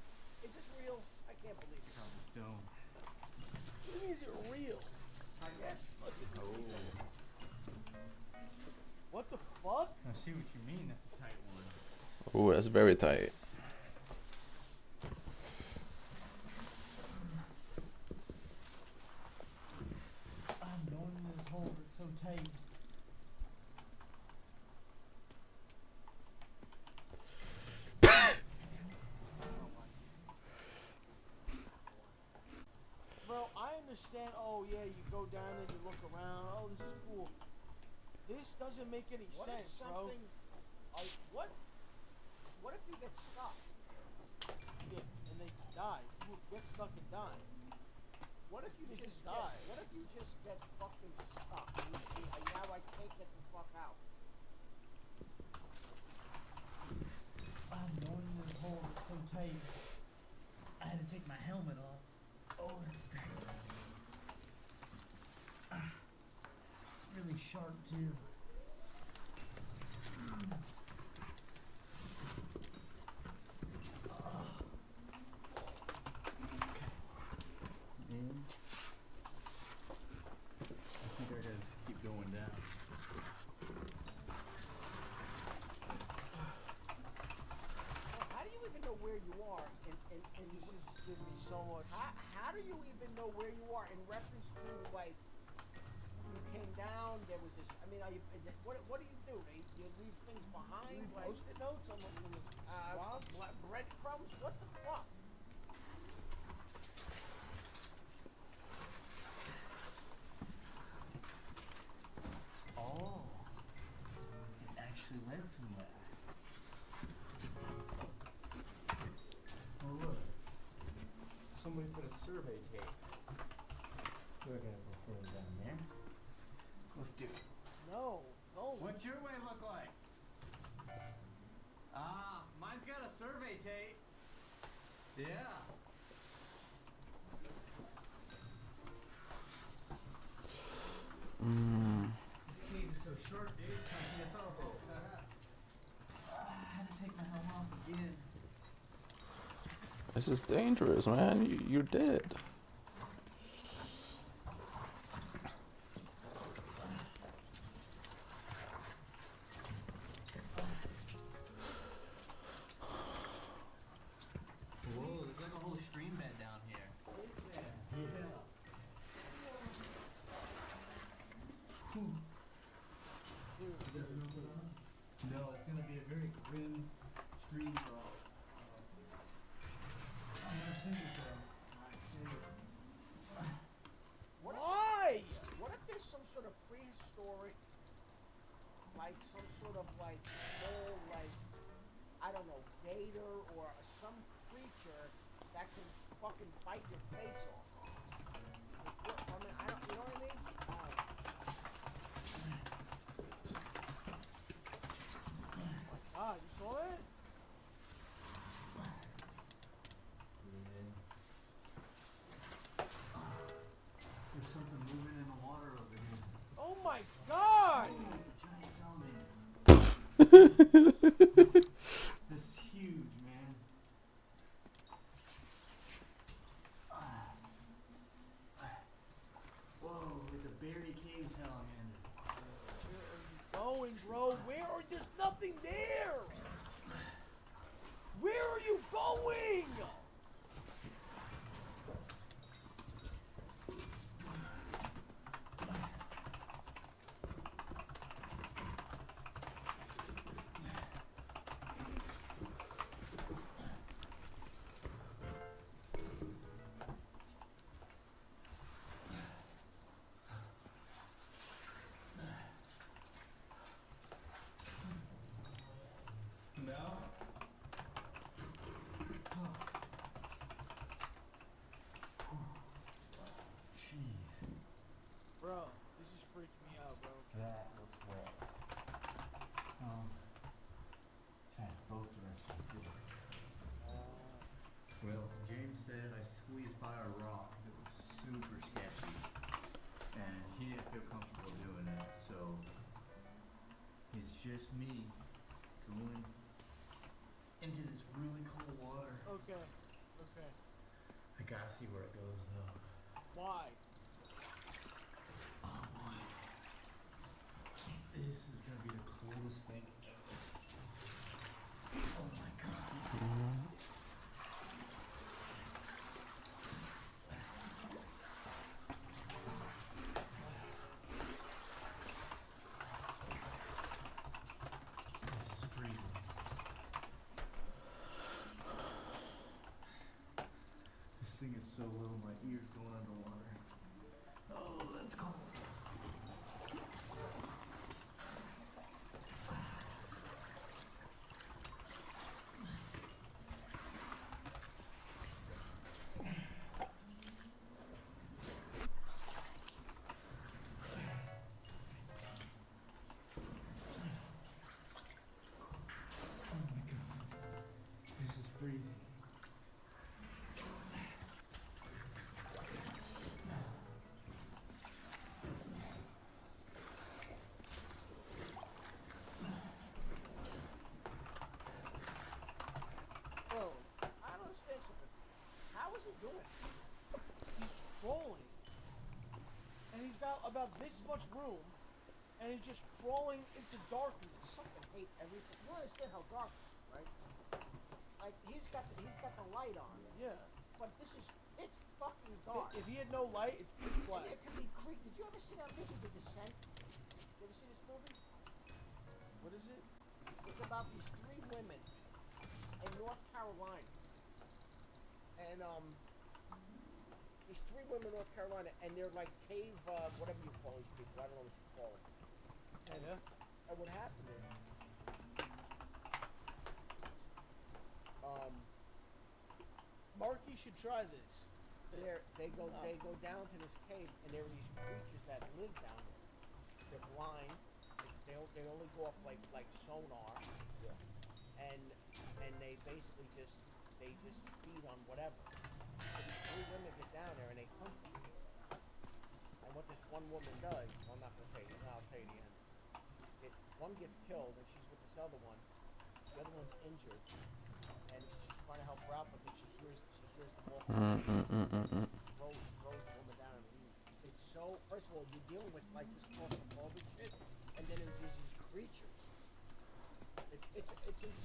X: Is this real? I can't believe it.
Y: Stone.
X: What do you mean, is it real?
C: What the fuck?
Y: I see what you mean. That's a tight one.
B: Oh, that's very tight.
Y: I'm going in this hole that's so tight.
C: Bro, I understand, oh yeah, you go down there, you look around, oh this is cool. This doesn't make any sense, bro.
X: What if you get stuck?
C: Yeah, and they die. People get stuck and die.
X: What if you just
C: die?
X: What if you just get fucking stuck? Now I can't get the fuck out.
Y: I'm going in this hole that's so tight. I had to take my helmet off. Oh, that's tight. Really sharp too. And I think I gotta keep going down.
X: How do you even know where you are? And
C: This is giving me so much.
X: How do you even know where you are in reference to like you came down? There was this. I mean, what do you do? You leave things behind? Like
C: Post-it notes on the
X: breadcrumbs? What the fuck?
Y: Oh, it actually led somewhere. Oh look, somebody put a survey tape.
J: We're gonna go further down there. Let's do it.
C: No, no.
J: What's your way look like? Ah, mine's got a survey tape. Yeah. This cave is so short, dude. Can't see a topo. I had to take my helmet off again.
B: This is dangerous, man. You're dead.
J: Whoa, there's like a whole stream bed down here. Yeah. No, it's gonna be a very grim stream crawl.
X: Why? What if there's some sort of prehistoric, like some sort of like small, like, I don't know, gator or some creature that can fucking bite your face off? Like, I mean, I don't, you know what I mean? Ah, you saw that?
J: There's something moving in the water over here.
X: Oh my god!
J: It's a giant salmon. This is huge, man. Whoa, it's a berry cave salamander.
X: Where are you going, bro? Where are there's nothing there? Where are you going?
J: No? Jeez.
C: Bro, this is freaking me out, bro.
J: That looks wet. Trying both directions, too. Well, James said I squeezed by a rock that was super sketchy, and he didn't feel comfortable doing it, so it's just me going into this really cold water.
C: Okay, okay.
J: I gotta see where it goes, though.
C: Why?
J: Oh boy. This is gonna be the coolest thing ever. Oh my god. This is freezing. This thing is so low, my ear's going underwater. Oh, that's cold. Oh my god. This is freezing.
X: Bro, I don't understand something. How is he doing? He's crawling. And he's got about this much room. And he's just crawling into darkness. Fucking hate everything. You understand how dark it is, right? Like, he's got the light on.
C: Yeah.
X: But this is pitch fucking dark.
C: If he had no light, it's pitch black.
X: It could be creepy. Did you ever see that movie, The Descent? You ever see this movie?
C: What is it?
X: It's about these three women in North Carolina. And, these three women in North Carolina, and they're like cave, whatever you call these people. I don't know what you call them. And what happened is,
C: Marky should try this.
X: They go down to this cave, and there are these creatures that live down there. They're blind. They only go off like sonar. Yeah. And they basically just feed on whatever. So these three women get down there and they hunt them. And what this one woman does, well, I'm not gonna tell you. I'll tell you the end. One gets killed and she's with this other one. The other one's injured, and she's trying to help her out, but then she hears them walking. Throws the woman down and leaves. It's so. First of all, you're dealing with like this claustrophobic shit, and then there's these creatures. It's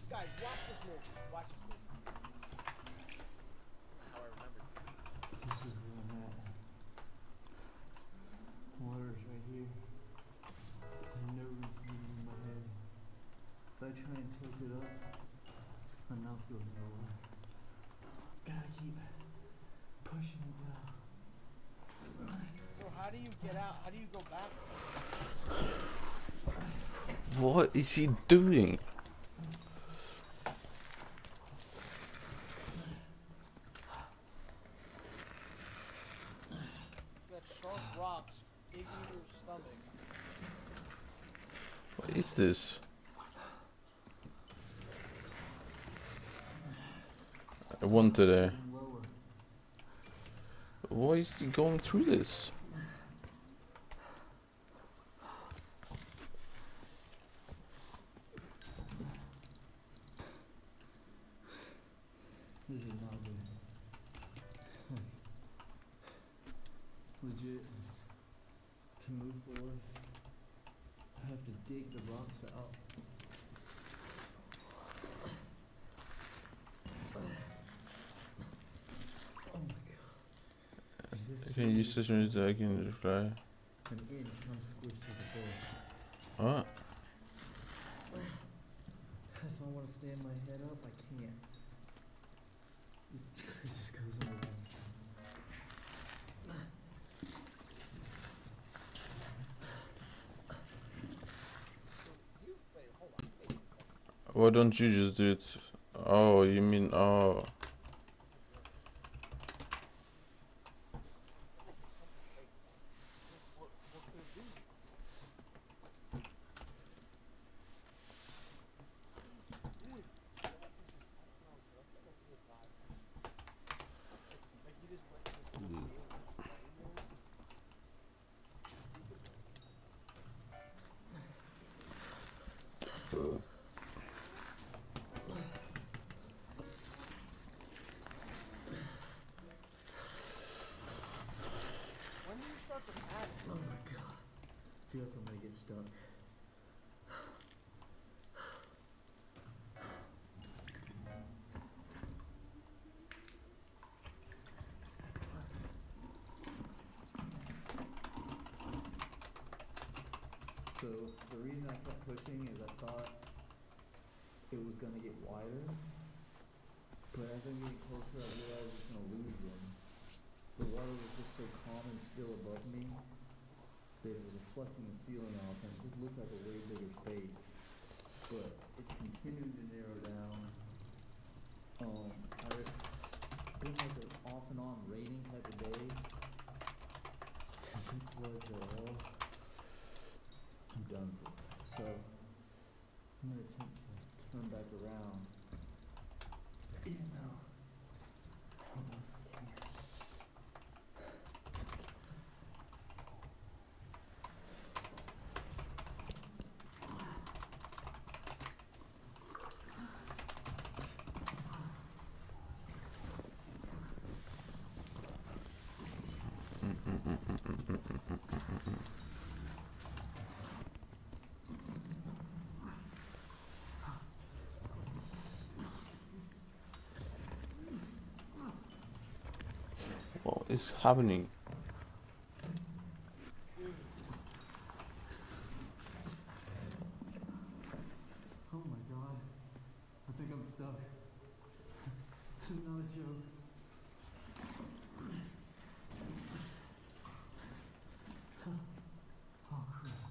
X: guys, watch this movie. Watch this movie. How I remember it.
J: This is where I'm at. Water's right here. I have no room in my head. If I try and tilt it up, my mouth goes nowhere. Gotta keep pushing it down.
X: So how do you get out? How do you go back?
B: What is he doing?
X: You got sharp rocks digging into your stomach.
B: What is this? I wanted a... Why is he going through this?
J: This is not good. Legit. To move forward, I have to dig the rocks out. Oh my god. Is this
B: Can you use this one to I can fly?
J: an inch I'm squished to the floor.
B: What?
J: If I want to stand my head up, I can't. It just goes on.
B: Why don't you just do it? Oh, you mean, oh.
J: Oh my god. I feel like I'm gonna get stuck. So the reason I kept pushing is I thought it was gonna get wider, but as I'm getting closer I realized it's an illusion. The water was just so calm and still above me that it was reflecting the ceiling off and it just looked like a way bigger space. But it's continuing to narrow down. It's been like an off and on raining type of day. If it floods at all, I'm done for. So I'm gonna attempt to turn back around. Even though I don't know if I can.
B: What is happening?
J: Oh my god. I think I'm stuck. This is not a joke. Oh crap.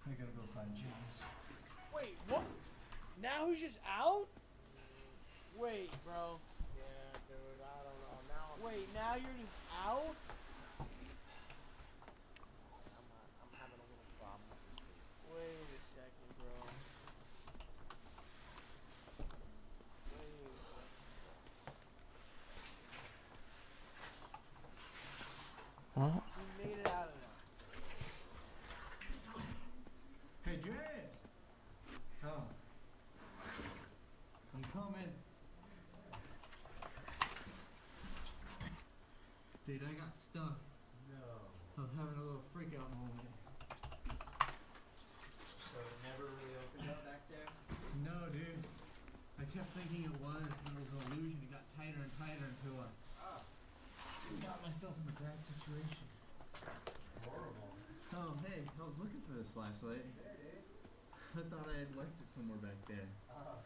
J: I gotta go find James.
C: Wait, what? Now he's just out? Wait, bro.
X: Yeah, dude, I don't know. Now
C: Wait, now you're just out?
X: I'm having a little problem with this dude.
C: Wait a second, bro. Wait a second, bro.
B: What?
C: He made it out of there.
J: Hey, James! Oh. I'm coming. Dude, I got stuck. No. I was having a little freak out moment.
Y: So it never really opened up back there?
J: No, dude. I kept thinking it was, and it was an illusion. It got tighter and tighter until I got myself in a bad situation.
Y: Horrible.
J: Oh, hey, I was looking for this flashlight.
Y: There it is.
J: I thought I had left it somewhere back there.
Y: Oh.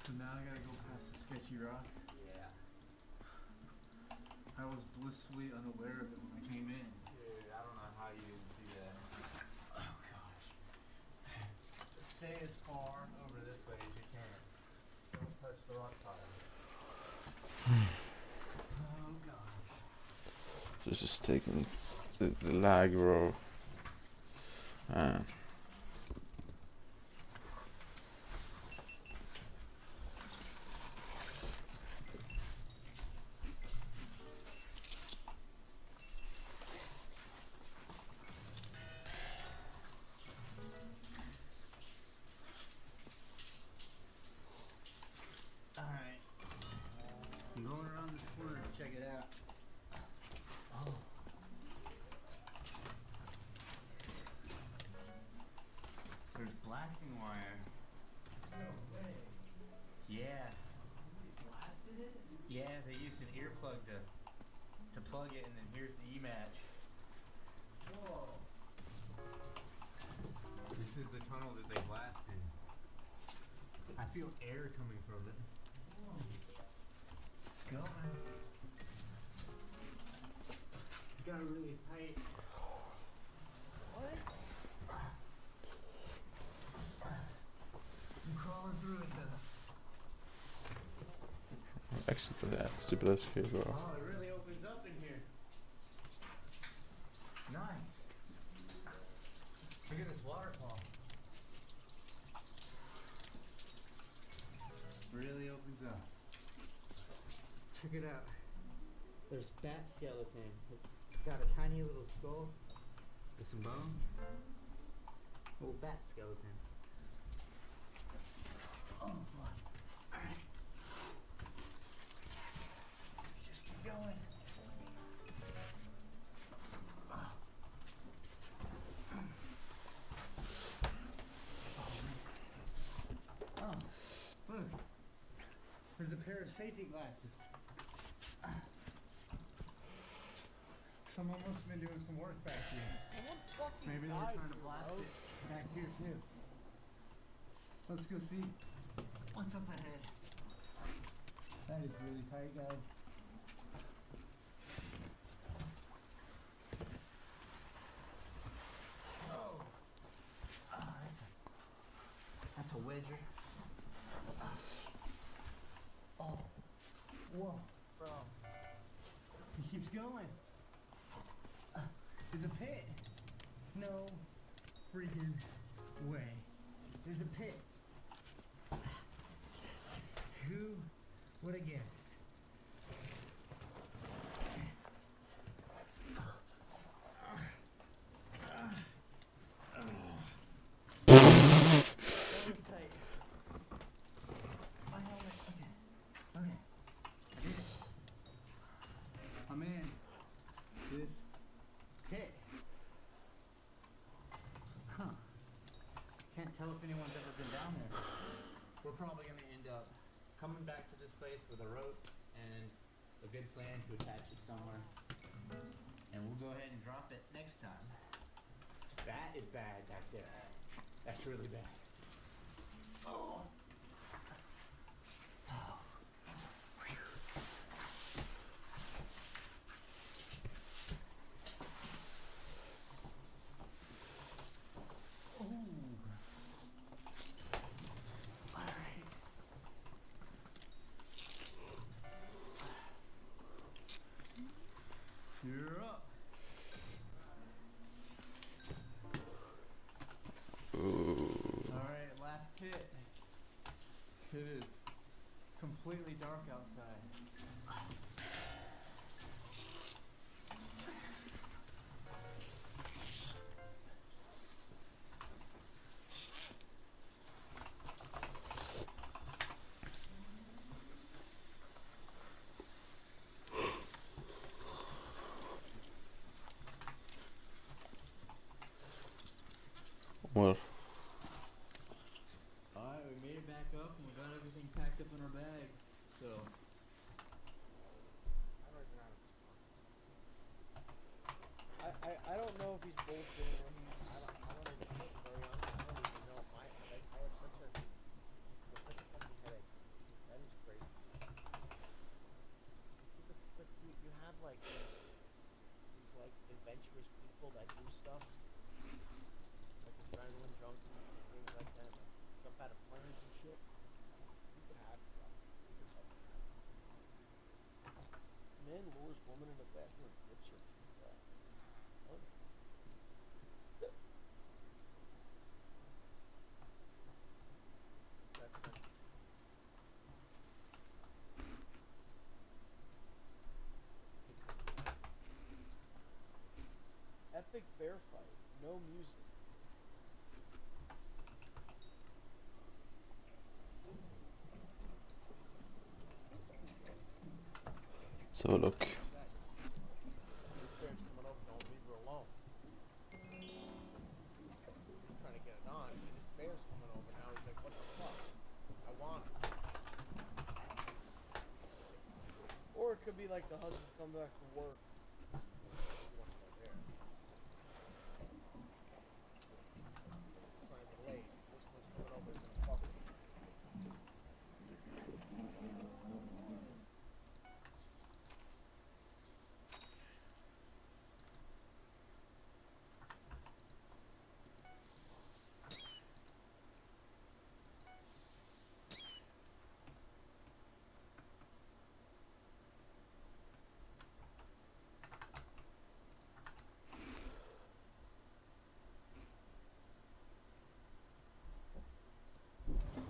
J: So now I gotta go past the sketchy rock.
Y: Yeah.
J: I was blissfully unaware of it when I came in.
Y: Dude, I don't know how you didn't see that.
J: Oh gosh.
Y: Stay as far over this way as you can. Don't touch the rock pile. Oh gosh.
B: This is taking the lag, bro. Man.
J: Alright. I'm going around this corner to check it out. Oh.
Y: There's blasting wire.
J: No way.
Y: Yeah.
J: Somebody blasted it?
Y: Yeah, they used an earplug to plug it, and then here's the E-match.
J: Whoa.
Y: This is the tunnel that they blasted. I feel air coming from it.
J: Whoa. It's going.
Y: It got really tight.
C: What?
J: I'm crawling through it though.
B: Exit that stupid ass kid, bro.
Y: Oh, it really opens up in here. Nice. Look at this waterfall. Really opens up.
J: Check it out. There's bat skeleton. It's got a tiny little skull with some bones. Little bat skeleton. Oh boy. Alright. Just keep going. Oh, look. There's a pair of safety glasses. Someone must have been doing some work back here.
C: Someone fucking
J: Maybe they were
C: died,
J: trying to blast
C: bro.
J: it back here too. Let's go see what's up ahead. That is really tight, guys. Oh, that's a wedger. Oh, whoa,
C: Bro.
J: he keeps going. There's a pit. No freaking way. There's a pit. Who would have guessed? That was tight. My helmet. Okay. Okay. I did it. I'm in this pit. Huh. Can't tell if anyone's ever been down there. We're probably going to end up coming back to this place with a rope and a good plan to attach it somewhere. And we'll go ahead and drop it next time. is bad back there. That's really bad. Oh.
Y: You're up. Alright, last pit. It is completely dark outside.
B: What?
Y: Alright, we made it back up and we got everything packed up in our bags. So
C: I don't know if he's bullshitting when he's. I don't even. I'm gonna be very honest. I don't even know. I have such a fucking headache. That is crazy. But you have like these like adventurous people that do stuff like adrenaline junkies and things like that. Like jump out of planes and shit. You could have it, bro. You could fucking have it. Man lures woman in the bathroom and rips her teeth out. What? Epic bear fight, no music.
B: So look.
C: This bear's coming over, don't leave her alone. He's trying to get it on, and this bear's coming over now. He's like, what the fuck? I want her. Or it could be like the husband's coming back from work. You want to go there. He's trying to get laid. This one's coming over, he's gonna fuck her.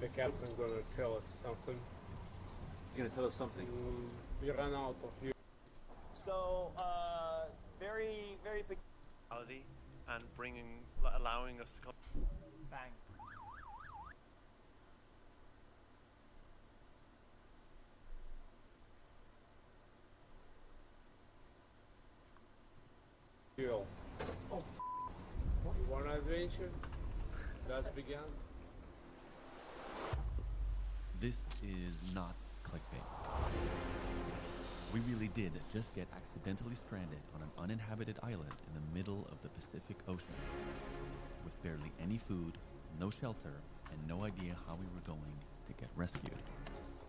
D: The captain's gonna tell us something.
I: He's gonna tell us something.
D: We ran out of fuel.
M: So, very and allowing us to come. Bang.
D: Fuel. Oh, you want an adventure? Let's begin.
P: This is not clickbait. We really did just get accidentally stranded on an uninhabited island in the middle of the Pacific Ocean, with barely any food, no shelter, and no idea how we were going to get rescued.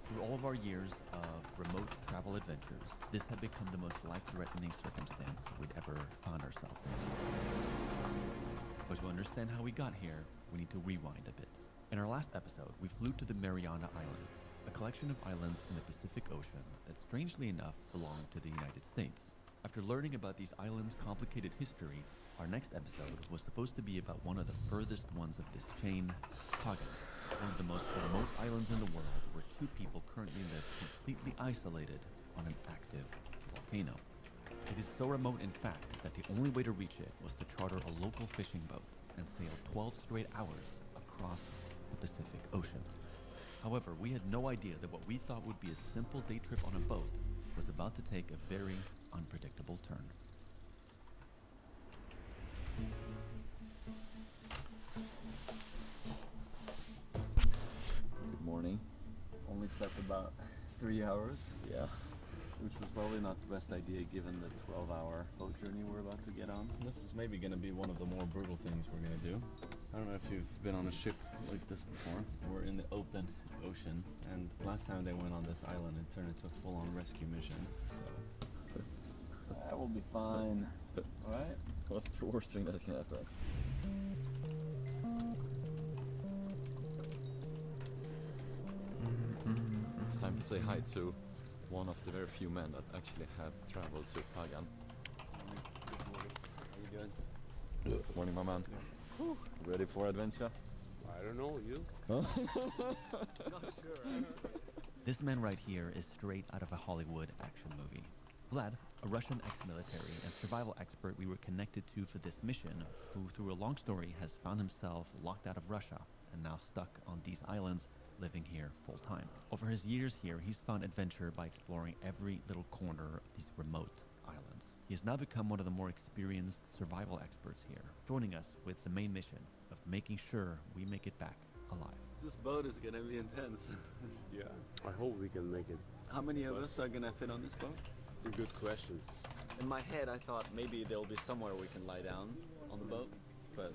P: Through all of our years of remote travel adventures, this had become the most life-threatening circumstance we'd ever found ourselves in. But to understand how we got here, we need to rewind a bit. In our last episode, we flew to the Mariana Islands, a collection of islands in the Pacific Ocean that strangely enough belong to the United States. After learning about these islands' complicated history, our next episode was supposed to be about one of the furthest ones of this chain, Pagan, one of the most remote islands in the world where two people currently live completely isolated on an active volcano. It is so remote, in fact, that the only way to reach it was to charter a local fishing boat and sail 12 straight hours across the Pacific Ocean. However, we had no idea that what we thought would be a simple day trip on a boat was about to take a very unpredictable turn.
Y: Good morning. Only slept about 3 hours. Yeah.
P: which was probably not the best idea given the 12-hour boat journey we're about to get on. This is maybe going to be one of the more brutal things we're going to do. I don't know if you've been on a ship like this before. We're in the open ocean, and last time they went on this island, it turned into a full-on rescue mission. So that will be fine. Alright? What's the worst thing that can happen? It's time to say hi to one of the very few men that actually have traveled to Pagan. Good morning. How you doing? Good morning, my man. Whew. Ready for adventure?
D: I don't know, you?
P: Huh?
D: Not sure.
P: This man right here is straight out of a Hollywood action movie. Vlad, a Russian ex-military and survival expert we were connected to for this mission, who through a long story has found himself locked out of Russia and now stuck on these islands, living here full-time. Over his years here, he's found adventure by exploring every little corner of these remote islands. He has now become one of the more experienced survival experts here, joining us with the main mission of making sure we make it back alive.
F: This boat is gonna be intense.
D: Yeah, I hope we can make it.
F: How many of us are gonna fit on this boat?
D: Good question.
F: In my head, I thought maybe there'll be somewhere we can lie down on the boat, but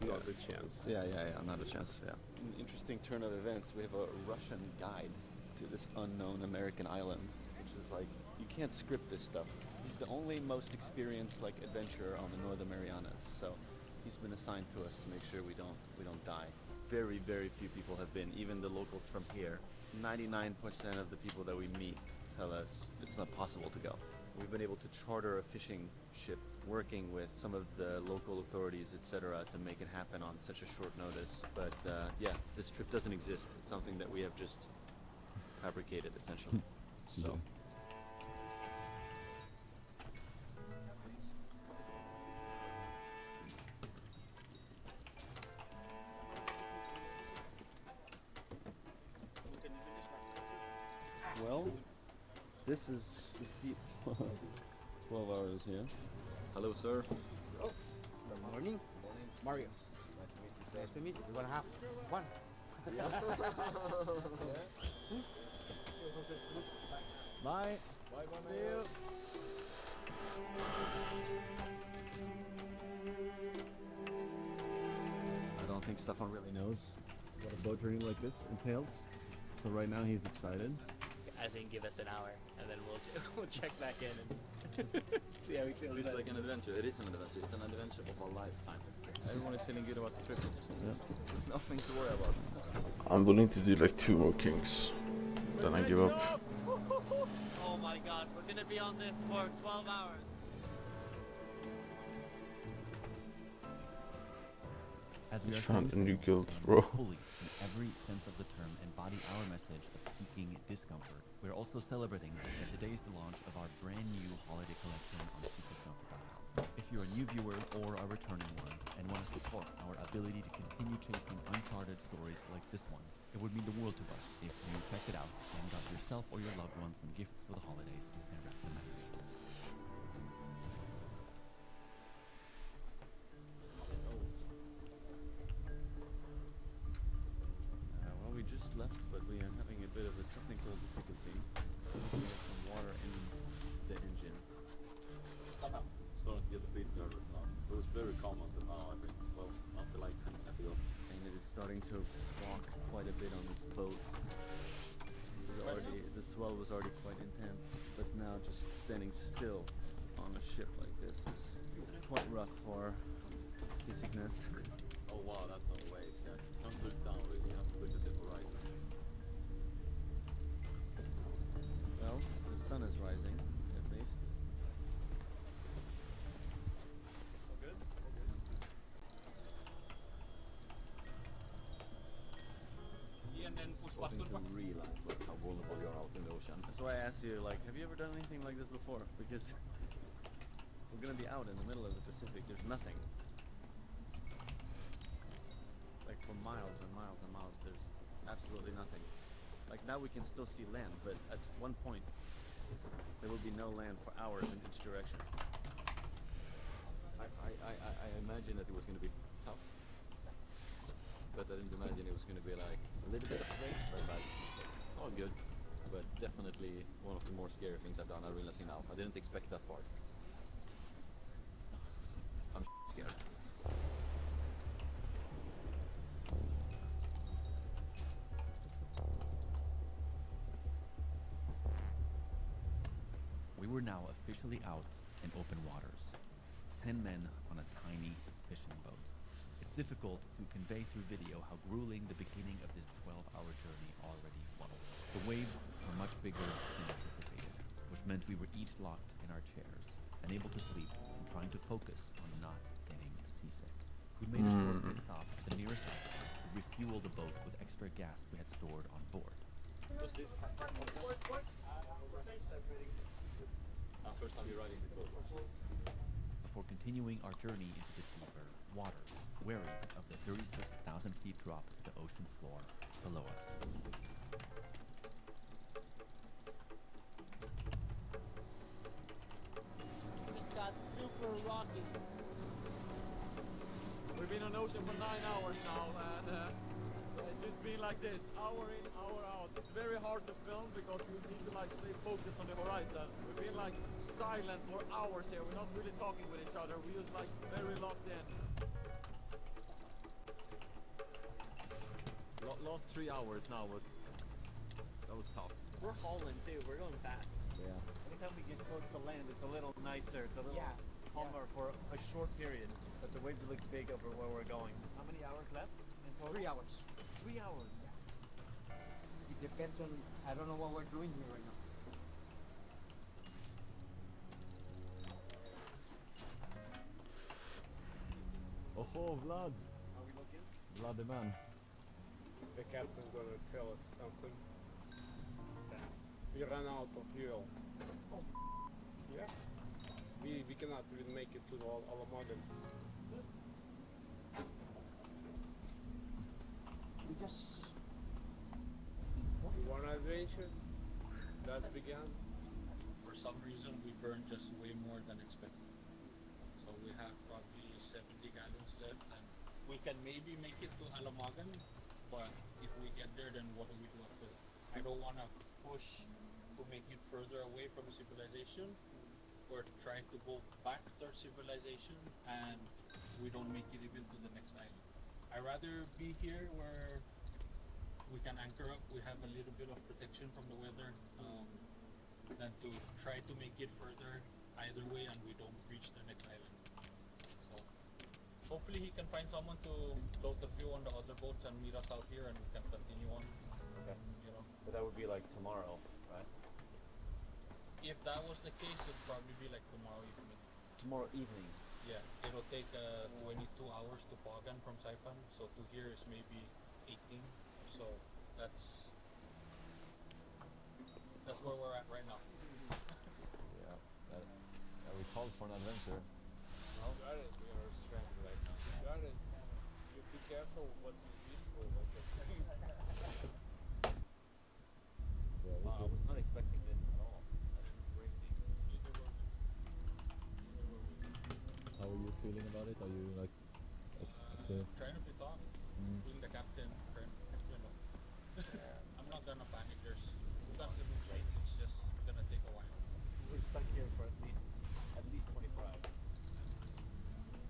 D: not a chance.
F: Yeah, not a chance. Yeah. An interesting turn of events. We have a Russian guide to this unknown American island, which is like you can't script this stuff. He's the only most experienced like adventurer on the Northern Marianas, so he's been assigned to us to make sure we don't die. Very, very few people have been, even the locals from here. 99% of the people that we meet tell us it's not possible to go. We've been able to charter a fishing ship, working with some of the local authorities, etc., to make it happen on such a short notice. But yeah, this trip doesn't exist. It's something that we have just fabricated, essentially. So. Well, this is the seat. 12 hours, yeah. Hello, sir.
Q: Oh, good morning. Mario. Nice to meet you. Nice to meet you. You wanna have one?
F: Yeah.
Q: Bye.
F: Bye,
Q: See you.
F: I don't think Stefan really knows what a boat journey like this entails. So right now he's excited.
R: I think give us an hour and then we'll check back in and see how we feel.
F: It's like an adventure. It is an adventure. It's an adventure of a lifetime. Everyone is feeling good about the trip. Yeah. There's nothing to worry about.
B: I'm willing to do like 2 more kings. Then I give up.
R: Oh my god, we're gonna be on this for 12 hours.
P: As we are
B: found a
P: saying,
B: new guild, bro.
P: Fully, in every sense of the term, embody our message of seeking discomfort. We're also celebrating that today is the launch of our brand new holiday collection on superdiscomfort.com. If you're a new viewer or a returning one and want to support our ability to continue chasing uncharted stories like this one, it would mean the world to us if you checked it out and got yourself or your loved ones some gifts for the holidays and wrapped the message.
F: Well, we just left, but we are having a bit of a technical difficulty. We have some water in the engine.
U: Starting to get a bit nervous now. It was very calm until now, I think. Well, after like 10 minutes ago.
F: And it is starting to walk quite a bit on this boat. The swell was already quite intense, but now just standing still on a ship like this is quite rough for seasickness.
U: Oh wow, that's some waves. Yeah. Don't look down really, you have to look at the horizon.
F: Well, the sun is rising, at least.
R: All good?
F: Starting to realize like how vulnerable you are out in the ocean. That's why I asked you, like, have you ever done anything like this before? Because we're gonna be out in the middle of the Pacific. There's nothing. Like for miles and miles and miles, there's absolutely nothing. Like now we can still see land, but at one point there will be no land for hours in each direction. I imagined that it was gonna be tough, but I didn't imagine it was gonna be like a little bit of rain, but it's all good. but definitely one of the more scary things I've done. I'm realizing now. I didn't expect that part. I'm scared.
P: We were now officially out in open waters. 10 men on a tiny fishing boat. It's difficult to convey through video how grueling the beginning of this 12-hour journey already was. The waves were much bigger than anticipated, which meant we were each locked in our chairs, unable to sleep and trying to focus on not getting seasick. We made a short pit stop at the nearest island to refuel the boat with extra gas we had stored on board.
F: Was this first time you're riding the boat?
P: Before continuing our journey into the deeper waters, wary of the 36,000 feet drop to the ocean floor below us.
D: Just got super rocky. We've been on the ocean for 9 hours now, and it's just been like this, hour in, hour out. It's very hard to film because we need to like stay focused on the horizon. We've been like silent for hours here. We're not really talking with each other. We're just like very locked in.
F: Last 3 hours now was tough.
R: We're hauling too. We're going fast.
F: Yeah.
R: Anytime we get close to land, it's a little nicer. It's a little calmer for a short period. But the waves look big over where we're going. How many hours left in total?
Q: 3 hours.
R: 3 hours.
Q: It depends on, I don't know what we're doing here right now.
F: Oh, Vlad.
R: Are we looking?
F: Vlad the man.
D: The captain's gonna tell us something. We ran out of fuel.
R: Oh.
D: Yeah. We cannot even make it to the Alamagan.
Q: We just...
D: You wanna adventure? That's began.
U: For some reason, we burned just way more than expected. So we have probably 70 gallons left, and we can maybe make it to Alamagan, but if we get there, then what do we do after that? I don't want to push to make it further away from civilization, or try to go back to civilization, and we don't make it even to the next island. I'd rather be here where we can anchor up, we have a little bit of protection from the weather, than to try to make it further either way and we don't reach the next island. So hopefully he can find someone to load the fuel on the other boats and meet us out here and we can continue on.
F: Okay.
U: You know.
F: But that would be like tomorrow, right?
U: If that was the case, it'd probably be like tomorrow evening.
F: Tomorrow evening?
U: Yeah, it'll take 22 hours to Pagan from Saipan, so to here is maybe 18. So that's where we're at right now.
F: Yeah, that we called for an adventure.
D: Well, got it. We are stranded right now. Got it. You be careful what you wish for.
F: Wow, I was not expecting this at all. I didn't bring these. How are you feeling about it? Are you like okay?
U: Trying to be calm. Being the captain, you know. I'm not gonna panic. We got some trains. It's just gonna take a while.
R: We're stuck here for at least 24 hours.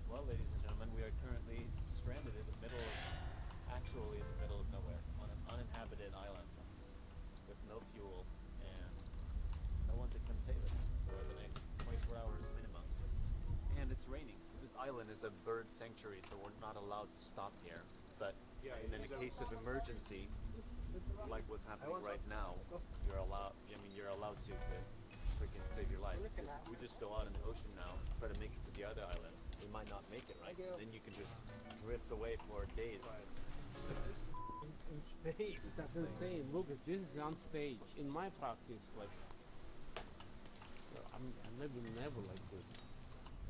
F: Well, ladies and gentlemen, we are currently stranded in the middle of nowhere, on an uninhabited island with no fuel and no one to come save us for the next 24 hours minimum. And it's raining. This island is a bird sanctuary, so we're not allowed to stop here. But in a case of emergency, like what's happening right now, you're allowed to freaking save your life. We just go out in the ocean now, try to make it to the other island. We might not make it, right? Then you can just drift away for days.
D: This is insane.
Q: That's insane. Look, this is on stage. In my practice, like, I'm never like this.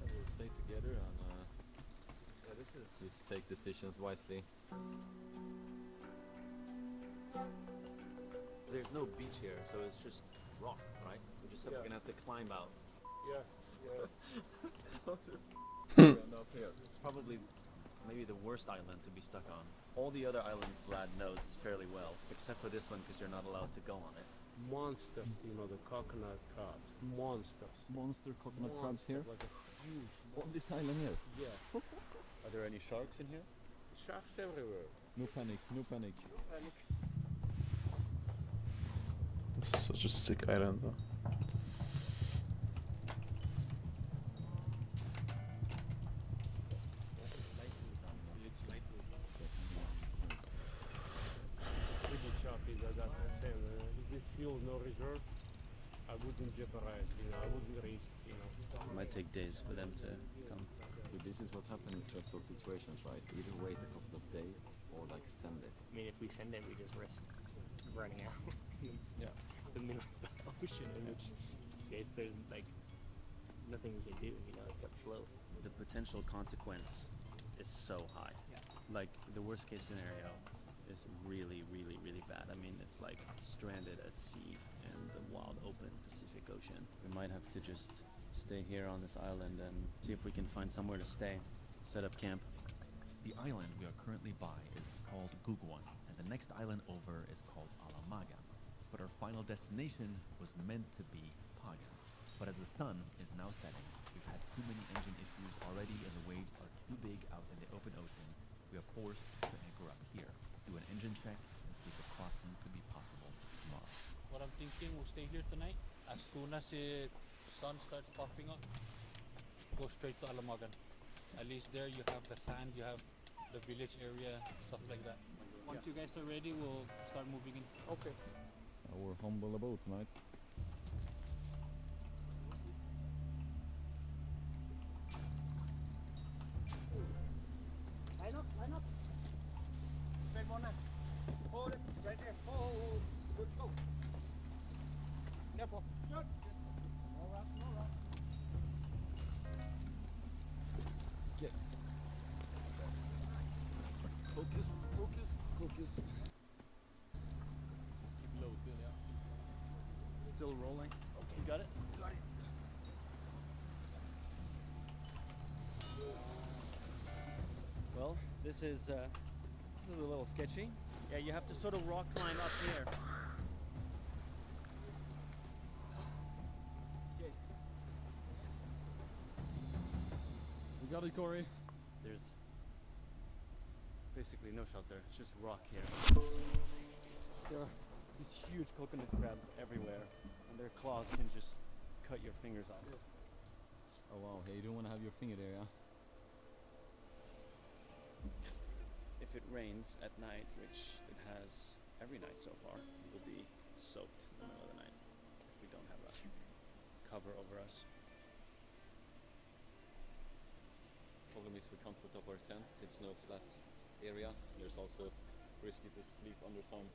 F: We'll stay together and just take decisions wisely. There's no beach here, so it's just rock, right? We're just gonna have to climb out.
D: Yeah.
F: Up here. Probably maybe the worst island to be stuck on. All the other islands Vlad knows fairly well, except for this one because you're not allowed to go on it.
Q: monsters, you know, the coconut crabs. Monsters.
F: Monster coconut crabs here?
Q: Like a huge
F: On this island here?
Q: Yeah.
F: Are there any sharks in here?
Q: Sharks everywhere.
F: No panic, no panic.
Q: No panic.
B: It's such a sick island though.
Q: If this fuel's no reserve, I wouldn't jeopardize, you know, I wouldn't risk, you know.
F: It might take days for them to come. But this is what happens in stressful situations, right? Either wait a couple of days or like send it.
R: I mean, if we send it, we just risk running out.
F: Yeah.
R: The middle of the ocean, in which case there's like nothing we can do, you know, except float.
F: The potential consequence is so high. Like the worst case scenario is really, really, really bad. I mean, it's like stranded at sea in the wild open Pacific Ocean. We might have to just stay here on this island and see if we can find somewhere to stay, set up camp.
P: The island we are currently by is called Guguan, and the next island over is called Alamaga. But our final destination was meant to be Paga. But as the sun is now setting, we've had too many engine issues already and the waves are too big out in the open ocean. We are forced to anchor up here, do an engine check, and see if a crossing could be possible tomorrow.
U: What I'm thinking, we'll stay here tonight. As soon as the sun starts popping up, go straight to Alamagan. At least there you have the sand, you have the village area, stuff like that. Once you guys are ready, we'll start moving in.
Q: Okay.
F: Our humble abode tonight.
X: Line up, line up. Straight one now. Hold it, right there. Hold. Good, go. Careful. Good. No rock, no rock.
F: Get. Focus, focus, focus. Keep low still, yeah.
E: Still rolling.
U: Okay, you got it?
E: Got it.
R: Well, this is a little sketchy. Yeah, you have to sort of rock climb up here.
F: Okay. We got it, Corey.
R: There's basically no shelter. It's just rock here. There are these huge coconut crabs everywhere, and their claws can just cut your fingers off.
F: Oh wow, hey, you don't want to have your finger there, yeah?
R: If it rains at night, which it has every night so far, we'll be soaked in the middle of the night if we don't have a cover over us.
F: Problem is we can't put up our tent. It's no flat area. There's also risky to sleep under some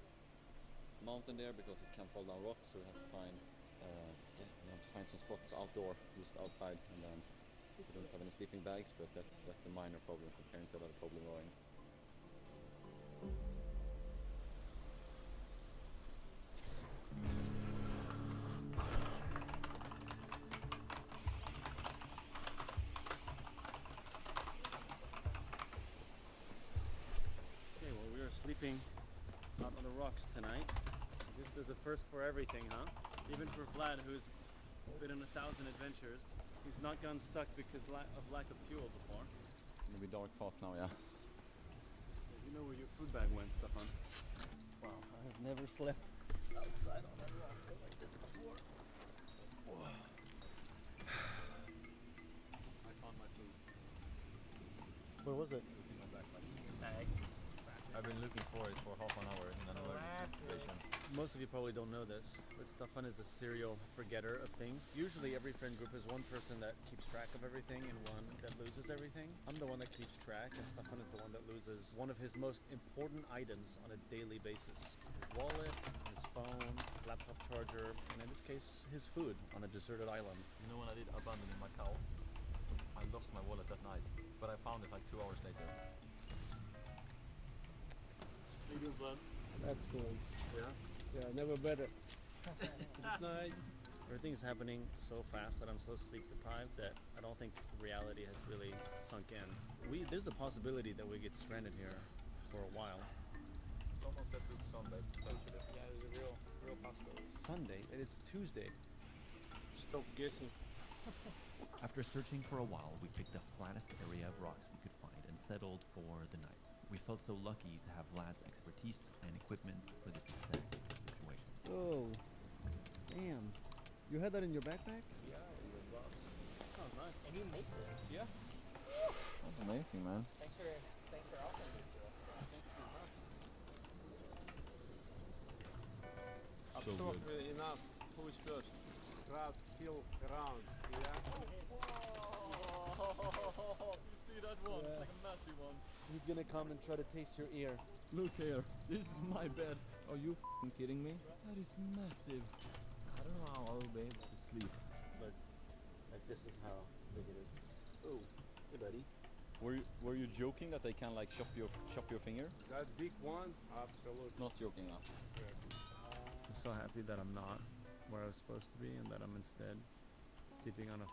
F: mountain there because it can fall down rocks. So we have to find, we have to find some spots outdoor, just outside, and then we don't have any sleeping bags. But that's a minor problem compared to the problem rowing.
R: Okay, well, we are sleeping out on the rocks tonight. This is a first for everything, huh? Even for Vlad, who's been on 1,000 adventures, he's not gone stuck because of lack of fuel before.
F: It'll be dark fast now, yeah.
R: You know where your food bag went, Stefan? Wow, I have never slept outside on a rock like this before. Whoa.
F: I found my food.
R: Where was it?
F: It was in my backpack.
R: Bag.
F: I've been looking for it for half an hour in an emergency situation.
R: Most of you probably don't know this, but Stefan is a serial forgetter of things. Usually every friend group is one person that keeps track of everything and one that loses everything. I'm the one that keeps track, and Stefan is the one that loses one of his most important items on a daily basis. His wallet, his phone, his laptop charger, and in this case, his food on a deserted island.
F: You know when I did abandon in Macau? I lost my wallet that night, but I found it like 2 hours later.
R: You do, bud?
Q: Excellent.
R: Yeah?
Q: Yeah, never better. Good night.
R: Everything's happening so fast that I'm so sleep deprived that I don't think reality has really sunk in. There's a possibility that we get stranded here for a while.
D: Someone said it's Sunday.
R: Yeah, there's a real possibility. Sunday? And it's Tuesday.
D: Stop guessing.
P: After searching for a while, we picked the flattest area of rocks we could find and settled for the night. We felt so lucky to have Vlad's expertise and equipment for this exact situation.
R: Oh, damn. You had that in your backpack?
D: Yeah, in the box.
R: Sounds nice.
M: And you make this.
R: Yeah.
B: That's amazing, man.
M: Thanks for offering this to us.
R: Thank you much.
D: I've
B: So
D: talked
B: good.
D: with enough. Who is first? Crowd still around. Yeah.
R: Oh, you see that one? It's like a massive one. He's gonna come and try to taste your ear.
F: Look here, this is my bed. Are you kidding me? That is massive. I don't know how I will be able to sleep.
R: But like this is how big it is. Oh, hey buddy. Were you joking that they can like chop your finger?
D: That big one? Absolutely.
R: Not joking now. I'm so happy that I'm not where I was supposed to be and that I'm instead sleeping on a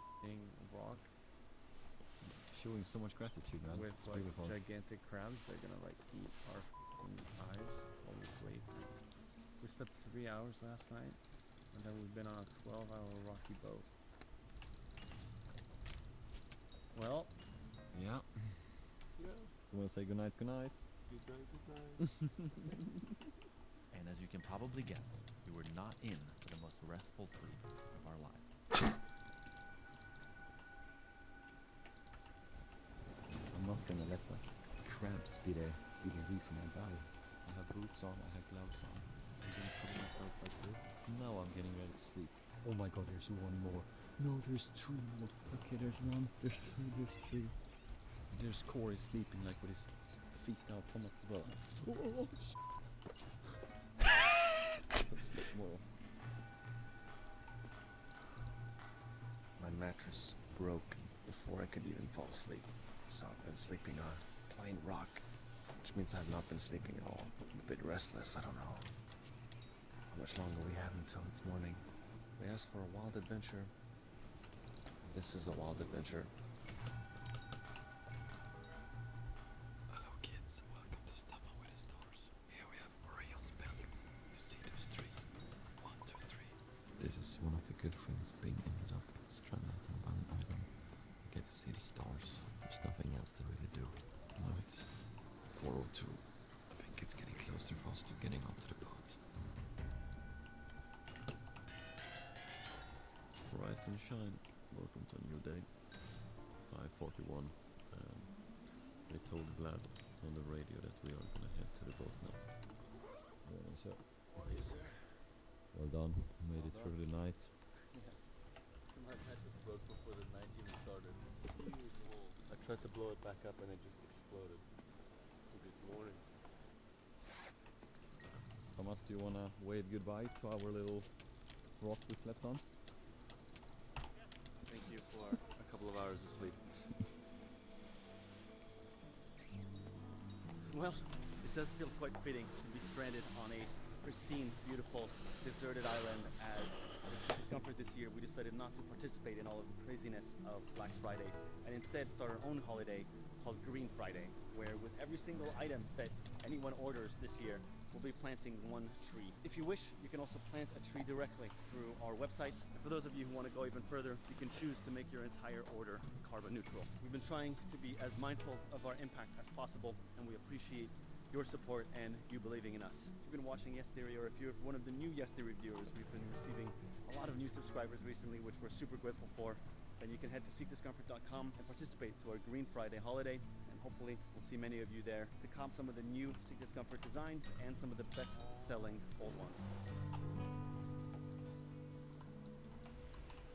R: rock.
F: Showing so much gratitude, man.
R: With
F: It's
R: like
F: beautiful.
R: gigantic crabs. They're gonna like eat our eyes while we sleep. We slept 3 hours last night and then we've been on a 12-hour rocky boat. Well,
F: Yeah.
D: Yeah.
F: You wanna say goodnight, goodnight?
D: Good night, good night.
P: And as you can probably guess, we were not in for the most restful sleep of our lives.
F: I'm not gonna let the crabs be the reason I die. I have boots on, I have gloves on. I'm gonna cover myself like this. Now I'm getting ready to sleep. Oh my god, there's one more. No, there's two more. Okay, there's one, there's two, there's three. There's Corey sleeping like with his feet out on as well. Oh, more.
N: My mattress broke before I could even fall asleep, so I've been sleeping on plain rock, which means I've not been sleeping at all. I'm a bit restless. I don't know how much longer we have until it's morning. We asked for a wild adventure. This is a wild adventure.
H: Hello kids, welcome to Stamma with the Stars. Here we have Orion's belt. You see those three? 1, 2, 3. This is one of the good things being ended up stranded on an island. You get to see the stars. There's nothing else to really do. Now it's 4:02. I think it's getting closer for us to getting onto the boat. Rise and shine. Welcome to a new day. 5:41. They told Vlad on the radio that we are gonna head to the boat now. Morning, sir. Well done. Made it through the night.
R: Somehow I tried to broke before the night even started. Huge hole. I tried to blow it back up and it just exploded.
D: Good morning.
F: Thomas, do you wanna wave goodbye to our little rock we slept on?
R: Thank you for a couple of hours of sleep. Well, it does feel quite fitting to be stranded on a pristine, beautiful, deserted island as with Discomfort this year we decided not to participate in all of the craziness of Black Friday and instead start our own holiday called Green Friday, where with every single item that anyone orders this year, we'll be planting one tree. If you wish, you can also plant a tree directly through our website. And for those of you who want to go even further, you can choose to make your entire order carbon neutral. We've been trying to be as mindful of our impact as possible, and we appreciate your support and you believing in us. If you've been watching Bestiary, or if you're one of the new Bestiary viewers, we've been receiving a lot of new subscribers recently, which we're super grateful for. Then you can head to seekdiscomfort.com and participate to our Green Friday holiday, and hopefully we'll see many of you there to comp some of the new Seek Discomfort designs and some of the best-selling old ones.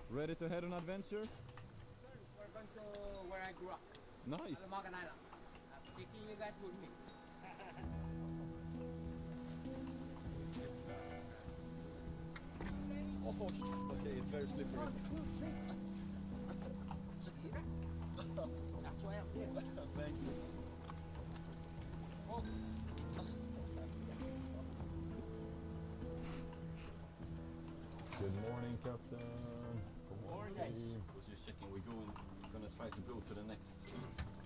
F: Ready to head on adventure?
X: We're going to where I grew up.
F: Nice.
X: Alamagan Island. I'm taking you guys with me.
R: Oh, okay, it's very slippery.
X: That's why I'm here.
R: Thank you.
X: Oh.
F: Good morning, Captain.
R: Good morning.
F: Was just checking. We're gonna try to go to the next.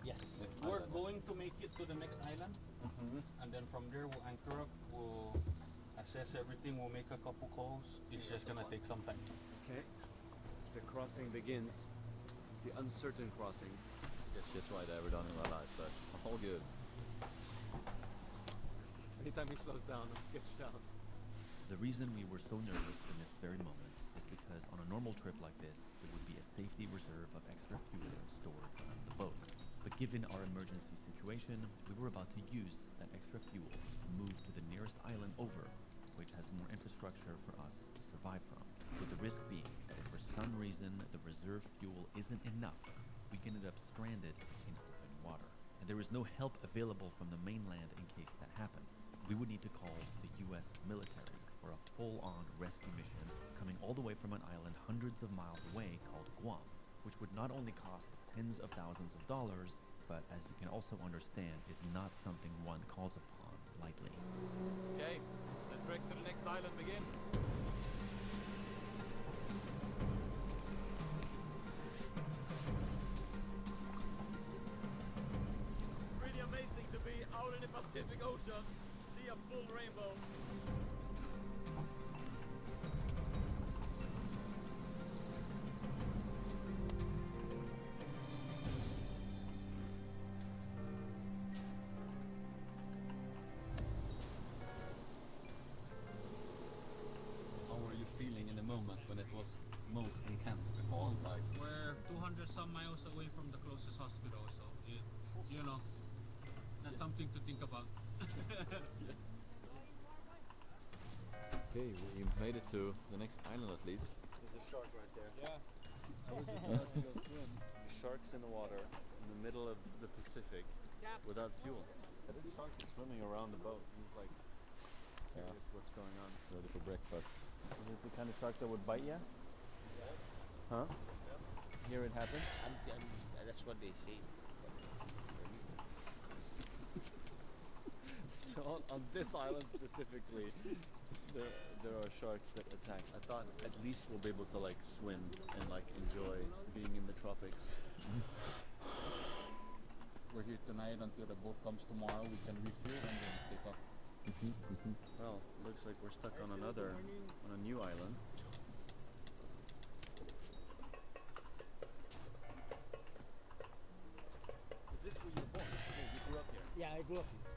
U: Yes.
F: Next
U: We're
F: island.
U: going to make it it to the next island, and then from there we'll anchor up, we'll assess everything, we'll make a couple calls. It's just gonna take some time.
F: Okay. The crossing begins. The uncertain crossing.
P: Sketchiest ride I ever done in my life, but all good.
F: Anytime he slows down, I'm sketched out.
P: The reason we were so nervous in this very moment is because on a normal trip like this, it would be a safety reserve of extra fuel stored on the boat. But given our emergency situation, we were about to use that extra fuel to move to the nearest island over, which has more infrastructure for us to survive from. With the risk being that if for some reason the reserve fuel isn't enough, we can end up stranded in open water. And there is no help available from the mainland in case that happens. We would need to call the US military for a full-on rescue mission coming all the way from an island hundreds of miles away called Guam, which would not only cost tens of thousands of dollars, but as you can also understand, is not something one calls upon lightly.
F: Okay, let's wreck to the next island begin. Pretty amazing to be out in the Pacific Ocean, see a full rainbow.
U: How were you feeling in the moment when it was most intense before? Like, we're 200 some miles away from the closest hospital, so you know, that's something to think about.
P: Okay, we made it to the next island at least.
F: There's a shark right there.
U: Yeah.
F: I was just about to go swim. Sharks in the water in the middle of the Pacific without fuel. This shark is swimming around the boat. He's like curious what's going on.
P: Ready for breakfast.
F: Is it the kind of shark that would bite you? Huh? Here it happens?
Q: That's what they say.
F: So on this island specifically, there are sharks that attack. I thought at least we'll be able to like swim and like enjoy being in the tropics.
U: We're here tonight until the boat comes tomorrow. We can refuel and then take off.
F: Well, looks like we're stuck on a new island. Is this where you were born? Oh, you grew up here?
Q: Yeah, I grew up here.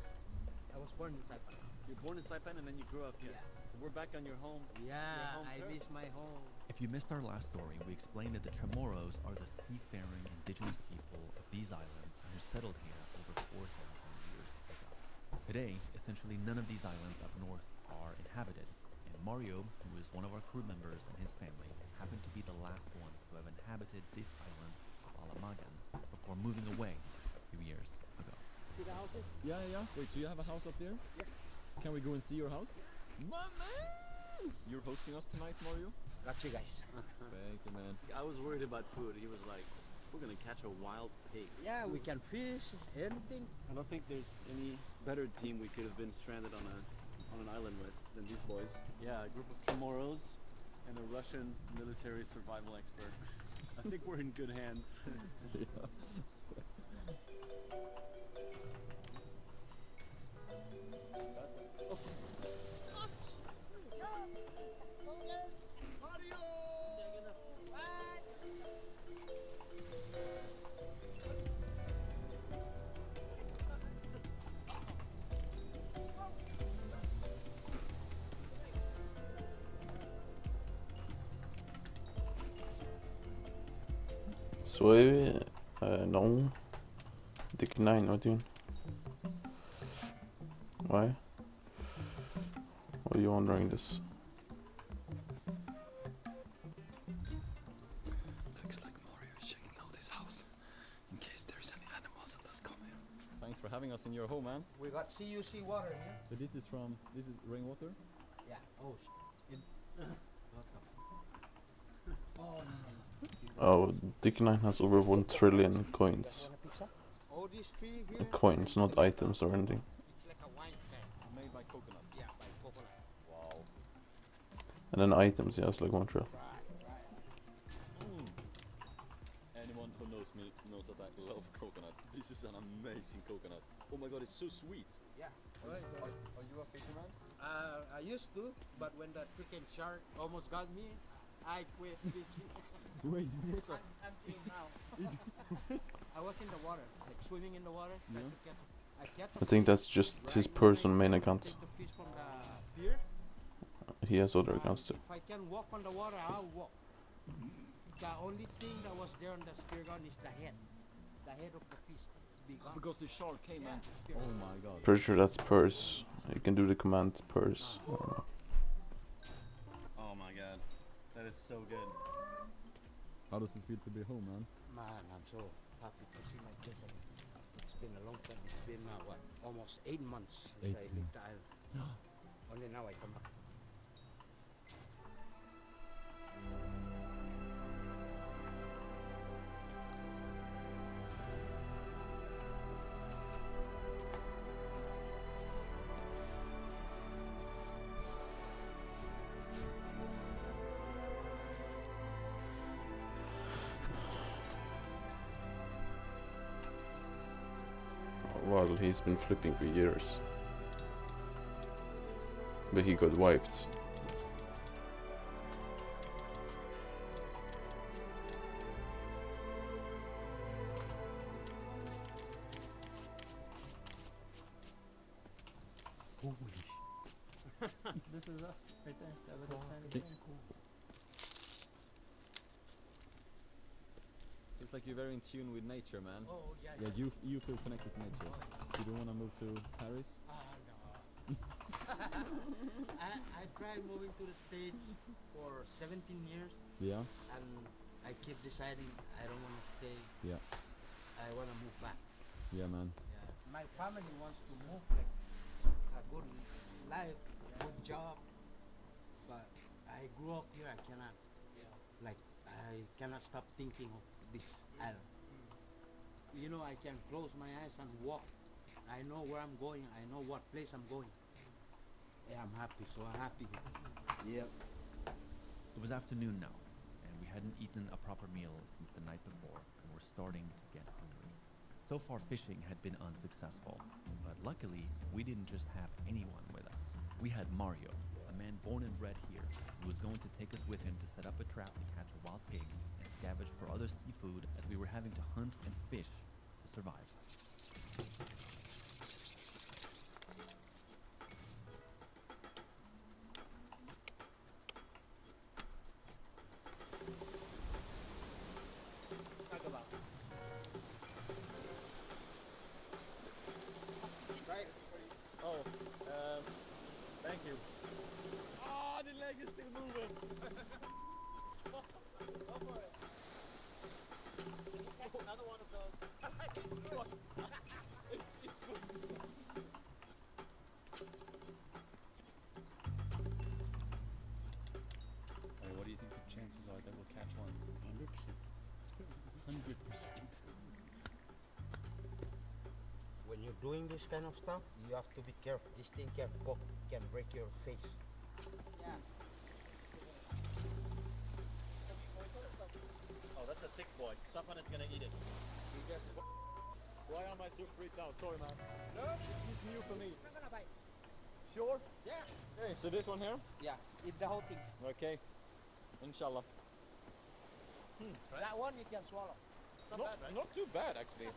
Q: I was born in Saipan.
F: You were born in Saipan and then you grew up here?
Q: Yeah.
F: So we're back on your home.
Q: Yeah,
F: your home
Q: I
F: turf.
Q: miss my home.
P: If you missed our last story, we explained that the Chamorros are the seafaring indigenous people of these islands who settled here over 4,000 years ago. Today, essentially none of these islands up north are inhabited, and Mario, who is one of our crew members, and his family happened to be the last ones to have inhabited this island of Alamagan before moving away a few years ago.
Q: See the houses?
F: Yeah. Wait, so you have a house up there?
Q: Yeah.
F: Can we go and see your house? My man! You're hosting us tonight, Mario?
Q: Got you guys.
F: Thank you, man. I was worried about food. He was like, we're gonna catch a wild pig.
Q: Yeah, we can fish, anything.
F: I don't think there's any better team we could have been stranded on an island with than these boys. Yeah, a group of Chamorros and a Russian military survival expert. I think we're in good hands. Yeah.
B: Så är vi... no. Dick 9, what are you doing? Why? Why are you wondering this?
P: Looks like Mario is checking out his house in case there's any animals that does come here.
F: Thanks for having us in your home, man.
Q: We got CUC water here.
F: So this is rainwater?
Q: Yeah. Oh,
B: Oh, Dick 9 has over 1 trillion coins.
Q: Oh, this tree here.
B: Coins, not items or anything.
Q: It's like a wine stand.
F: Made by coconut.
Q: Yeah, by coconut.
F: Wow.
B: And then items, yeah, it's like 1 trillion.
F: Anyone who knows me knows that I love coconut. These This is an amazing coconut. Oh my god, it's so sweet.
Q: Yeah.
E: Are you a fisherman?
Q: I used to, but when that freaking shark almost got me, I quit fishing.
F: Wait,
Q: Until now. I was in the water, like swimming in the water, trying to catch. I catch a
B: I think
Q: fish,
B: that's just
Q: right?
B: his
Q: When I
B: personal main
Q: take
B: account.
Q: the fish from the pier.
B: He has other accounts too.
Q: If I can walk on the water, I'll walk. The only thing that was there on the spear gun is the head of the fish.
F: Because the shark came and...
Q: spear.
F: Oh my god.
B: Pretty sure that's purse. You can do the command purse.
F: Oh my god. That is so good.
G: How does it feel to be home, man?
Q: Man, I'm so happy to see my kids again. It's been a long time. It's been what, almost 8 months since I left the island. Only now I come back.
B: Well, he's been flipping for years. But he got wiped.
M: This is us right there. That little tiny
F: Okay.
M: thing. Cool.
F: It's like you're very in tune with nature, man.
Q: Oh, yeah.
G: Yeah, you feel connected to nature. You don't want to move to Paris?
Q: No. I tried moving to the States for 17 years.
G: Yeah.
Q: And I keep deciding I don't want to stay.
G: Yeah.
Q: I want to move back.
G: Yeah, man.
Q: Yeah. My family wants to move, like a good life, good job. But I grew up here. I cannot. Like I cannot stop thinking of this island. You know, I can close my eyes and walk. I know where I'm going. I know what place I'm going. Yeah, I'm happy. So I'm happy.
P: Yep. It was afternoon now, and we hadn't eaten a proper meal since the night before, and we're starting to get hungry. So far, fishing had been unsuccessful, but luckily, we didn't just have anyone with us. We had Mario, a man born and bred here, who was going to take us with him to set up a trap to catch a wild pig and scavenge for other seafood, as we were having to hunt and fish to survive.
R: Right. Oh, thank you. Oh, the leg is still moving. Go for it. Catch another one of those.
F: Alright, what do you think the chances are that we'll catch one? 100%. 100%.
Q: When you're doing this kind of stuff, you have to be careful. This thing can poke, can break your face. Yeah.
R: Oh, that's a thick boy. Someone is gonna eat it. Why am I so freaked out? Sorry, man. No, it's new for me.
Q: I'm not gonna bite.
R: Sure?
Q: Yeah.
R: Okay, so this one here?
Q: Yeah, eat the whole thing.
R: Okay. Inshallah.
Q: That one you can swallow.
R: Not too bad, actually.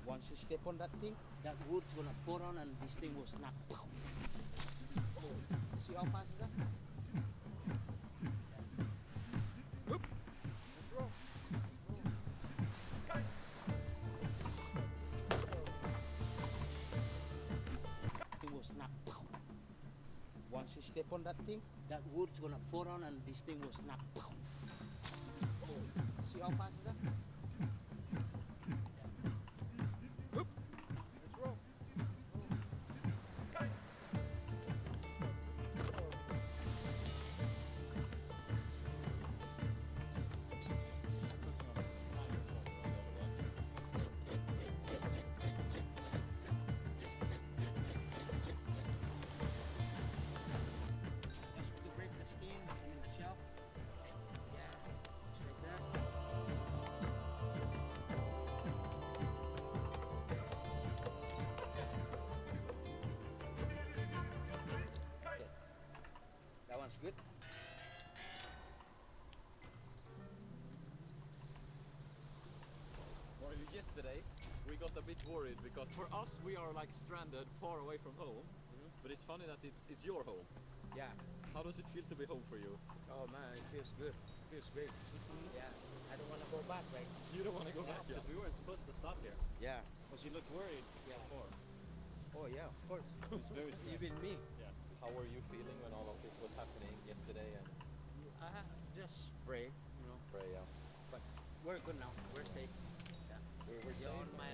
Q: Once you step on that thing, that wood's gonna pour on and this thing will snap. See how fast is that? It will snap. Once you step on that thing, that wood's gonna pour on and this thing will snap. See how fast is that? To break the skin and the shell. Yeah, just like that.
R: yesterday, we got a bit worried because for us we are like stranded far away from home. But it's funny that it's your home.
Q: Yeah.
R: How does it feel to be home for you?
Q: Oh man, it feels good. It feels great. Yeah. I don't want to go back, right?
R: You don't want to go back because we weren't supposed to stop here.
Q: Yeah.
R: Because you looked worried before.
Q: Oh yeah, of course.
R: It's very
Q: Even me.
R: Yeah. How were you feeling when all of this was happening yesterday? And
Q: Just pray, you know.
R: pray, yeah.
Q: But we're good now. We're safe. Yeah.
R: We're
Q: You're
R: safe.
Q: on my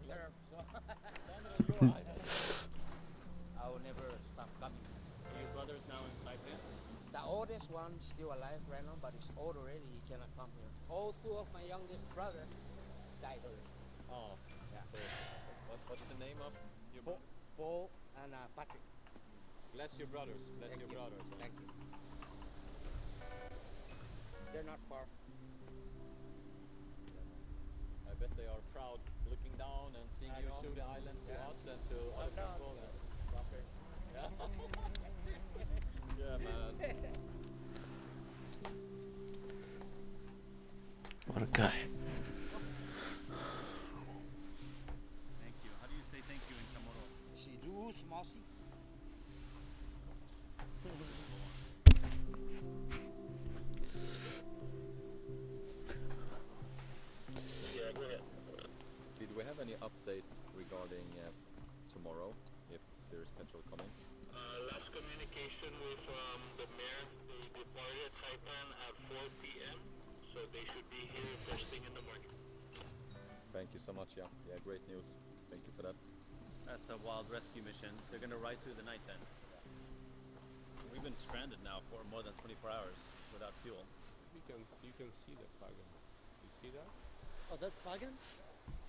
Q: nerve, so I will never stop coming.
R: Your brother's now in Taipei?
Q: The oldest one still alive right now, but he's old already. He cannot come here. All two of my youngest brother died already.
R: Oh,
Q: yeah.
R: So, what's the name of your brother?
Q: Paul and Patrick.
R: Bless your brothers. Bless
Q: Thank
R: your
Q: you.
R: brothers.
Q: Thank you. They're not far.
R: I bet they are proud looking down and seeing
Q: I
R: you
Q: know.
R: to the island, to
Q: Yeah.
R: us, and to other
Q: proud.
R: people. Yeah. Yeah, man.
B: What a guy.
R: Thank you. How do you say thank you in Chamorro?
Q: Sidus, Mossy.
R: Did we have any update regarding tomorrow, if there is petrol coming?
K: Last communication with the mayor, they departed Saipan at 4 p.m., so they should be here first thing in the morning.
R: Thank you so much, yeah. Yeah, great news. Thank you for that. That's a wild rescue mission. They're gonna ride through the night then. We've been stranded now for more than 24 hours without fuel.
W: You can see the Pagan. You see that?
R: Oh, that's Pagan?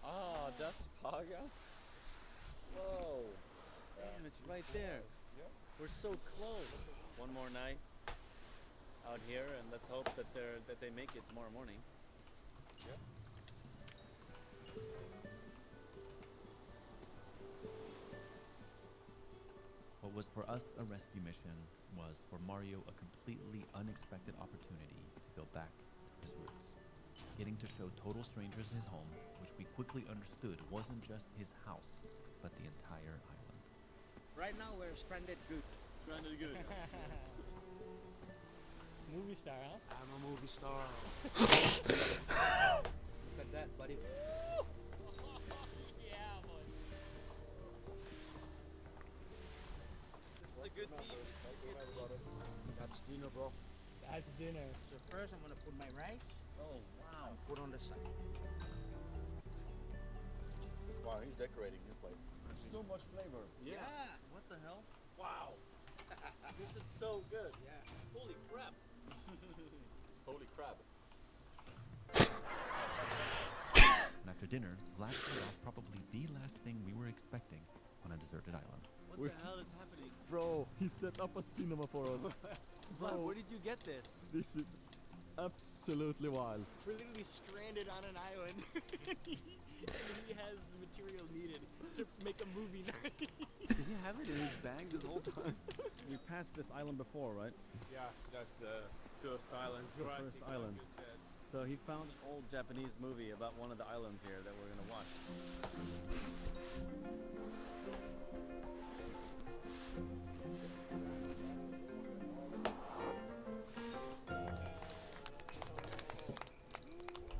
R: Ah, that's Pagan? Whoa. Damn, it's right there.
W: Yeah.
R: We're so close. One more night out here, and let's hope that they make it tomorrow morning.
W: Yeah.
P: What was for us a rescue mission was for Mario a completely unexpected opportunity to go back to his roots. Getting to show total strangers his home, which we quickly understood wasn't just his house, but the entire island.
Q: Right now we're stranded good.
R: Stranded good.
M: Movie star, huh?
Q: I'm a movie star. Look at that, buddy.
R: Yeah, boy. This is a good team.
Q: That's dinner, bro.
M: That's dinner.
Q: So first I'm gonna put my rice.
R: Oh, wow.
Q: Put on the side.
R: Wow, he's decorating his plate. So much flavor.
Q: Yeah.
R: What the hell? Wow. This is so good.
Q: Yeah.
R: Holy crap. Holy crap.
P: And after dinner, Vlad pulled off probably the last thing we were expecting on a deserted island.
R: What the hell is happening?
G: Bro, he set up a cinema for us.
R: Bro, where did you get this?
G: This is absolutely wild.
M: We're literally stranded on an island. And he has the material needed to make a movie night.
G: Did he have it in his bag this whole time? We passed this island before, right?
W: Yeah, that's the first island.
G: The first island.
R: So he found an old Japanese movie about one of the islands here that we're gonna watch.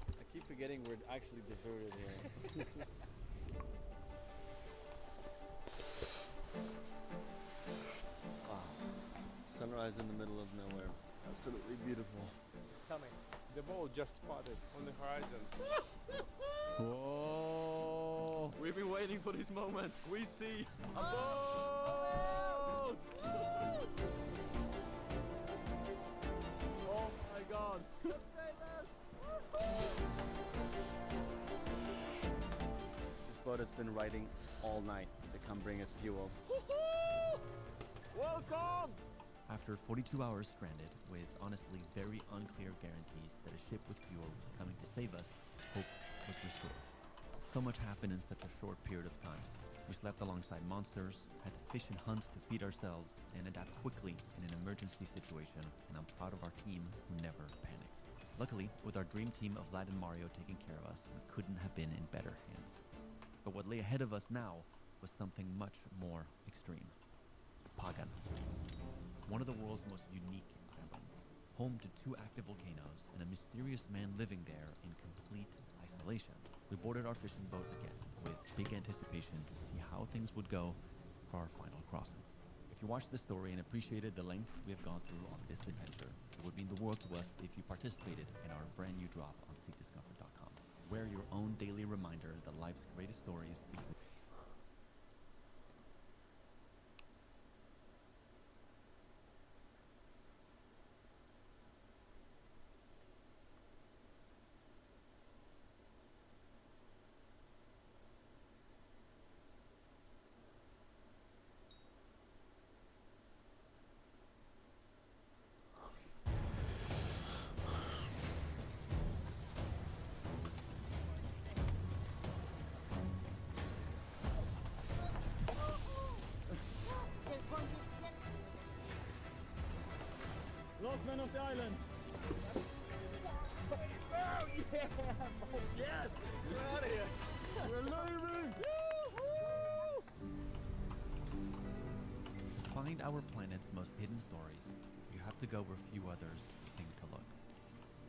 R: I keep forgetting we're actually deserted here. Wow. Sunrise in the middle of nowhere. Absolutely beautiful.
W: Coming. The boat just spotted on the horizon.
R: Whoa! We've been waiting for this moment. We see a boat! Oh my god! This boat has been riding all night to come bring us fuel. Welcome!
P: After 42 hours stranded, with honestly very unclear guarantees that a ship with fuel was coming to save us, hope was restored. So much happened in such a short period of time. We slept alongside monsters, had to fish and hunt to feed ourselves, and adapt quickly in an emergency situation, and I'm proud of our team who never panicked. Luckily, with our dream team of Vlad and Mario taking care of us, we couldn't have been in better hands. But what lay ahead of us now was something much more extreme. Pagan. One of the world's most unique islands, home to 2 active volcanoes and a mysterious man living there in complete isolation. We boarded our fishing boat again, with big anticipation to see how things would go for our final crossing. If you watched this story and appreciated the lengths we have gone through on this adventure, it would mean the world to us if you participated in our brand new drop on seekdiscomfort.com, where your own daily reminder that life's greatest stories exist.
R: Last man of the island. Oh yeah! Yes! We're out of here. We're leaving.
P: To find our planet's most hidden stories, you have to go where few others think to look.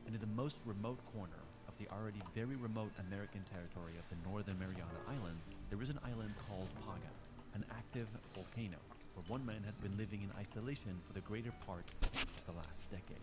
P: And in the most remote corner of the already very remote American territory of the Northern Mariana Islands, there is an island called Pagan, an active volcano, where one man has been living in isolation for the greater part of the last decade.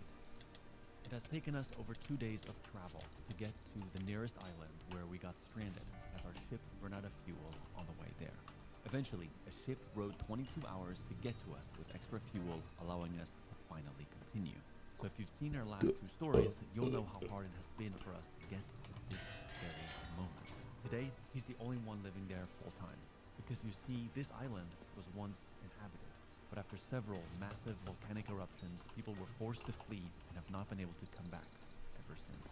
P: It has taken us over 2 days of travel to get to the nearest island where we got stranded as our ship ran out of fuel on the way there. Eventually, a ship rode 22 hours to get to us with extra fuel, allowing us to finally continue. So if you've seen our last 2 stories, you'll know how hard it has been for us to get to this very moment. Today, he's the only one living there full time. Because you see, this island was once inhabited. But after several massive volcanic eruptions, people were forced to flee and have not been able to come back ever since.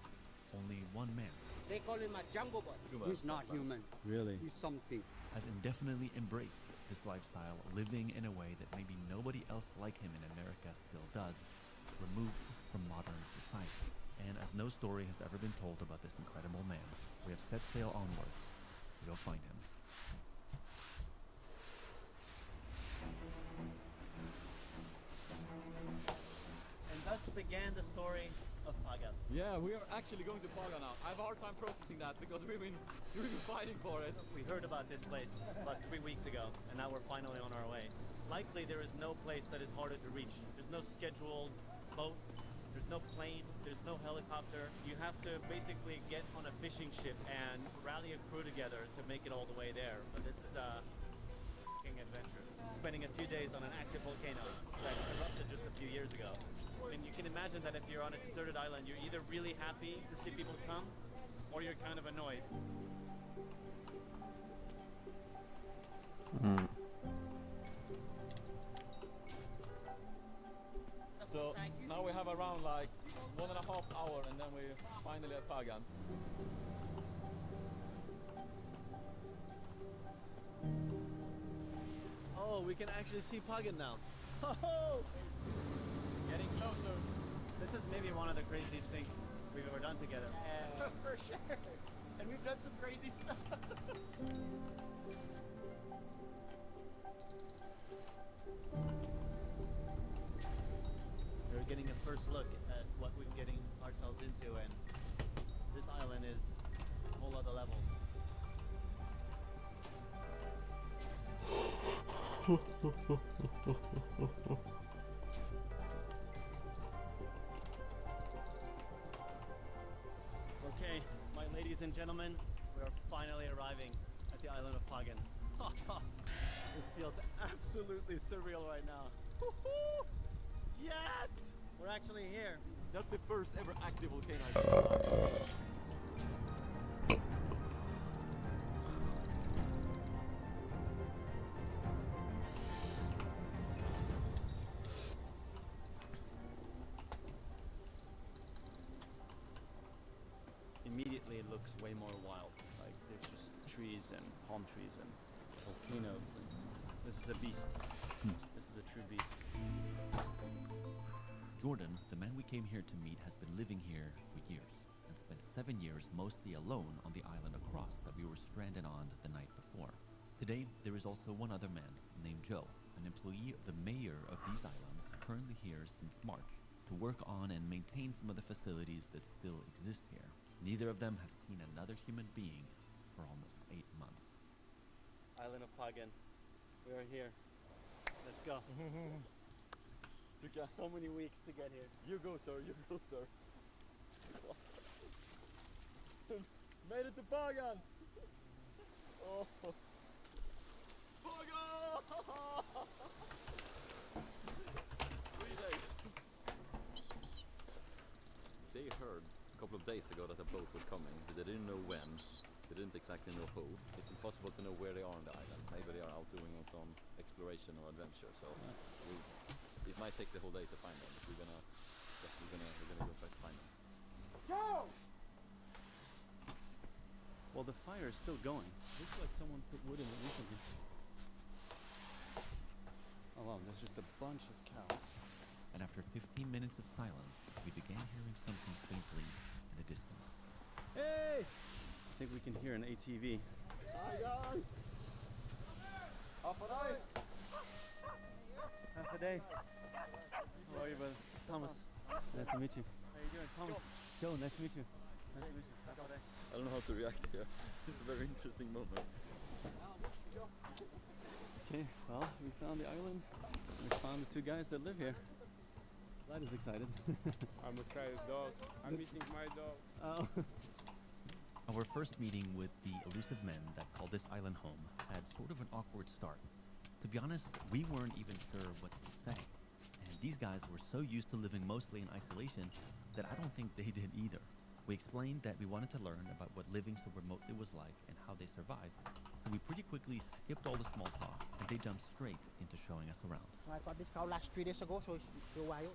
P: Only one man
Q: They call him a jungle bot. He's not human.
G: Really?
Q: He's something.
P: has indefinitely embraced this lifestyle, living in a way that maybe nobody else like him in America still does, removed from modern society. And as no story has ever been told about this incredible man, we have set sail onwards to go find him.
R: And thus began the story of Pagan.
D: Yeah, we are actually going to Pagan now. I have a hard time processing that because we've been fighting for it.
R: We heard about this place about 3 weeks ago, and now we're finally on our way. Likely there is no place that is harder to reach. There's no scheduled boat, there's no plane, there's no helicopter. You have to basically get on a fishing ship and rally a crew together to make it all the way there. But this is a f***ing adventure. Spending a few days on an active volcano that erupted just a few years ago. And you can imagine that if you're on a deserted island, you're either really happy to see people come, or you're kind of annoyed.
D: So now we have around like 1.5 hours and then we're finally at Pagan.
R: Oh, we can actually see Pagan now. Oh!
D: Getting closer.
R: This is maybe one of the craziest things we've ever done together.
M: For sure. And we've done some crazy stuff.
R: We're getting a first look at what we're getting ourselves into, and this island is a whole other level. Okay, my ladies and gentlemen, we are finally arriving at the island of Pagan. It feels absolutely surreal right now. Yes! We're actually here.
D: That's the first ever active volcano I've seen in my life.
R: Immediately it looks way more wild. Like there's just trees and palm trees and volcanoes. And this is a beast. This is a true beast.
P: Jordan, the man we came here to meet, has been living here for years and spent 7 years mostly alone on the island across that we were stranded on the night before. Today, there is also one other man named Joe, an employee of the mayor of these islands, currently here since March, to work on and maintain some of the facilities that still exist here. Neither of them have seen another human being for almost 8 months.
R: Island of Pagan. We are here. Let's go. Took us so many weeks to get here. You go, sir. You go, sir. Made it to Pagan. Oh. Pagan!
F: 3 days. They heard a couple of days ago that a boat was coming, but they didn't know when. They didn't exactly know who. It's impossible to know where they are on the island. Maybe they are out doing some exploration or adventure. So it might take the whole day to find them. But we're gonna go try to find them.
R: Go! Well, the fire is still going.
G: Looks like someone put wood in it recently.
R: Oh wow, there's just a bunch of cows.
P: And after 15 minutes of silence, we began hearing something faintly in the distance.
R: Hey! I think we can hear an ATV.
U: Hi guys! Half a day!
R: Half a day. How are you, brother? Thomas. Nice to meet you. How you doing, Thomas? Joe, nice to meet you. Nice to meet you. Half a day.
F: I don't know how to react here. It's a very interesting moment.
R: Okay, well, we found the island. We found the 2 guys that live here. Vlad is excited.
L: I'm excited, dog. I'm meeting my dog.
R: Oh.
P: Our first meeting with the elusive men that call this island home had sort of an awkward start. To be honest, we weren't even sure what to say. And these guys were so used to living mostly in isolation that I don't think they did either. We explained that we wanted to learn about what living so remotely was like and how they survived. So we pretty quickly skipped all the small talk and they jumped straight into showing us around.
Q: I got this cow last 3 days ago, so it's still wild.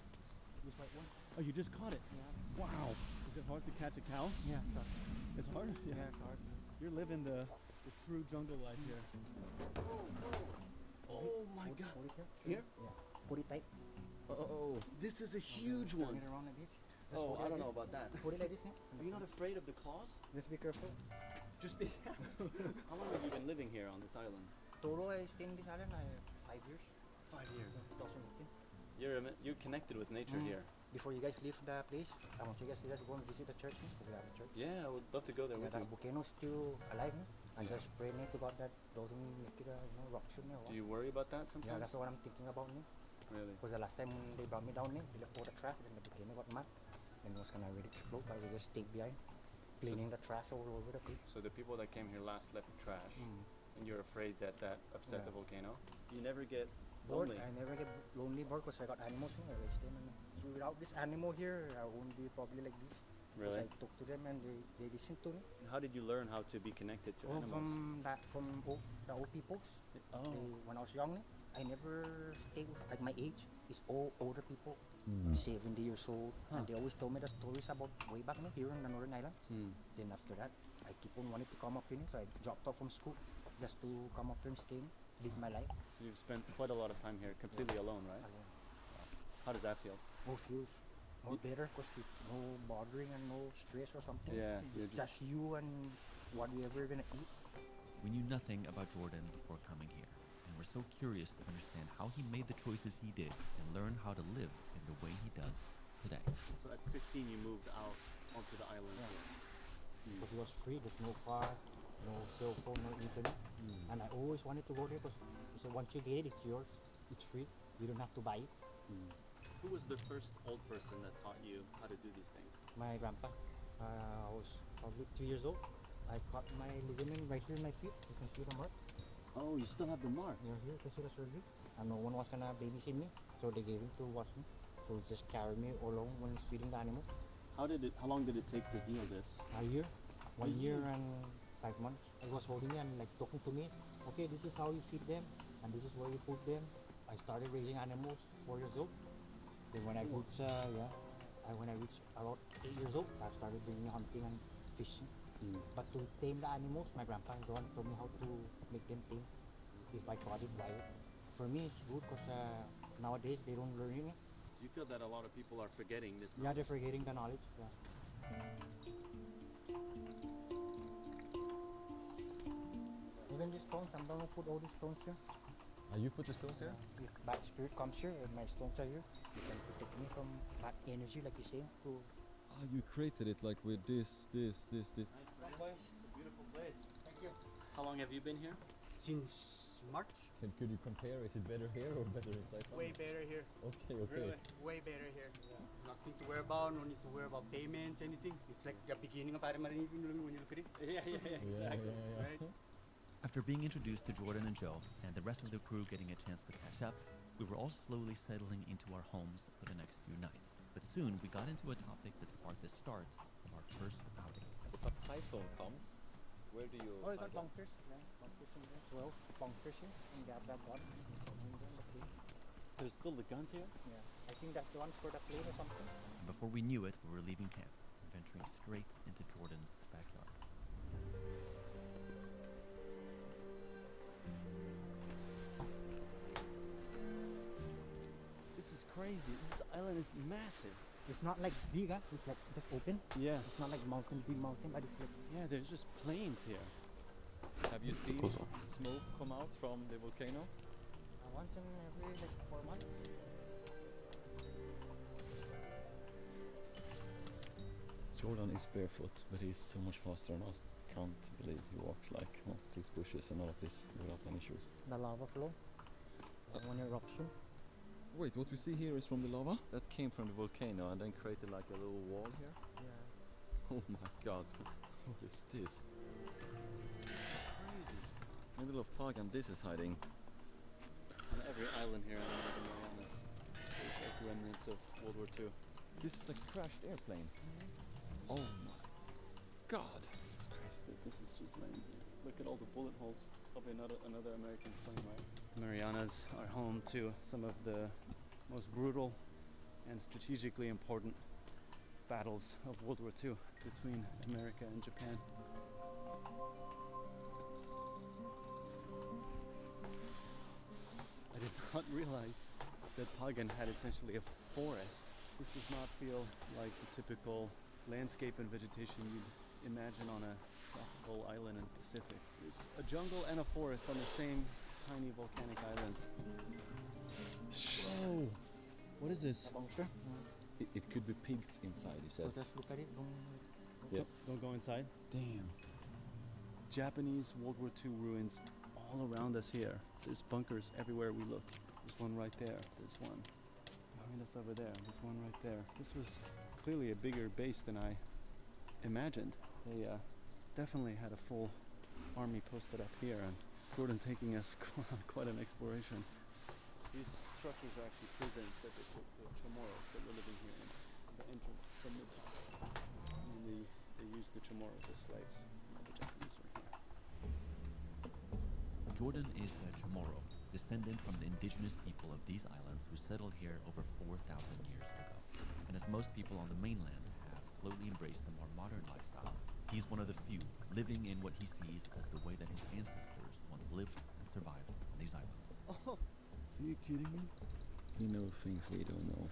Q: This white one.
G: Oh, you just caught it?
Q: Yeah.
G: Wow. Is it hard to catch a cow?
Q: Yeah, sure.
G: It's hard?
Q: Yeah, it's hard.
G: You're living the true jungle life here.
R: Oh my god.
Q: Put it
R: Here?
Q: Yeah. Put it tight.
R: Oh, this is a huge one.
Q: Turn it around like this.
R: Oh, I don't know about that.
Q: Put it like this, yeah.
R: Are you not afraid of the claws?
Q: Just be careful.
R: Just be. How long have you been living here on this island?
Q: Total, I stayed in this island 5 years.
R: 5 years.
Q: 2018.
R: You're connected with nature here.
Q: Before you guys leave the place, I want you guys to just go and visit the church. We have a church.
R: Yeah, I would love to go there with
Q: the
R: you.
Q: volcano is still alive. And just pray to God that doesn't make it a eruption.
R: Do you worry about that sometimes?
Q: Yeah, that's what I'm thinking about.
R: Really?
Q: Because the last time they brought me down, they left all the trash and the volcano got mad. And it was kind of ready to explode, but we just stayed behind, cleaning the trash all over the place.
R: So the people that came here last left the trash, and you're afraid that upset the volcano? You never get lonely?
Q: I never get lonely because I got animals here. So without this animal here, I wouldn't be probably like this.
R: Really?
Q: I talk to them and they listen to me.
R: And how did you learn how to be connected to animals?
Q: From the old people. When I was young, I never stayed with, like my age is all older people, 70 years old, and they always told me the stories about way back here in the Northern Island. Then after that, I keep on wanting to come up here, so I dropped off from school just to come up here and stay, live my life.
R: So you've spent quite a lot of time here, completely alone, right?
Q: Alone.
R: How does that feel?
Q: Oh, feels more better because no bothering and no stress or something.
R: Yeah,
Q: It's just you and whatever you're gonna eat.
P: We knew nothing about Jordan before coming here, and we're so curious to understand how he made the choices he did and learn how to live in the way he does today.
R: So at 15 you moved out onto the island here.
Q: Because it was free, there's no car, no cell phone, no internet. And I always wanted to go there because once you get it, it's yours, it's free, you don't have to buy it.
R: Who was the first old person that taught you how to do these things?
Q: My grandpa. I was probably 2 years old. I caught my ligament right here in my feet. You can see the mark.
R: Oh, you still have the mark?
Q: Yeah, here, you can see the surgery. And no one was gonna babysit me, so they gave him to watch me. So he just carried me all along when feeding the animal.
R: How long did it take to heal this?
Q: A year. 1 year and 5 months. He was holding me and like talking to me. Okay, this is how you feed them, and this is where you put them. I started raising animals 4 years old. Then when I reached, when I reached about 8 years old, I started doing hunting and fishing. But to tame the animals, my grandpa is the one told me how to make them tame. If I caught it wild. For me, it's good because nowadays they don't learn it.
R: Do you feel that a lot of people are forgetting this?
Q: Yeah, they're forgetting the knowledge. Yeah. Even these stones, I'm gonna put all these stones here.
A: You put the stones here?
Q: If bad spirit comes here and my stones are here, you can protect me from bad energy, like you say. To
A: Ah, you created it like with this.
R: Nice place. It's a beautiful place.
Q: Thank you.
R: How long have you been here?
Q: Since March.
A: Could you compare? Is it better here or better inside?
Q: Way better here.
A: Okay.
Q: Really? Way better here. Yeah. Nothing to worry about. No need to worry about payments, anything. It's like the beginning of Aramarian when you look at it.
R: Yeah, exactly.
Q: Right?
P: After being introduced to Jordan and Joe, and the rest of the crew getting a chance to catch up, we were all slowly settling into our homes for the next few nights. But soon we got into a topic that sparked the start of our first outing.
F: If a typhoon comes, where do you
Q: Oh, you
F: hide
Q: got bunkers. Yeah, bunkers in there. 12 bunkers here. And they have that one.
R: There's still the guns here?
Q: Yeah. I think that's the one for the plane or something.
P: And before we knew it, we were leaving camp, venturing straight into Jordan's backyard.
R: This is crazy. This island is massive.
Q: It's not like big, huh? It's like just open.
R: Yeah.
Q: It's not like big mountain, but it's like...
R: Yeah, there's just plains here. Have you seen smoke come out from the volcano?
Q: Once in every like 4 months.
F: Jordan is barefoot, but he's so much faster than us. Can't believe he walks like these bushes and all of this without any shoes.
Q: The lava flow. One eruption.
F: Wait, what we see here is from the lava? That came from the volcano and then created like a little wall here?
Q: Yeah.
F: Oh my god, what is this? Crazy. In the middle of Prague and this is hiding.
R: On every island here in the Marianas, there's like remnants of World War II.
F: This is a crashed airplane. Oh my god.
R: This is just lame. Look at all the bullet holes. Probably another American plane, right? The Marianas are home to some of the most brutal and strategically important battles of World War II between America and Japan. I did not realize that Pagan had essentially a forest. This does not feel like the typical landscape and vegetation you'd imagine on a tropical island in the Pacific. There's a jungle and a forest on the same tiny volcanic island.
F: Whoa! What is this?
Q: A bunker.
F: It could be pigs inside, you said.
Q: So just look at it.
F: Yep.
R: Don't go inside. Damn. Japanese World War II ruins all around us here. There's bunkers everywhere we look. There's one right there. There's one. I mean, that's over there. There's one right there. This was clearly a bigger base than I imagined. They definitely had a full army posted up here, and Jordan taking us on quite an exploration. These structures are actually prisons that they put the Chamorros that were living here in the entrance from the top. And they used the Chamorros as slaves when the Japanese were here.
P: Jordan is a Chamorro, descendant from the indigenous people of these islands who settled here over 4,000 years ago. And as most people on the mainland have slowly embraced a more modern lifestyle, he's one of the few living in what he sees as the way that his ancestors once lived and survived on these islands.
F: Oh, are you kidding me? You know things we don't know.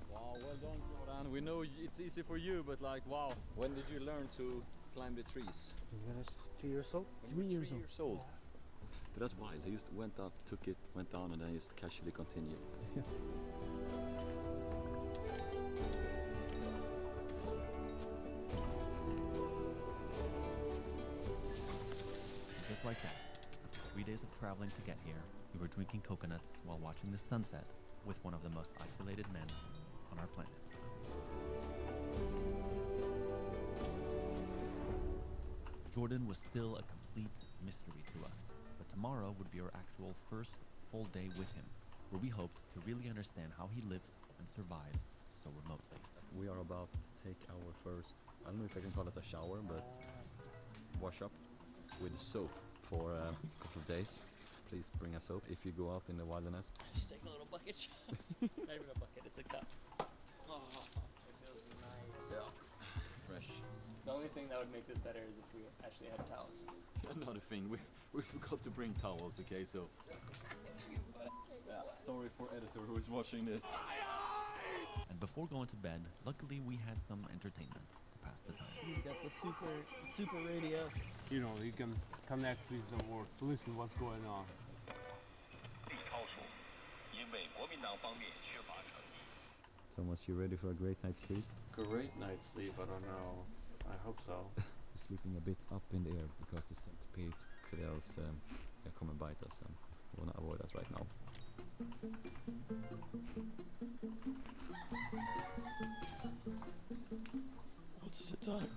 R: Wow, well done, Jordan. We know it's easy for you, but like, wow.
F: When did you learn to climb the trees?
Q: When I was 2 years old.
F: When you were 3 years old. But that's wild. I just went up, took it, went down, and then just casually continued.
P: Just like that, after 3 days of traveling to get here, we were drinking coconuts while watching the sunset with one of the most isolated men on our planet. Jordan was still a complete mystery to us, but tomorrow would be our actual first full day with him, where we hoped to really understand how he lives and survives so remotely.
F: We are about to take our first, I don't know if I can call it a shower, but wash up with soap for a couple of days. Please bring a soap if you go out in the wilderness.
R: Just take a little bucket shot. Not even a bucket, it's a cup. Oh, it feels nice.
F: Yeah, fresh.
M: The only thing that would make this better is if we actually had towels.
F: Another thing, we forgot to bring towels, okay, so... Yeah, sorry for editor who is watching this.
P: And before going to bed, luckily we had some entertainment to pass the time.
M: You got the super radio.
L: You know, you can connect with the world to listen what's going on.
A: Thomas, you ready for a great night's sleep?
B: Great night's sleep, I don't know. I hope so.
A: Sleeping a bit up in the air because the centipedes could else come and bite us, and we want to avoid us right now.
B: What's the time?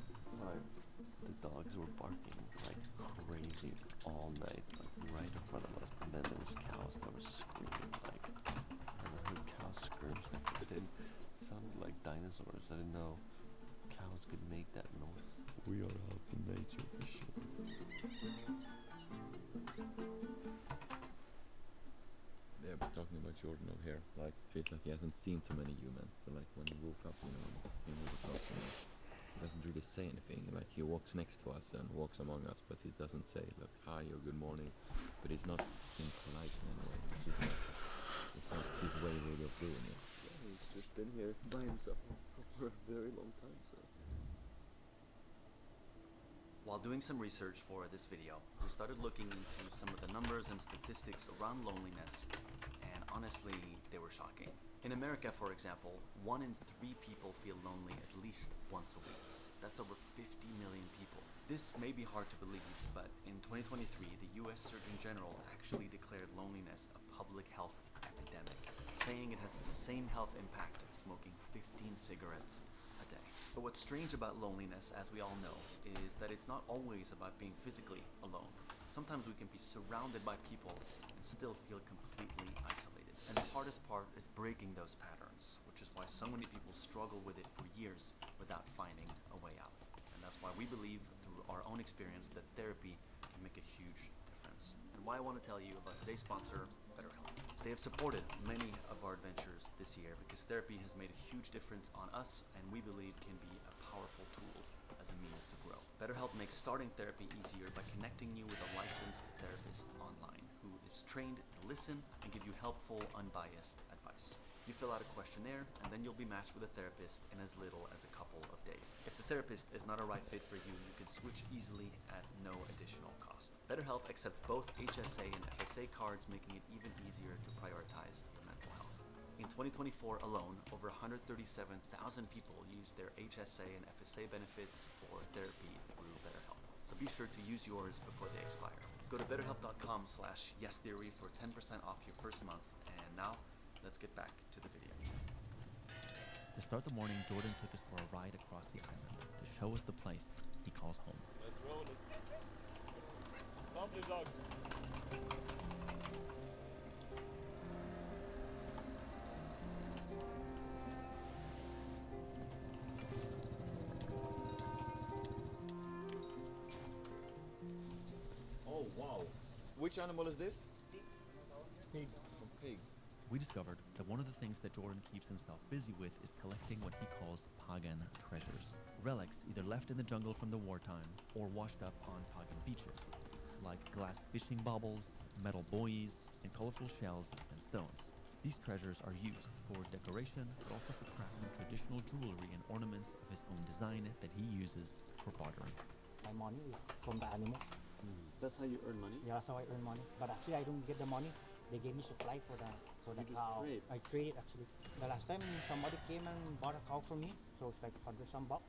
B: The dogs were barking like crazy all night, like right in front of us. And then there was cows that were screaming like, I never heard cows scream, but it sounded like dinosaurs. I didn't know cows could make that noise. We are out in nature for sure.
A: Yeah, but talking about Jordan over here, like, feels like he hasn't seen too many humans. So like when he woke up, you know, he doesn't really say anything. Like he walks next to us and walks among us, but he doesn't say like hi or good morning. But he's not impolite in any way, which is nice. It's not his way really of doing it.
F: Yeah, he's just been here by himself for a very long time, so...
P: While doing some research for this video, we started looking into some of the numbers and statistics around loneliness, and honestly, they were shocking. In America, for example, 1 in 3 people feel lonely at least once a week. That's over 50 million people. This may be hard to believe, but in 2023, the US Surgeon General actually declared loneliness a public health epidemic, saying it has the same health impact as smoking 15 cigarettes a day. But what's strange about loneliness, as we all know, is that it's not always about being physically alone. Sometimes we can be surrounded by people and still feel completely isolated. And the hardest part is breaking those patterns, which is why so many people struggle with it for years without finding a way out. And that's why we believe through our own experience that therapy can make a huge difference. And why I want to tell you about today's sponsor, BetterHelp. They have supported many of our adventures this year because therapy has made a huge difference on us and we believe can be a powerful tool as a means to grow. BetterHelp makes starting therapy easier by connecting you with a licensed therapist online who is trained to listen and give you helpful, unbiased advice. You fill out a questionnaire and then you'll be matched with a therapist in as little as a couple of days. If the therapist is not a right fit for you, you can switch easily at no additional cost. BetterHelp accepts both HSA and FSA cards, making it even easier to prioritize your mental health. In 2024 alone, over 137,000 people used their HSA and FSA benefits for therapy through BetterHelp. So be sure to use yours before they expire. Go to betterhelp.com/yestheory for 10% off your first month. And now, let's get back to the video. To start the morning, Jordan took us for a ride across the island to show us the place he calls home.
D: Let's roll it. Lovely dogs.
A: Oh wow! Which animal is this?
M: Pig.
A: Some pig.
P: We discovered that one of the things that Jordan keeps himself busy with is collecting what he calls pagan treasures. Relics either left in the jungle from the wartime or washed up on pagan beaches, like glass fishing baubles, metal buoys, and colorful shells and stones. These treasures are used for decoration, but also for crafting traditional jewelry and ornaments of his own design that he uses for bartering.
Q: My money is from the animal.
F: That's how you earn money?
Q: Yeah, that's how I earn money. But actually, I don't get the money. They gave me supply for the cow.
F: Trade.
Q: I trade actually. The last time somebody came and bought a cow from me, so it's like 100 some bucks.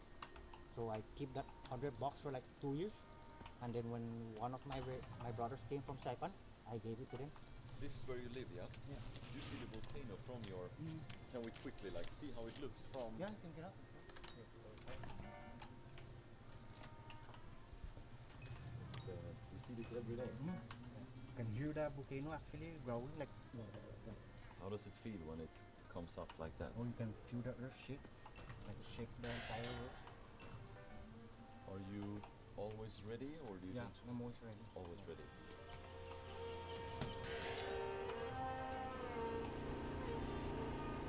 Q: So I keep that 100 bucks for like 2 years. And then when one of my brothers came from Saipan, I gave it to them.
A: This is where you live, yeah?
Q: Yeah.
A: You see the volcano from your... Can we quickly like see how it looks from...
Q: Yeah, you can get up.
A: You see this every day?
Q: You can hear the volcano actually growling like...
A: How does it feel when it comes up like that?
Q: Oh, you can feel the earth shake. Like shake the entire earth.
A: Are you always ready or do you
Q: Yeah,
A: need to...
Q: I'm always ready.
A: Always ready.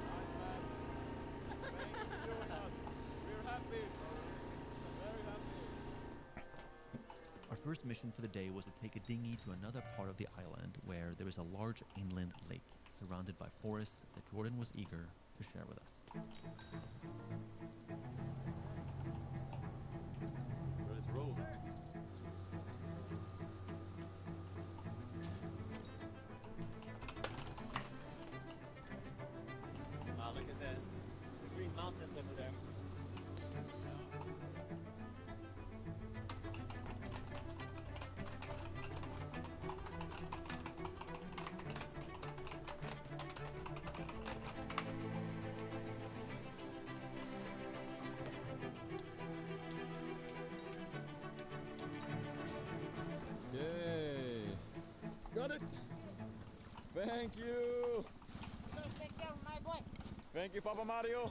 D: Nice, man. Thank you for showing us. We're happy. Very happy.
P: first mission for the day was to take a dinghy to another part of the island where there is a large inland lake surrounded by forest that Jordan was eager to share with us.
F: Let's roll.
M: Wow, look at that. The green mountains over there.
F: Yay! Got it! Thank you!
X: Take care of my boy.
F: Thank you, Papa Mario!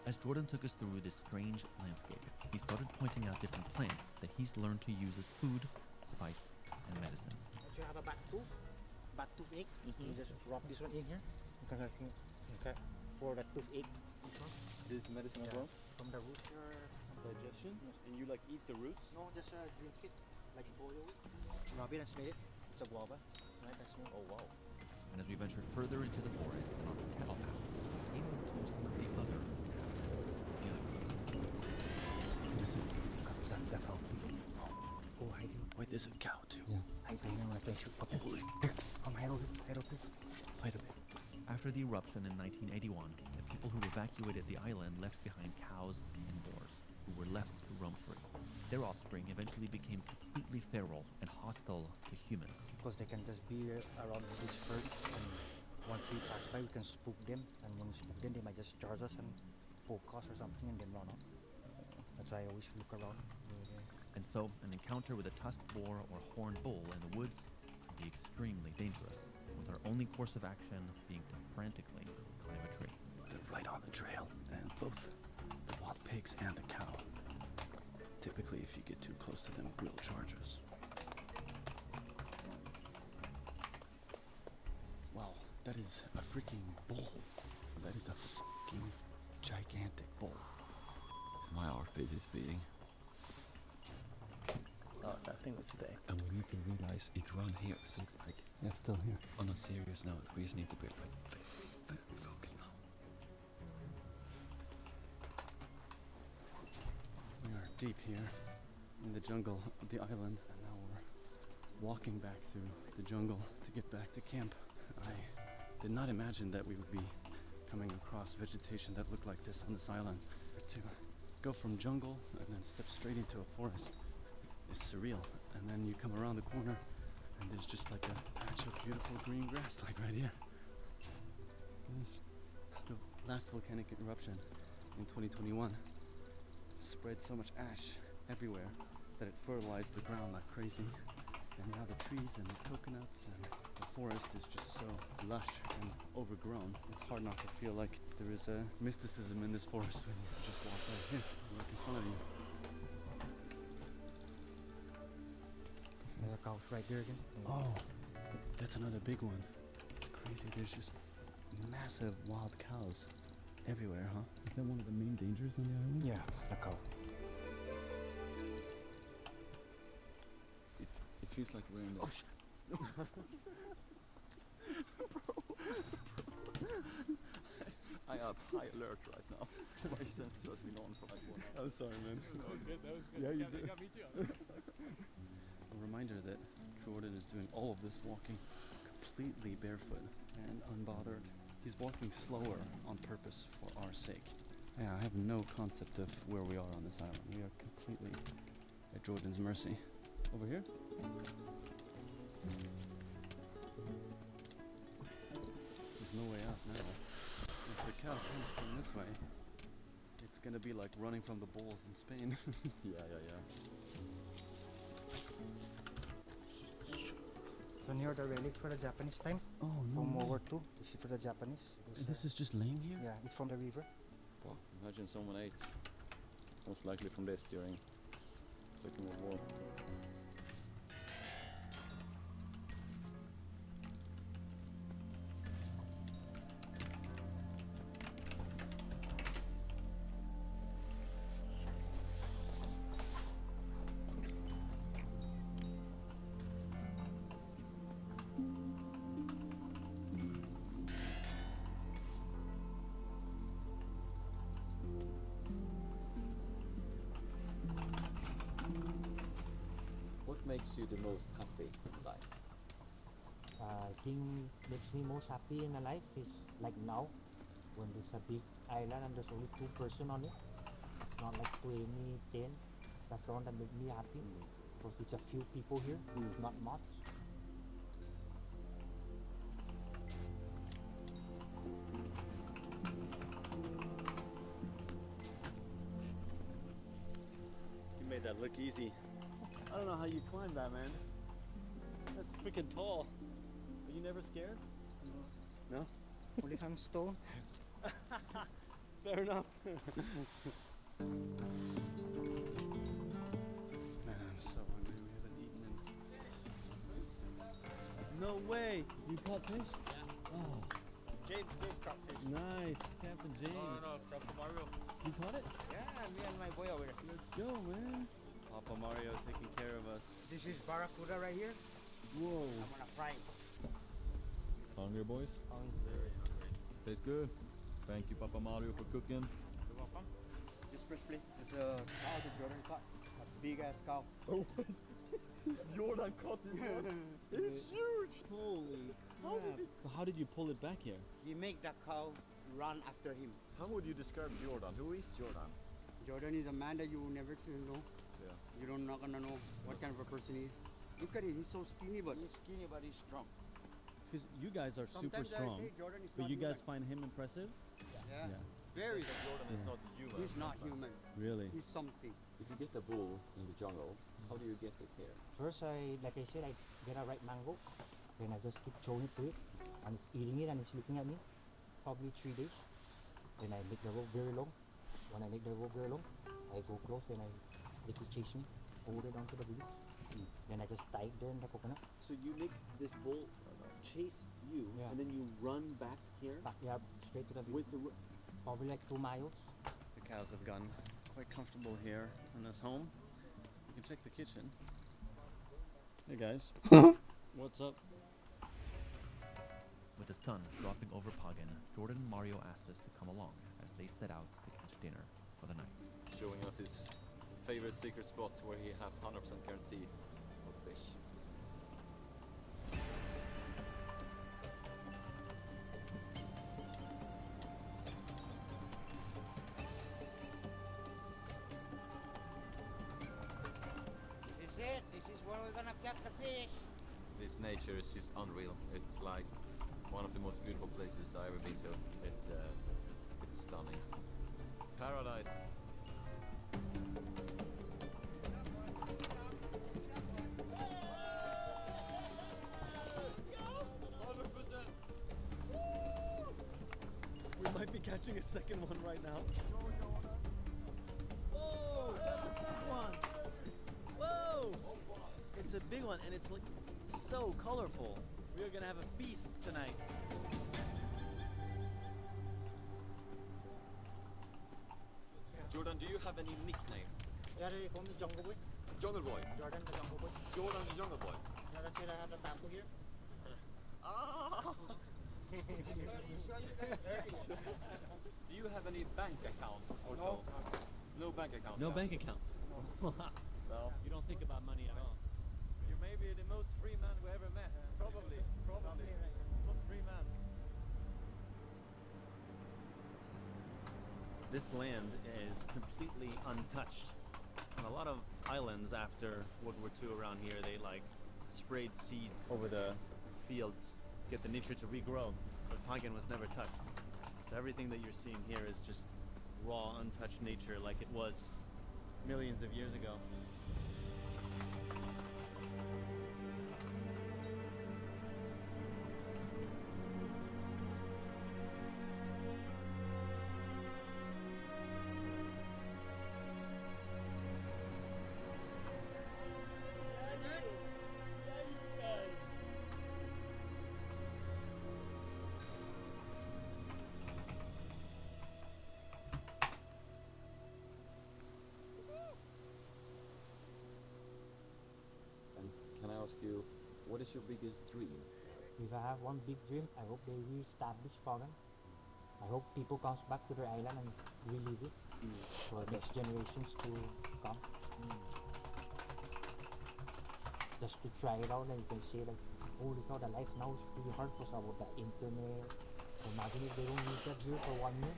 P: As Jordan took us through this strange landscape, he started pointing out different plants that he's learned to use as food, spice, and medicine.
Q: If you have a back toothache, you just rub this one in here. Okay, for the toothache. This one.
F: This is medicine as well?
Q: From the roots.
F: Digestion? And you like eat the roots?
Q: No, just drink it, like boil it. Rub it and smell it. It's a guava. Right, that's smell.
F: Oh wow.
P: And as we ventured further into the forest and onto cattle paths, we came into some of the other
B: Wait, there's a cow too.
P: After the eruption in 1981, the people who evacuated the island left behind cows and boars, who were left to roam free. Their offspring eventually became completely feral and hostile to humans.
Q: Because they can just be around these birds, and once we pass by, we can spook them, and when we spook them, they might just charge us and poke us or something and then run off. That's why I always look around.
P: And so, an encounter with a tusked boar or horned bull in the woods could be extremely dangerous, with our only course of action being to frantically climb a tree.
B: They're right on the trail, and both the wild pigs and the cow. Typically, if you get too close to them, will charge us. Wow, that is a freaking bull. That is a fucking gigantic bull.
A: My heartbeat is beating.
B: Oh, that thing was today.
A: And we need to realize it's around here, so it's like...
B: It's still here.
A: On a serious note, we just need to be like very focused now.
B: We are deep here in the jungle of the island, and now we're walking back through the jungle to get back to camp. I did not imagine that we would be coming across vegetation that looked like this on this island. To go from jungle and then step straight into a forest is surreal. And then you come around the corner and there's just like a patch of beautiful green grass, like right here. The last volcanic eruption in 2021 spread so much ash everywhere that it fertilized the ground like crazy. And now the trees and the coconuts and the forest is just so lush and overgrown. It's hard not to feel like there is a mysticism in this forest when you just walk right here, right in front of you.
Q: There's a cow right there again.
B: Oh, that's another big one. It's crazy. There's just massive wild cows everywhere, huh? Is that one of the main dangers on the island?
Q: Yeah, the cow.
A: It feels like we're in the...
F: Oh shit! I have high alert right now. My senses has been on for like 1 hour.
B: I'm sorry, man.
M: That was good, that was good.
B: Yeah, you
M: It got me too.
B: A reminder that Jordan is doing all of this walking completely barefoot and unbothered. He's walking slower on purpose for our sake. Yeah, I have no concept of where we are on this island. We are completely at Jordan's mercy. Over here? There's no way out now. If the cow comes from this way, it's gonna be like running from the bulls in Spain.
F: Yeah.
Q: So near the relic for the Japanese time.
B: Oh no.
Q: From World War II. You see for the Japanese.
B: And this is just laying here?
Q: Yeah, it's from the river.
F: Well, imagine someone ate, most likely from this during Second World War. makes you the most happy in life?
J: I think makes me most happy in my life is like now when there's a big island and there's only 2 person on it. It's not like 20, 10. That's the one that makes me happy because it's a few people here, not much.
R: You made that look easy. I don't know how you climb that, man. That's freaking tall. Are you never scared? No?
J: Only if I'm stoned.
R: Fair enough. Man, I'm so hungry. We haven't eaten in... No way! You caught fish? Yeah. Oh.
M: James caught fish.
R: Nice, Captain James.
M: No, Papa Mario.
R: You caught it?
M: Yeah, me and my boy over there.
R: Let's go, man. Papa Mario taking care of us.
Q: This is barracuda right here.
R: Whoa.
Q: I'm gonna fry it.
A: Hungry, boys?
R: Very hungry.
A: Tastes good. Thank you, Papa Mario, for cooking.
M: You're welcome.
Q: Just briefly, it's a cow that Jordan caught. A big ass cow.
R: Oh, Jordan caught this one. It's huge. Holy crap. How did you pull it back here?
Q: He make that cow run after him.
A: How would you describe Jordan? Who is Jordan?
Q: Jordan is a man that you will never know.
A: Yeah.
Q: You're not gonna know what kind of a person he is. Look at him, he's so skinny, but he's strong.
R: Because you guys are super
Q: Sometimes
R: strong,
Q: I say Jordan is
R: but
Q: not
R: you guys
Q: human.
R: find him impressive?
Q: Yeah. Very.
A: Jordan is not human.
Q: He's not human.
R: Really?
Q: He's something.
B: If you get a bull in the jungle, how do you get it here?
J: First, like I said, I get a ripe mango, then I just keep throwing it to it, and it's eating it and it's looking at me, probably 3 days. Then I make the rope very long. When I make the rope very long, I go close and they could chase me, hold it onto the village. Then I just tie it there in the coconut.
F: So you make this bull chase you, and then you run back here?
J: Back, yeah, straight to the village.
F: With the
J: probably like 2 miles.
R: The cows have gotten quite comfortable here in this home. You can check the kitchen. Hey guys. What's up?
P: With the sun dropping over Pagan, Jordan and Mario asked us to come along as they set out to catch dinner for the night.
F: Showing us his favorite secret spots where he have 100% guarantee of fish.
Q: This is it. This is where we're gonna catch the fish.
F: This nature is just unreal. It's like one of the most beautiful places I've ever been to. It's stunning. Paradise.
R: We might be catching a second one right now. Whoa, that's a big one. Whoa, it's a big one and it's like so colorful. We are gonna have a feast tonight.
F: Jordan, do you have any nickname?
Q: Yeah, they call me Jungle Boy.
F: Jungle Boy.
Q: Jordan the Jungle Boy.
F: Jordan the Jungle Boy.
Q: Yeah, that's it. I have the tattoo here.
F: Ah! Do you have any bank account or so? No bank account.
R: No bank account.
F: No.
R: You don't think about money at all.
F: You may be the most free man we ever met. Probably. Most free man.
R: This land is completely untouched. On a lot of islands after World War II around here, they like sprayed seeds over the fields, get the nature to regrow. But Pagan was never touched. So everything that you're seeing here is just raw, untouched nature like it was millions of years ago.
F: Can I ask you, what is your biggest dream?
J: If I have one big dream, I hope they re-establish Pagan. I hope people comes back to their island and relive it for next generations to come. just to try it out, and you can say like, holy cow, the life now is pretty hard because about the internet. So imagine if they don't use that here for 1 year,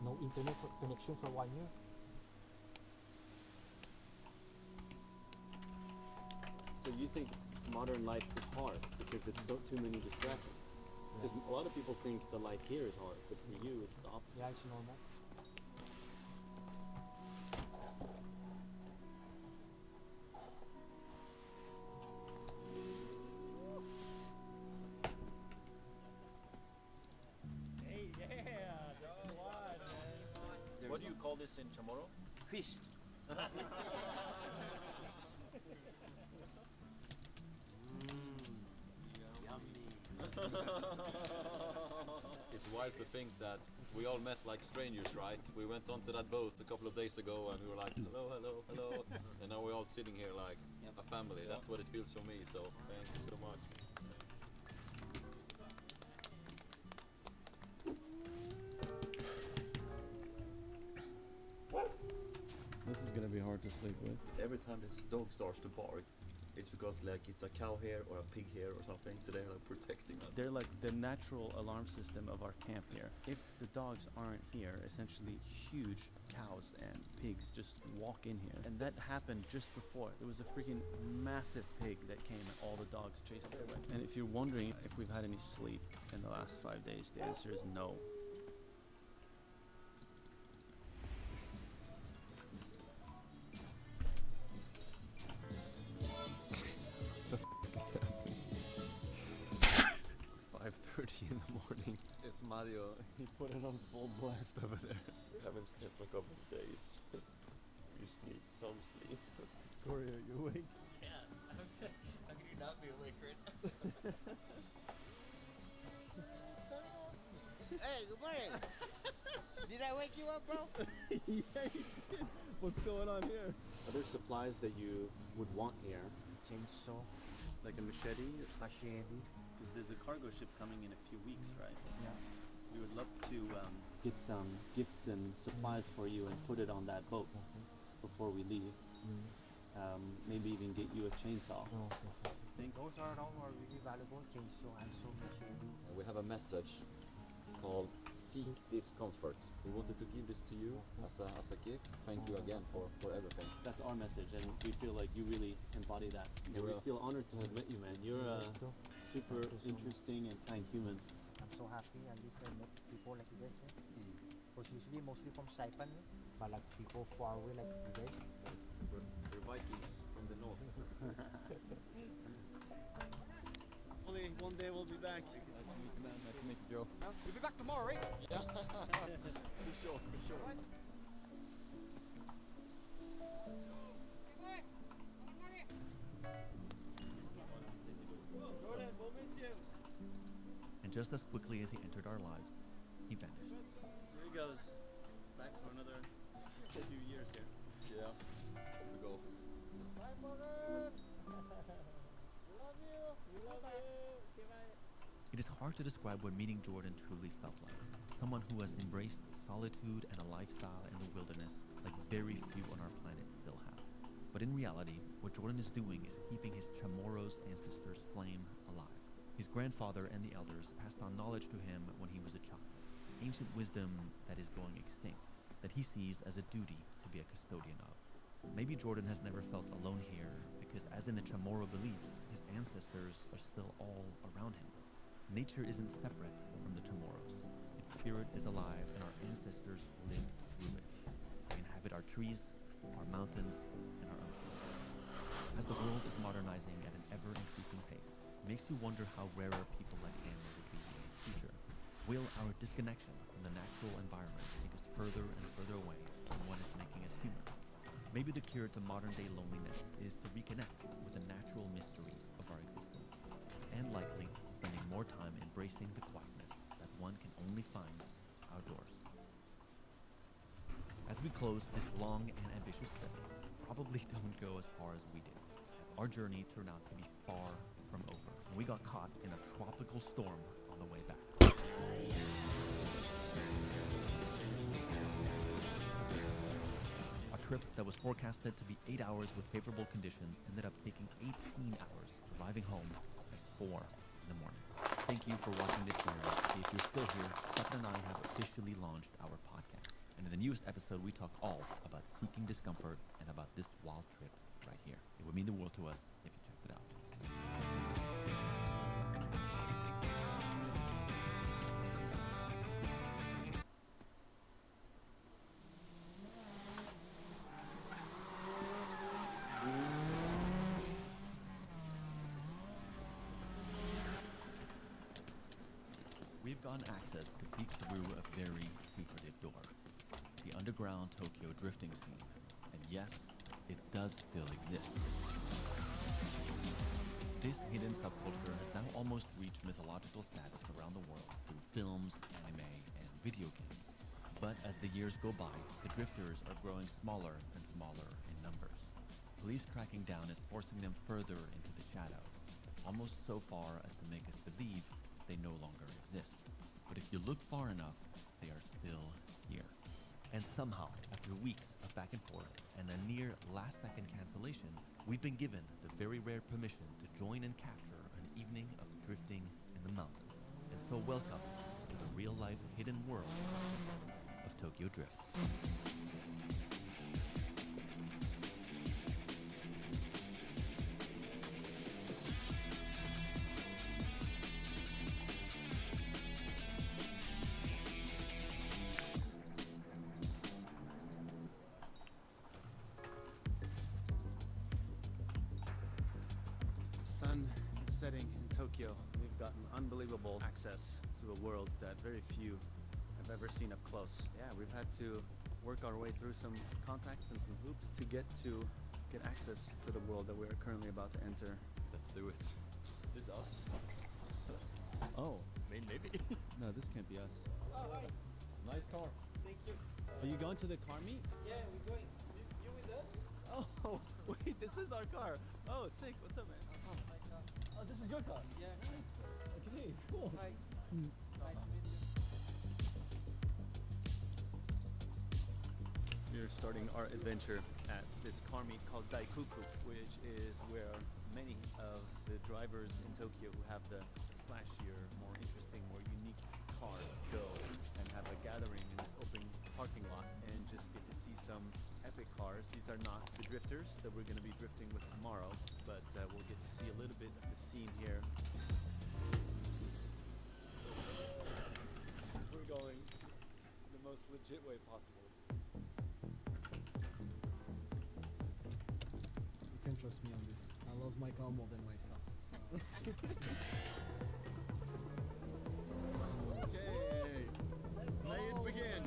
J: no internet connection for 1 year.
F: So you think modern life is hard because it's too many distractions? Because a lot of people think the life here is hard, but for you it's the opposite.
J: Yeah, it's normal.
M: Hey, yeah, that's squad, man.
F: What do you call this in Chamorro?
Q: Fish.
A: It's wild to think that we all met like strangers, right? We went onto that boat a couple of days ago and we were like, hello, hello, hello. And now we're all sitting here like a family. That's what it feels for me, so thank you so much.
B: This is gonna be hard to sleep with.
F: Every time this dog starts to bark, it's because like it's a cow here or a pig here or something, so they're like protecting us.
R: They're like the natural alarm system of our camp here. If the dogs aren't here, essentially huge cows and pigs just walk in here. And that happened just before. There was a freaking massive pig that came and all the dogs chased it away. And if you're wondering if we've had any sleep in the last 5 days, the answer is no. In the morning. It's Mario. He put it on full blast over there.
B: We haven't slept for a couple of days. We just need some sleep.
R: Corey, are you awake?
M: Yeah, how can you not be awake right now?
Q: Hey, good morning. Did I wake you up, bro?
R: Yeah, you did. What's going on here?
F: Are there supplies that you would want here?
J: Chainsaw,
R: Like a machete?
J: machete.
R: Because there's a cargo ship coming in a few weeks, right?
J: Yeah.
R: We would love to get some gifts and supplies for you and put it on that boat before we leave. Maybe even get you a chainsaw.
J: Those are all are really valuable. Chainsaw and so machete.
A: And we have a message called Seek Discomfort. We wanted to give this to you as a gift. Thank you again for everything.
F: That's our message, and we feel like you really embody that. And we feel honored to have met you, man. You're a super interesting and kind human.
J: I'm so happy and this I met people like you guys. Because usually mostly from Saipan, but like people far away like you guys.
F: We're Vikings from the north.
R: Only one day we'll be back.
F: Nice to meet you, Joe.
M: You'll be back tomorrow, right?
F: Yeah. For sure, for sure.
M: Jordan, we'll miss you.
P: And just as quickly as he entered our lives, he vanished.
R: Here he goes. Back for another few years here.
F: Yeah. Off we go.
M: Bye, Morgan. We love you. We love you. Okay, bye.
P: It is hard to describe what meeting Jordan truly felt like. Someone who has embraced solitude and a lifestyle in the wilderness like very few on our planet still have. But in reality, what Jordan is doing is keeping his Chamorro's ancestors' flame alive. His grandfather and the elders passed on knowledge to him when he was a child. Ancient wisdom that is going extinct, that he sees as a duty to be a custodian of. Maybe Jordan has never felt alone here because, as in the Chamorro beliefs, his ancestors are still all around him. Nature isn't separate from the Chamorros. Its spirit is alive and our ancestors lived through it. They inhabit our trees, our mountains, and our oceans. As the world is modernizing at an ever-increasing pace, it makes you wonder how rarer people like him will be in the future. Will our disconnection from the natural environment take us further and further away from what is making us human? Maybe the cure to modern-day loneliness is to reconnect with the natural mystery of our existence, and likely spending more time embracing the quietness that one can only find outdoors. As we close this long and ambitious trip, probably don't go as far as we did, as our journey turned out to be far from over, and we got caught in a tropical storm on the way back. A trip that was forecasted to be 8 hours with favorable conditions ended up taking 18 hours, arriving home at 4 in the morning. Thank you for watching this series. If you're still here, Stefan and I have officially launched our podcast. And in the newest episode, we talk all about seeking discomfort and about this wild trip right here. It would mean the world to us if you checked it out. We've gotten access to peek through a very secretive door. The underground Tokyo drifting scene. And yes, it does still exist. This hidden subculture has now almost reached mythological status around the world through films, anime, and video games. But as the years go by, the drifters are growing smaller and smaller in numbers. Police cracking down is forcing them further into the shadows, almost so far as to make us believe they no longer exist. But if you look far enough, they are still here. And somehow, after weeks of back and forth and a near last-second cancellation, we've been given the very rare permission to join and capture an evening of drifting in the mountains. And so welcome to the real-life hidden world of Tokyo Drift.
R: Sun is setting in Tokyo. We've gotten unbelievable access to a world that very few have ever seen up close. Yeah, we've had to work our way through some contacts and some hoops to get access to the world that we're currently about to enter.
F: Let's do it. Is this us?
R: Oh.
F: Maybe.
R: No, this can't be us.
L: Oh, hi.
F: Nice car.
L: Thank you.
R: Are you going to the car meet?
L: Yeah, we're going. You with us?
R: Oh, wait, this is our car. Oh, sick. What's up, man?
L: Oh, this is your car? Yeah. Okay, cool. Hi. Nice to meet you.
R: We're starting our adventure at this car meet called Daikuku, which is where many of the drivers in Tokyo who have the flashier, more interesting, more unique cars go and have a gathering in this open parking lot and just get to see some epic cars. These are not the drifters that we're going to be drifting with tomorrow, but we'll get to see a little bit of the scene here. We're going the most legit way possible.
L: You can trust me on this. I love my car more than myself.
R: Okay, may it begin.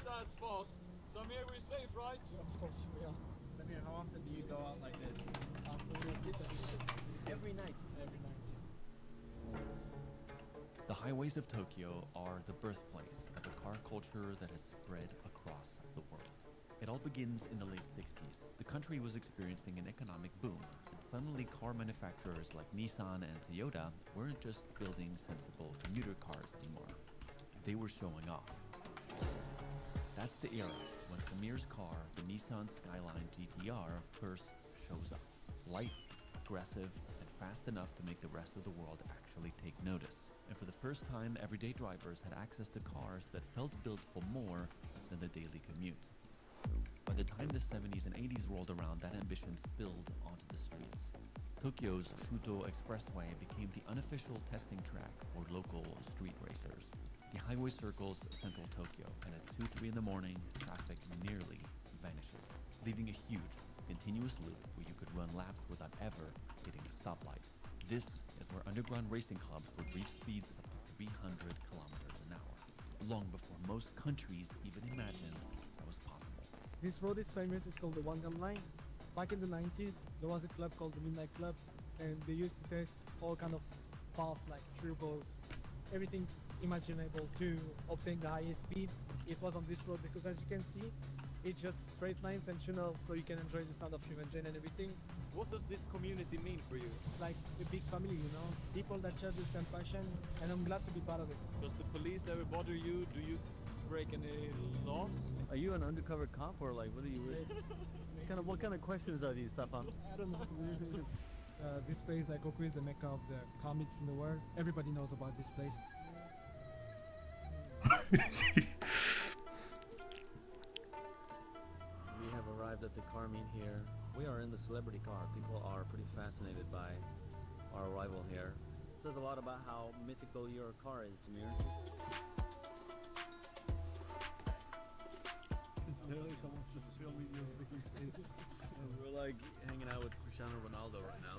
D: Oh, that's fast. Samir, we're safe, right?
L: Of course we are. Samir, how often do you go out like this? Every night. Every night.
P: The highways of Tokyo are the birthplace of a car culture that has spread across the world. It all begins in the late 60s. The country was experiencing an economic boom, and suddenly car manufacturers like Nissan and Toyota weren't just building sensible commuter cars anymore. They were showing off. That's the era when Samir's car, the Nissan Skyline GTR, first shows up. Light, aggressive, and fast enough to make the rest of the world actually take notice. And for the first time, everyday drivers had access to cars that felt built for more than the daily commute. By the time the 70s and 80s rolled around, that ambition spilled onto the streets. Tokyo's Shuto Expressway became the unofficial testing track for local street racers. The highway circles central Tokyo, and at 2-3 in the morning, traffic nearly vanishes, leaving a huge, continuous loop where you could run laps without ever hitting a stoplight. This is where underground racing clubs would reach speeds up to 300 kilometers an hour, long before most countries even imagined that was possible.
L: This road is famous. It's called the Wangan Line. Back in the 90s, there was a club called the Midnight Club, and they used to test all kind of cars like turbos, everything
C: imaginable to obtain the highest speed. It was on this road because, as you can see, it's just straight lines and tunnels, so you can enjoy the sound of human engine and everything.
D: What does this community mean for you?
C: Like a big family, you know, people that share the same passion, and I'm glad to be part of it.
D: Does the police ever bother you? Do you break any laws?
R: Are you an undercover cop or like what are you? What kind of questions are these, Stefan?
C: I don't know. This place, like Oku, is the mecca of the comics in the world. Everybody knows about this place.
R: We have arrived at the car meet here. We are in the celebrity car. People are pretty fascinated by our arrival here. It says a lot about how mythical your car is, Samir.
G: Literally, someone's just filming you.
R: We're like hanging out with Cristiano Ronaldo right now.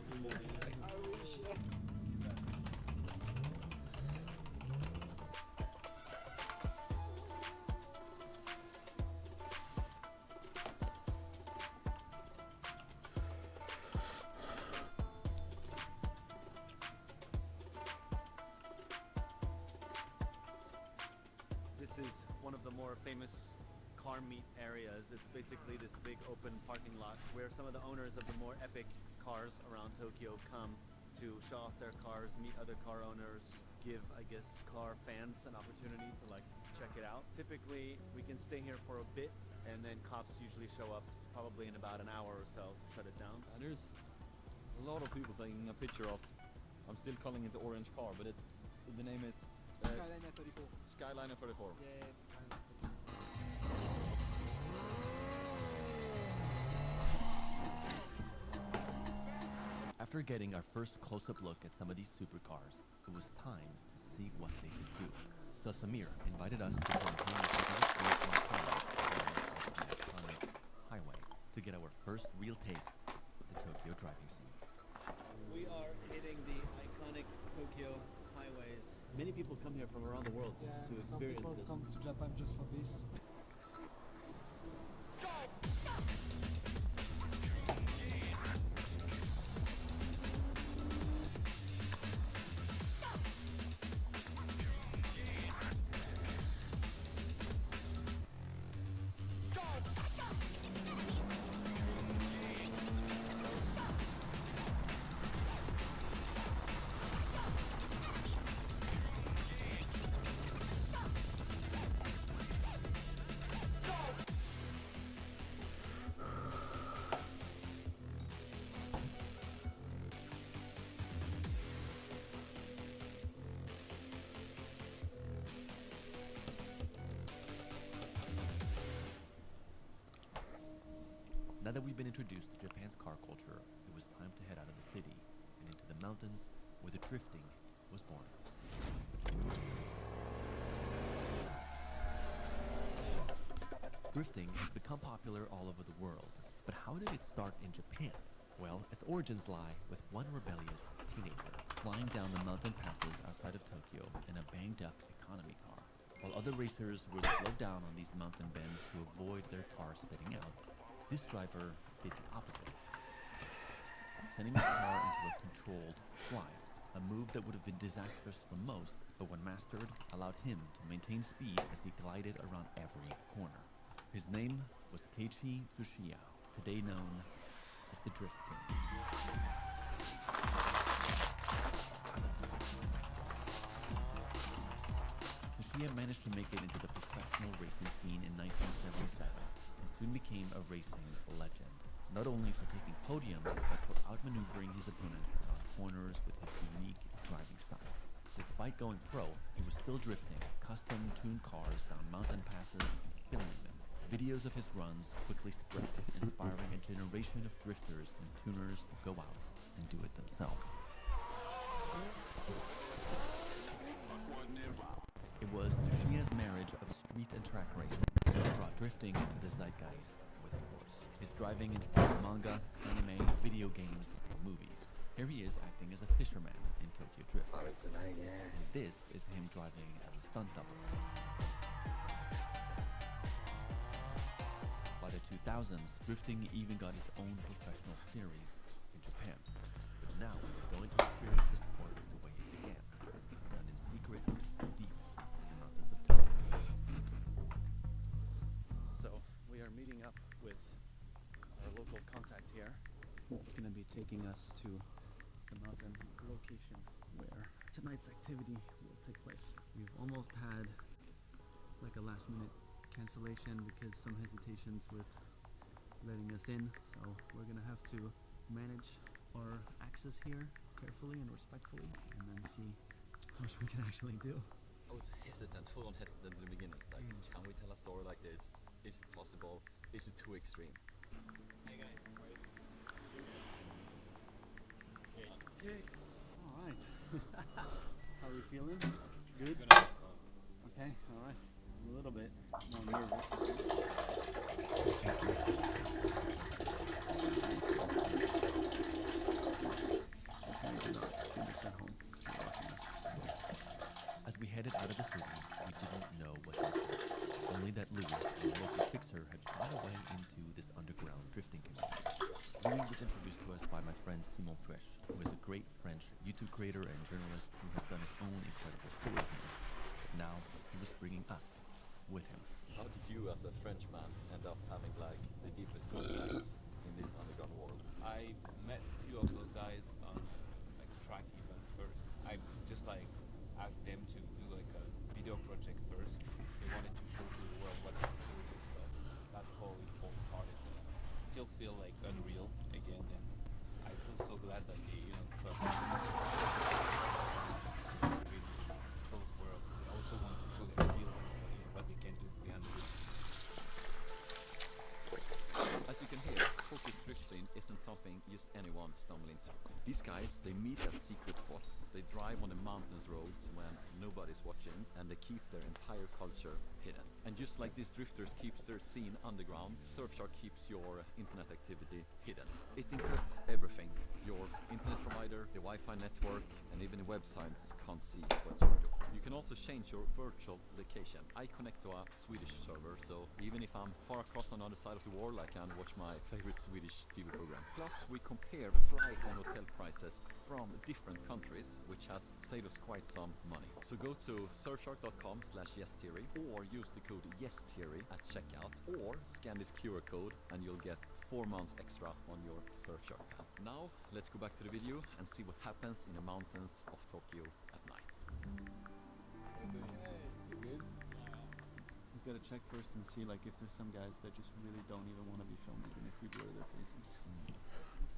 R: This is one of the more famous car meet areas. It's basically this big open parking lot where some of the owners of the more epic cars around Tokyo come to show off their cars, meet other car owners, give, I guess, car fans an opportunity to like check it out. Typically, we can stay here for a bit and then cops usually show up probably in about an hour or so to shut it down.
A: There's a lot of people taking a picture of, I'm still calling it the orange car, but the name is
C: Skyliner 34.
A: Skyliner 34.
C: Yeah, it's Skyliner 34.
P: After getting our first close-up look at some of these supercars, it was time to see what they could do. So Samir invited us to join him as the iconic highway to get our first real taste of the Tokyo driving scene.
R: We are hitting the iconic Tokyo highways. Many people come here from around the world to
C: Some
R: experience
C: people
R: this.
C: come to Japan just for this.
P: Now that we've been introduced to Japan's car culture, it was time to head out of the city and into the mountains where the drifting was born. Drifting has become popular all over the world, but how did it start in Japan? Well, its origins lie with one rebellious teenager flying down the mountain passes outside of Tokyo in a banged-up economy car. While other racers would slow down on these mountain bends to avoid their car spitting out, this driver did the opposite, sending his car into a controlled fly, a move that would have been disastrous for most, but when mastered, allowed him to maintain speed as he glided around every corner. His name was Keiichi Tsuchiya, today known as the Drift King. Tsuchiya managed to make it into the professional racing scene in 1977 and soon became a racing legend, not only for taking podiums, but for outmaneuvering his opponents around corners with his unique driving style. Despite going pro, he was still drifting custom-tuned cars down mountain passes and filming them. Videos of his runs quickly spread, inspiring a generation of drifters and tuners to go out and do it themselves. It was Tsuchiya's marriage of street and track racing that brought drifting into the zeitgeist with force. His driving inspired manga, anime, video games, and movies. Here he is acting as a fisherman in Tokyo Drift. And this is him driving as a stunt double. By the 2000s, drifting even got its own professional series in Japan. But now we're going to experience the sport the way it began, done in secret, deep
R: meeting up with our local contact here. It's going to be taking us to the mountain location where tonight's activity will take place. We've almost had like a last minute cancellation because some hesitations with letting us in, so we're gonna have to manage our access here carefully and respectfully and then see how much we can actually do.
A: I was hesitant, full on hesitant in the beginning. Like, can we tell a story like this? Is it possible? Is it too extreme?
U: Hey guys, wait.
R: Okay. All right. How are we feeling? Good? Okay, all right. I'm a little bit more nervous.
P: As we headed out of the city, we didn't know what to expect. Only that Louis, a local fixer, had found a way into this underground drifting community. Louis was introduced to us by my friend Simon Fresh, who is a great French YouTube creator and journalist who has done his own incredible story here. But now he was bringing us with him.
A: How did you, as a Frenchman, end up having like the deepest contacts in this underground world?
U: I met a few of those guys on like track event first. I just like asked them to do like a video project first. They wanted to show to the world what they're doing and stuff. That's how it all started. Still feel like unreal again, and I feel so glad that they, trust me. Really close world. They also want to show their skills and what they can do behind the wheel.
A: As you can hear, Tokyo's drift scene isn't something just anyone stumble into. These guys, they meet at secret spots. They drive on the mountains roads when nobody's watching, and they keep their entire culture hidden. And just like these drifters keeps their scene underground, Surfshark keeps your internet activity hidden. It encrypts everything. Your internet provider, the Wi-Fi network, and even the websites can't see what you're doing. You can also change your virtual location. I connect to a Swedish server, so even if I'm far across on the other side of the world, I can watch my favorite Swedish TV program. Plus, we compare flight and hotel prices from different countries, which has saved us quite some money. So go to surfshark.com/yestheory or use the code YesTheory at checkout, or scan this QR code and you'll get 4 months extra on your Surfshark plan. Now, let's go back to the video and see what happens in the mountains of Tokyo at night.
R: We've got to check first and see like if there's some guys that just really don't even want to be filmed, even if we blur their faces.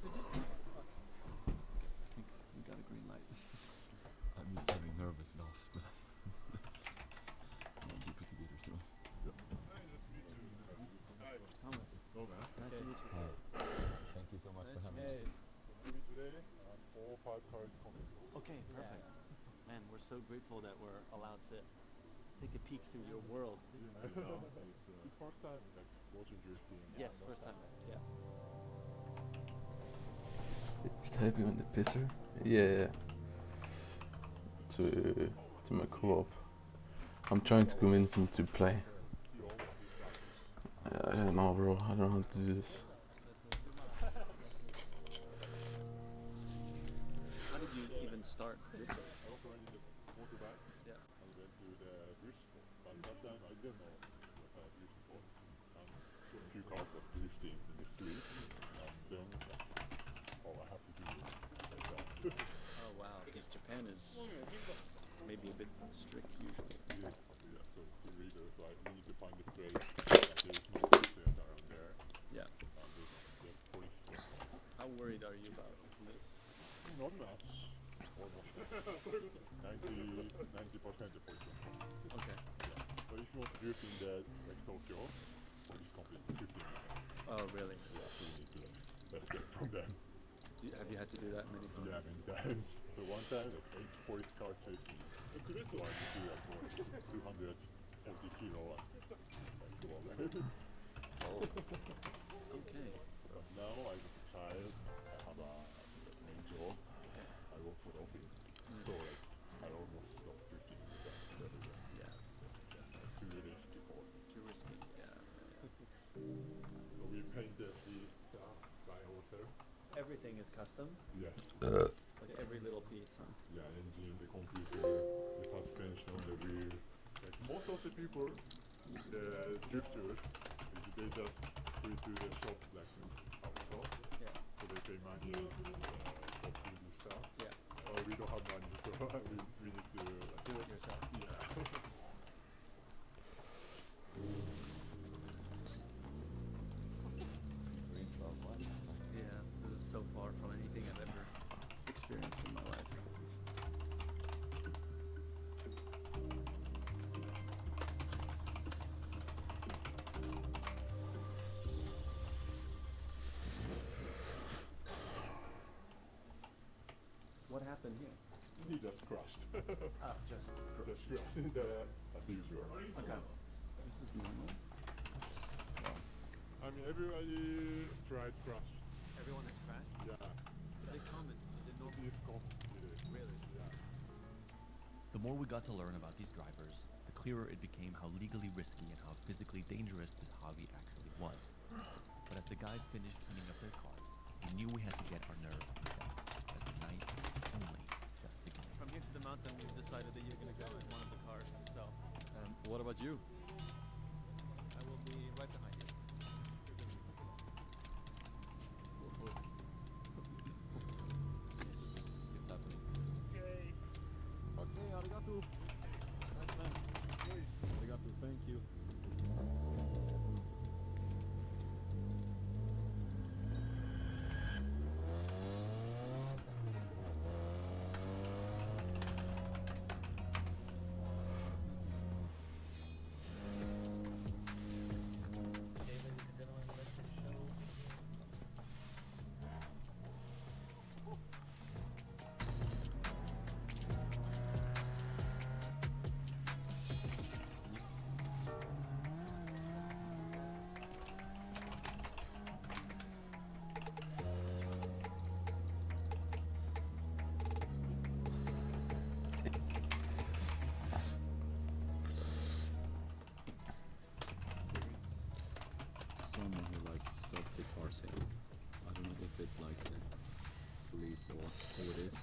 R: Okay, I think we got a green light.
A: I'm just having nervous laughs, but I'll keep it together still.
R: Thomas. Nice to meet you.
A: Hi. Thank you so much for having me.
I: Today, 4 or 5 cars coming.
R: Okay, perfect. Man, we're so grateful that we're allowed to take a peek through your world.
I: Yeah, it's first time like watching drifting.
R: Yes, first time. Yeah.
O: It's typing on the pisser? Yeah. To my co-op. I'm trying to convince him to play. I don't know, bro. I don't know how to do this.
R: How did you even start drifting?
I: I also went in the motorbike.
R: Yeah.
I: And went to the drift spot. But that time I didn't know it was a drift spot. And so a few cars was drifting in the street. And then, I have to do this like that.
R: Oh wow, because Japan is maybe a bit strict usually.
I: Yes, yeah, so readers, like, we need to find a place that there is no police around there.
R: Yeah.
I: And the police checkpoint.
R: How worried are you about this?
I: Not much. Almost. 90% the police checkpoint.
R: Okay.
I: Yeah. But if you want to drift in the, like Tokyo, police complete 15 minutes.
R: Oh really?
I: Yeah, so you need to escape from them.
R: Have you had to do that many times?
I: Yeah, many times. So one time, like 8 police cars chased me. So this one you do like for 240 kilo and go away.
R: Oh. Okay.
I: But now I'm a child, I have a main job, I work for the office. So like, I almost stopped drifting with that.
R: Yeah.
I: It's too risky for me.
R: Too risky, yeah.
I: So we painted the stuff by ourselves.
R: Everything is custom?
I: Yes.
R: Like every little piece, huh?
I: Yeah, engine, the computer, the suspension, the wheel. Like most of the people, the drifters, they just we do the shop like ourselves.
R: Yeah.
I: So they pay money shop to do stuff.
R: Yeah.
I: We don't have money, so we need to like,
R: do it yourself.
I: Yeah.
R: Yeah, this is so far from anything I've ever experienced in my life. What happened here?
I: He just crashed.
R: Just
I: crashed. As usual.
R: Okay. This is normal.
I: I mean, everybody tried crash.
R: Everyone has crashed?
I: Yeah.
R: Is it common? Is it normal?
I: It's common. It is.
R: Really?
I: Yeah.
P: The more we got to learn about these drivers, the clearer it became how legally risky and how physically dangerous this hobby actually was. But as the guys finished cleaning up their cars, we knew we had to get our nerves in check, as the night was only just beginning.
R: From here to the mountain, we've decided that you're going to go in one of the cars. So,
F: What about you?
R: I will be right behind you.
F: It's happening.
D: Okay, arigato. Nice man. Arigato, thank you.
A: Someone who likes to stop the cars here. I don't know if it's like the police or who it is.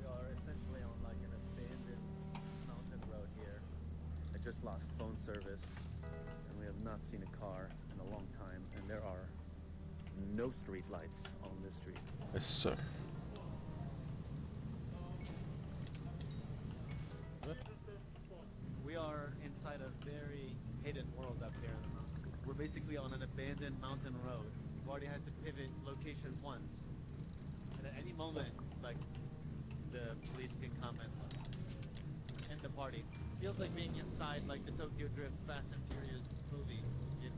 R: We are essentially on like an abandoned mountain road here. I just lost phone service, and we have not seen a car in a long time, and there are no street lights on this street.
O: Yes, sir.
R: We are inside a very hidden world up here in the mountains. We're basically on an abandoned mountain road. We've already had to pivot locations once. And at any moment, like, the police can come and end the party. Feels like being inside, like, the Tokyo Drift Fast and Furious movie.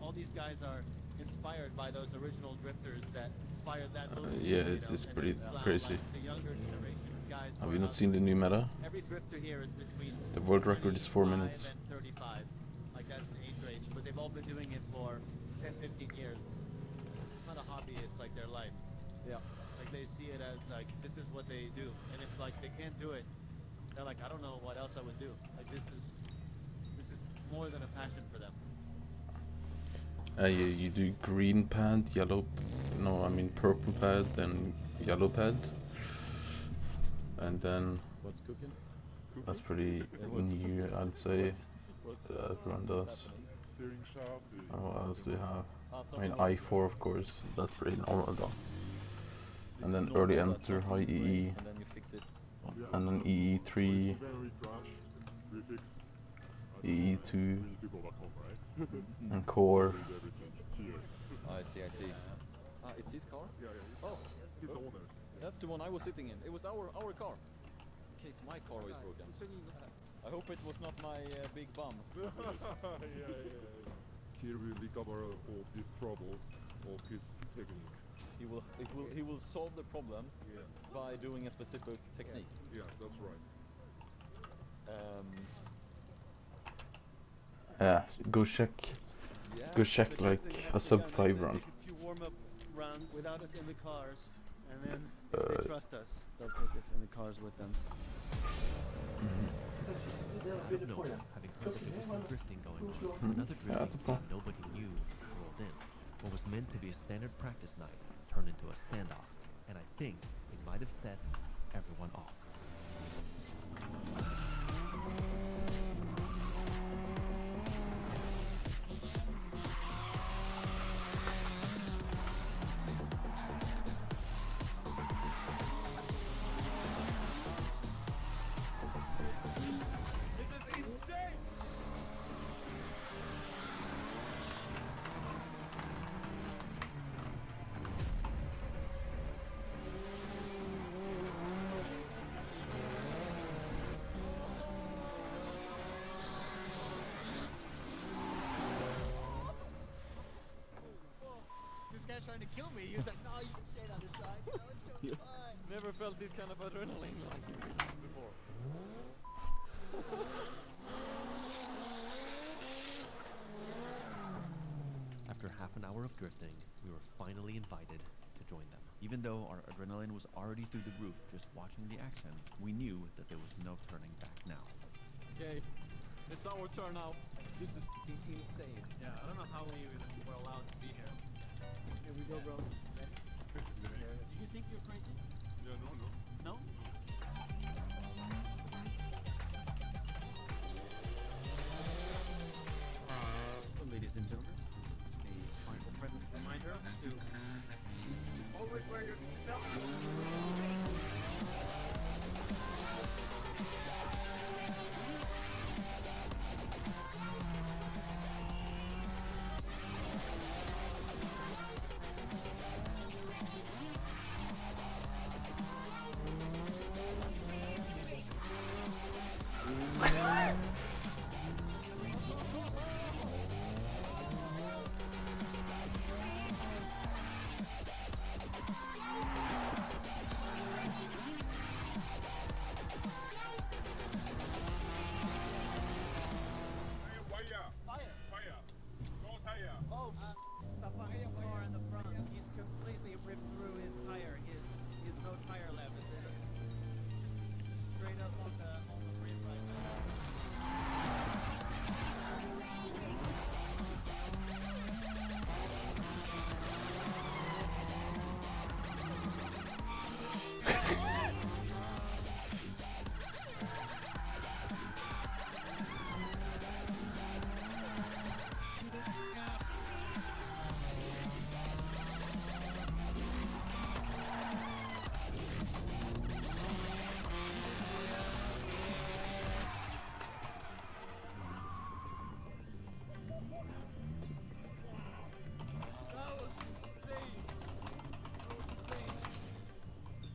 R: All these guys are inspired by those original drifters that inspired that movie.
O: Yeah,
R: you
O: it's
R: know, and
O: pretty
R: like,
O: crazy.
R: the younger generation of guys
O: Have
R: who
O: you
R: are
O: not
R: out
O: seen the new meta?
R: Every drifter here is between
O: The world record is 4 minutes.
R: 25 and 35. Like that's the age range, but they've all been doing it for 10, 15 years. It's not a hobby, it's like their life.
D: Yeah.
R: Like they see it as like this is what they do, and if like they can't do it, they're like I don't know what else I would do. Like this is more than a passion for them.
O: You do green pad, yellow, no, I mean purple pad and yellow pad, and then
F: What's cooking?
O: that's pretty new, I'd say. Everyone does.
I: Steering shaft.
O: And what else do you have? I mean I4, of course. That's pretty normal though. And then early enter, high EE,
F: And then you fix it.
O: and then EE3,
I: When we crash, we fix.
O: EE2,
I: We need to go back home, right?
O: and core.
I: Read everything here.
F: I see. It's his car?
I: Yeah, yeah.
F: Oh,
I: His owners.
F: that's the one I was sitting in. It was our car. Okay, it's my car who is broken. I hope it was not my big bum.
I: yeah. Here we cover all this trouble of his technique.
F: He will solve the problem by doing a specific technique.
I: Yeah, that's right.
O: Yeah, go check.
F: Yeah,
O: Go check
F: but
O: like
F: they
O: a
F: have
O: sub
F: begun
O: 5 run.
R: A few warm-up runs without us in the cars, and then if
O: Uh,
R: they trust us, they'll take us in the cars with them.
P: Out of nowhere, having heard that there was some drifting going on, another drifting team nobody knew rolled in. What was meant to be a standard practice night turned into a standoff, and I think it might have set everyone off.
M: This guy's trying to kill me. He was like, no, you can stay on this side. No, it's so fine.
F: Never felt this kind of adrenaline like before.
P: After half an hour of drifting, we were finally invited to join them. Even though our adrenaline was already through the roof just watching the action, we knew that there was no turning back now.
D: Okay, it's our turn now.
R: This is fucking insane.
M: Yeah, I don't know how we were allowed to be here.
R: Here we go, bro.
M: Do you think you're crazy?
I: Yeah, no.
M: No?
R: So, ladies and gentlemen, a final friendly reminder to
M: Always wear your seatbelt. Oh, the fucking car in the front. He's completely ripped through his tire. His no tire left. It's straight up on the rim right now.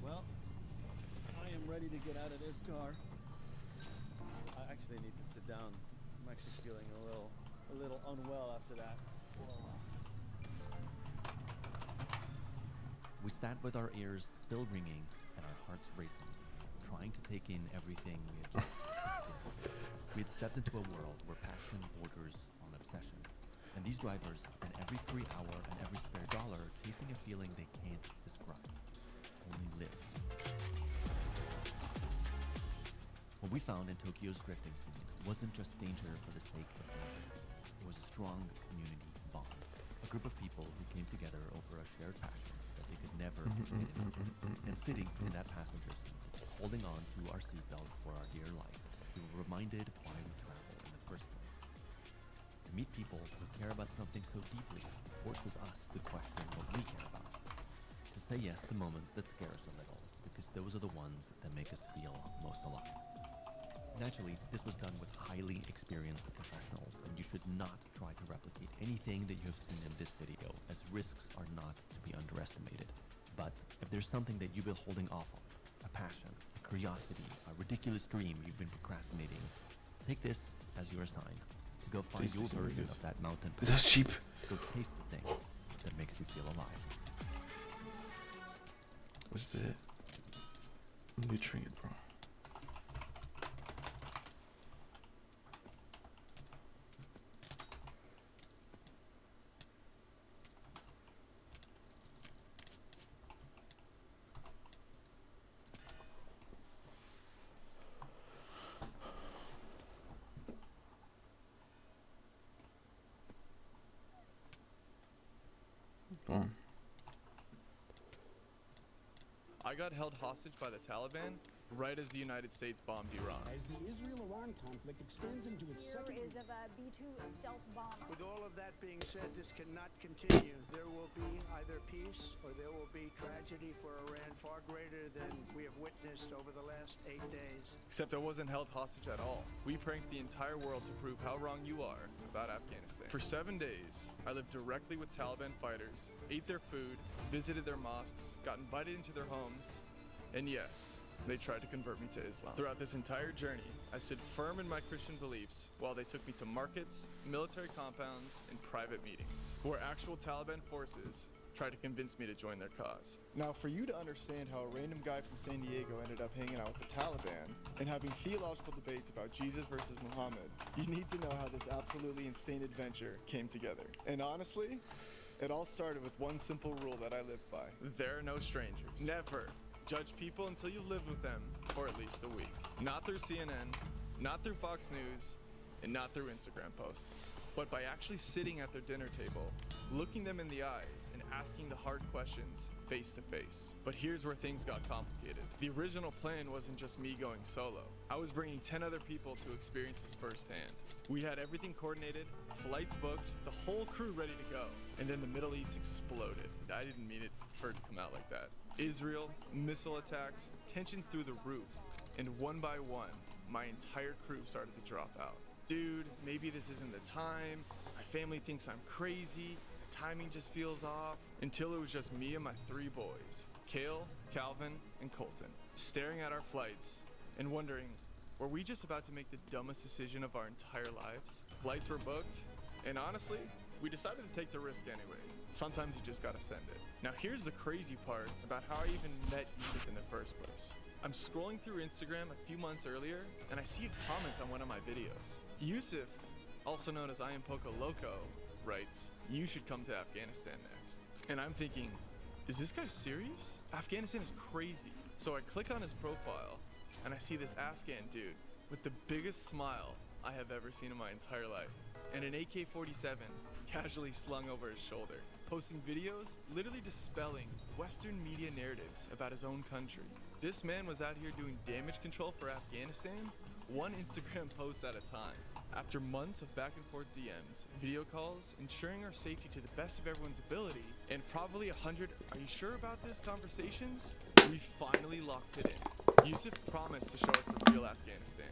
R: Well, I am ready to get out of this car. I actually need to sit down. I'm actually feeling a little unwell after that.
P: We sat with our ears still ringing and our hearts racing, trying to take in everything we had just experienced. We had stepped into a world where passion borders on obsession, and these drivers spend every free hour and every spare dollar chasing a feeling they can't describe, only live. What we found in Tokyo's drifting scene wasn't just danger for the sake of danger. It was a strong community bond, a group of people who came together over a shared passion that they could never get enough of. And sitting in that passenger seat, holding on to our seatbelts for our dear life, we were reminded why we travel in the first place. To meet people who care about something so deeply forces us to question what we care about. To say yes to moments that scare us a little, because those are the ones that make us feel most alive. Naturally, this was done with highly experienced professionals, and you should not try to replicate anything that you have seen in this video, as risks are not to be underestimated. But if there's something that you've been holding off on, a passion, a curiosity, a ridiculous dream you've been procrastinating, take this as your sign to go find your version of that mountain.
O: That's cheap.
P: Go chase the thing that makes you feel alive.
O: What's it? Nutrient, bro.
N: I got held hostage by the Taliban right as the United States bombed Iran.
S: As the Israel-Iran conflict extends into its second...
T: is of a B-2 stealth bomber.
V: With all of that being said, this cannot continue. There will be either peace or there will be tragedy for Iran far greater than we have witnessed over the last 8 days.
N: Except I wasn't held hostage at all. We pranked the entire world to prove how wrong you are about Afghanistan. For 7 days, I lived directly with Taliban fighters, ate their food, visited their mosques, got invited into their homes, and yes, they tried to convert me to Islam. Throughout this entire journey, I stood firm in my Christian beliefs while they took me to markets, military compounds, and private meetings, where actual Taliban forces tried to convince me to join their cause.
Y: Now, for you to understand how a random guy from San Diego ended up hanging out with the Taliban and having theological debates about Jesus versus Muhammad, you need to know how this absolutely insane adventure came together. And honestly, it all started with one simple rule that I live by.
N: There are no strangers. Never judge people until you live with them for at least a week. Not through CNN, not through Fox News, and not through Instagram posts, but by actually sitting at their dinner table, looking them in the eyes, and asking the hard questions face to face. But here's where things got complicated. The original plan wasn't just me going solo. I was bringing 10 other people to experience this firsthand. We had everything coordinated, flights booked, the whole crew ready to go. And then the Middle East exploded. I didn't mean it for it to come out like that. Israel, missile attacks, tensions through the roof. And one by one, my entire crew started to drop out. Dude, maybe this isn't the time. My family thinks I'm crazy. The timing just feels off. Until it was just me and my 3 boys, Kale, Calvin, and Colton, staring at our flights and wondering, were we just about to make the dumbest decision of our entire lives? Flights were booked, and honestly, we decided to take the risk anyway. Sometimes you just gotta send it. Now here's the crazy part about how I even met Yusuf in the first place. I'm scrolling through Instagram a few months earlier, and I see a comment on one of my videos. Yusuf, also known as I Am Poco Loco, writes, "You should come to Afghanistan next." And I'm thinking, is this guy serious? Afghanistan is crazy. So I click on his profile, and I see this Afghan dude with the biggest smile I have ever seen in my entire life, and an AK-47 casually slung over his shoulder, posting videos literally dispelling Western media narratives about his own country. This man was out here doing damage control for Afghanistan, one Instagram post at a time. After months of back and forth DMs, video calls, ensuring our safety to the best of everyone's ability, and probably 100 "are you sure about this" conversations, we finally locked it in. Yusuf promised to show us the real Afghanistan.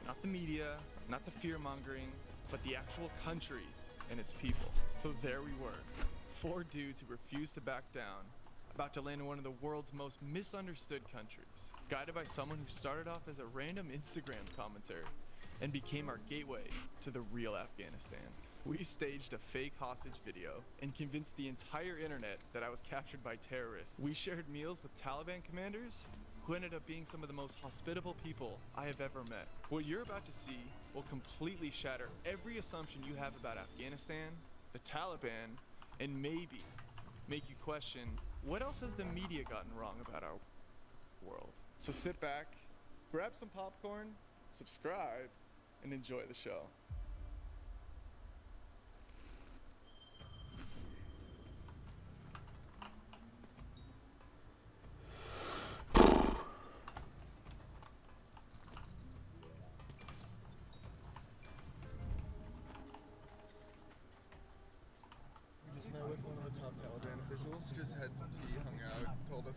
N: Not the media, not the fear-mongering, but the actual country and its people. So there we were, 4 dudes who refused to back down, about to land in one of the world's most misunderstood countries, guided by someone who started off as a random Instagram commenter and became our gateway to the real Afghanistan. We staged a fake hostage video and convinced the entire internet that I was captured by terrorists. We shared meals with Taliban commanders who ended up being some of the most hospitable people I have ever met. What you're about to see will completely shatter every assumption you have about Afghanistan, the Taliban, and maybe make you question, what else has the media gotten wrong about our world? So sit back, grab some popcorn, subscribe, and enjoy the show.
Y: We just met with one of the top Taliban officials. Just had some tea, hung out, told us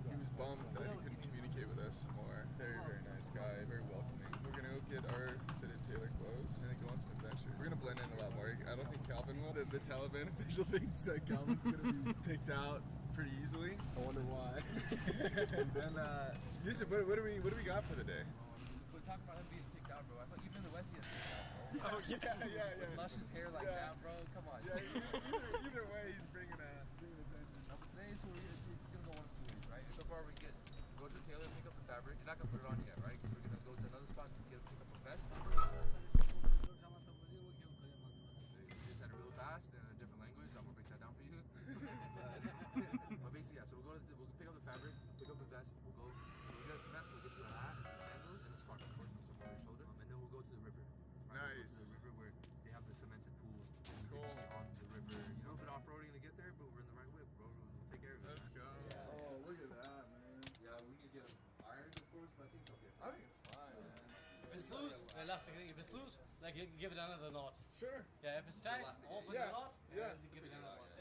Y: he was bummed that he couldn't communicate with us more. Very, very nice guy, very welcoming. We're gonna go get our fitted tailor clothes and then go on some adventures. We're gonna blend in a lot more. I don't think Calvin will. The Taliban official thinks that Calvin's gonna be picked out pretty easily. I wonder why. And then, Yusuf, what do we got for the day?
Z: We're talking about him being picked out, bro. I thought even the West gets picked out, bro.
Y: Oh yeah.
Z: With luscious hair like that, bro. Come on.
Y: Yeah, either way, he's bringing attention.
Z: Now, but today is who we're gonna go 1 of 2 ways, right? So far we get. Go to the tailor, pick up the fabric. You're not gonna put it on yet, right? Because we're gonna go to another spot to pick up a vest. You said it real fast in a different language. I'm gonna break that down for you. But basically, yeah. So we'll pick up the fabric, pick up the vest. We'll go. So we'll get the vest. We'll get you a hat, sandals, and a scarf, of course, some over your shoulder. And then we'll go to the river. Right? We'll go to the river where they have the cemented pools. We can eat on the river. You know, a bit off-roading to get there, but we're in the right whip, bro. We'll take care of it.
Y: Let's go.
Z: Yeah.
Y: Oh, look at that, man.
Z: Yeah, we need to get them ironed, of course, but I think it's okay.
Y: I think it's fine, man.
L: If it's loose, elastic. If it's loose, like you can give it another knot.
Y: Sure.
L: Yeah, if it's tight, open the knot.
Y: Yeah.
L: And you give it another one.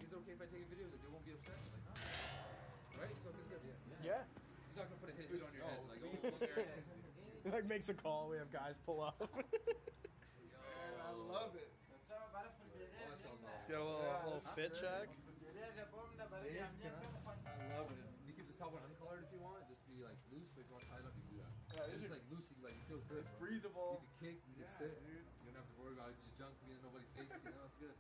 Z: Is it okay if I take a video that they won't be upset? Like, right? It's okay, it's good, yeah.
C: Yeah.
Z: He's not gonna put a hit on your head, like, oh, look there.
C: He like makes a call. We have guys pull up.
Y: I love it.
C: Let's get a little fit check.
Z: I love it. You keep the top one uncolored if you want. Just be like loose, but if you want to tie it up, you can do that.
Y: Yeah,
Z: it's like loose, like you feel good.
Y: It's breathable.
Z: You can kick, you can sit.
Y: Dude.
Z: You don't have to worry about your junk being in nobody's face. You know, it's good.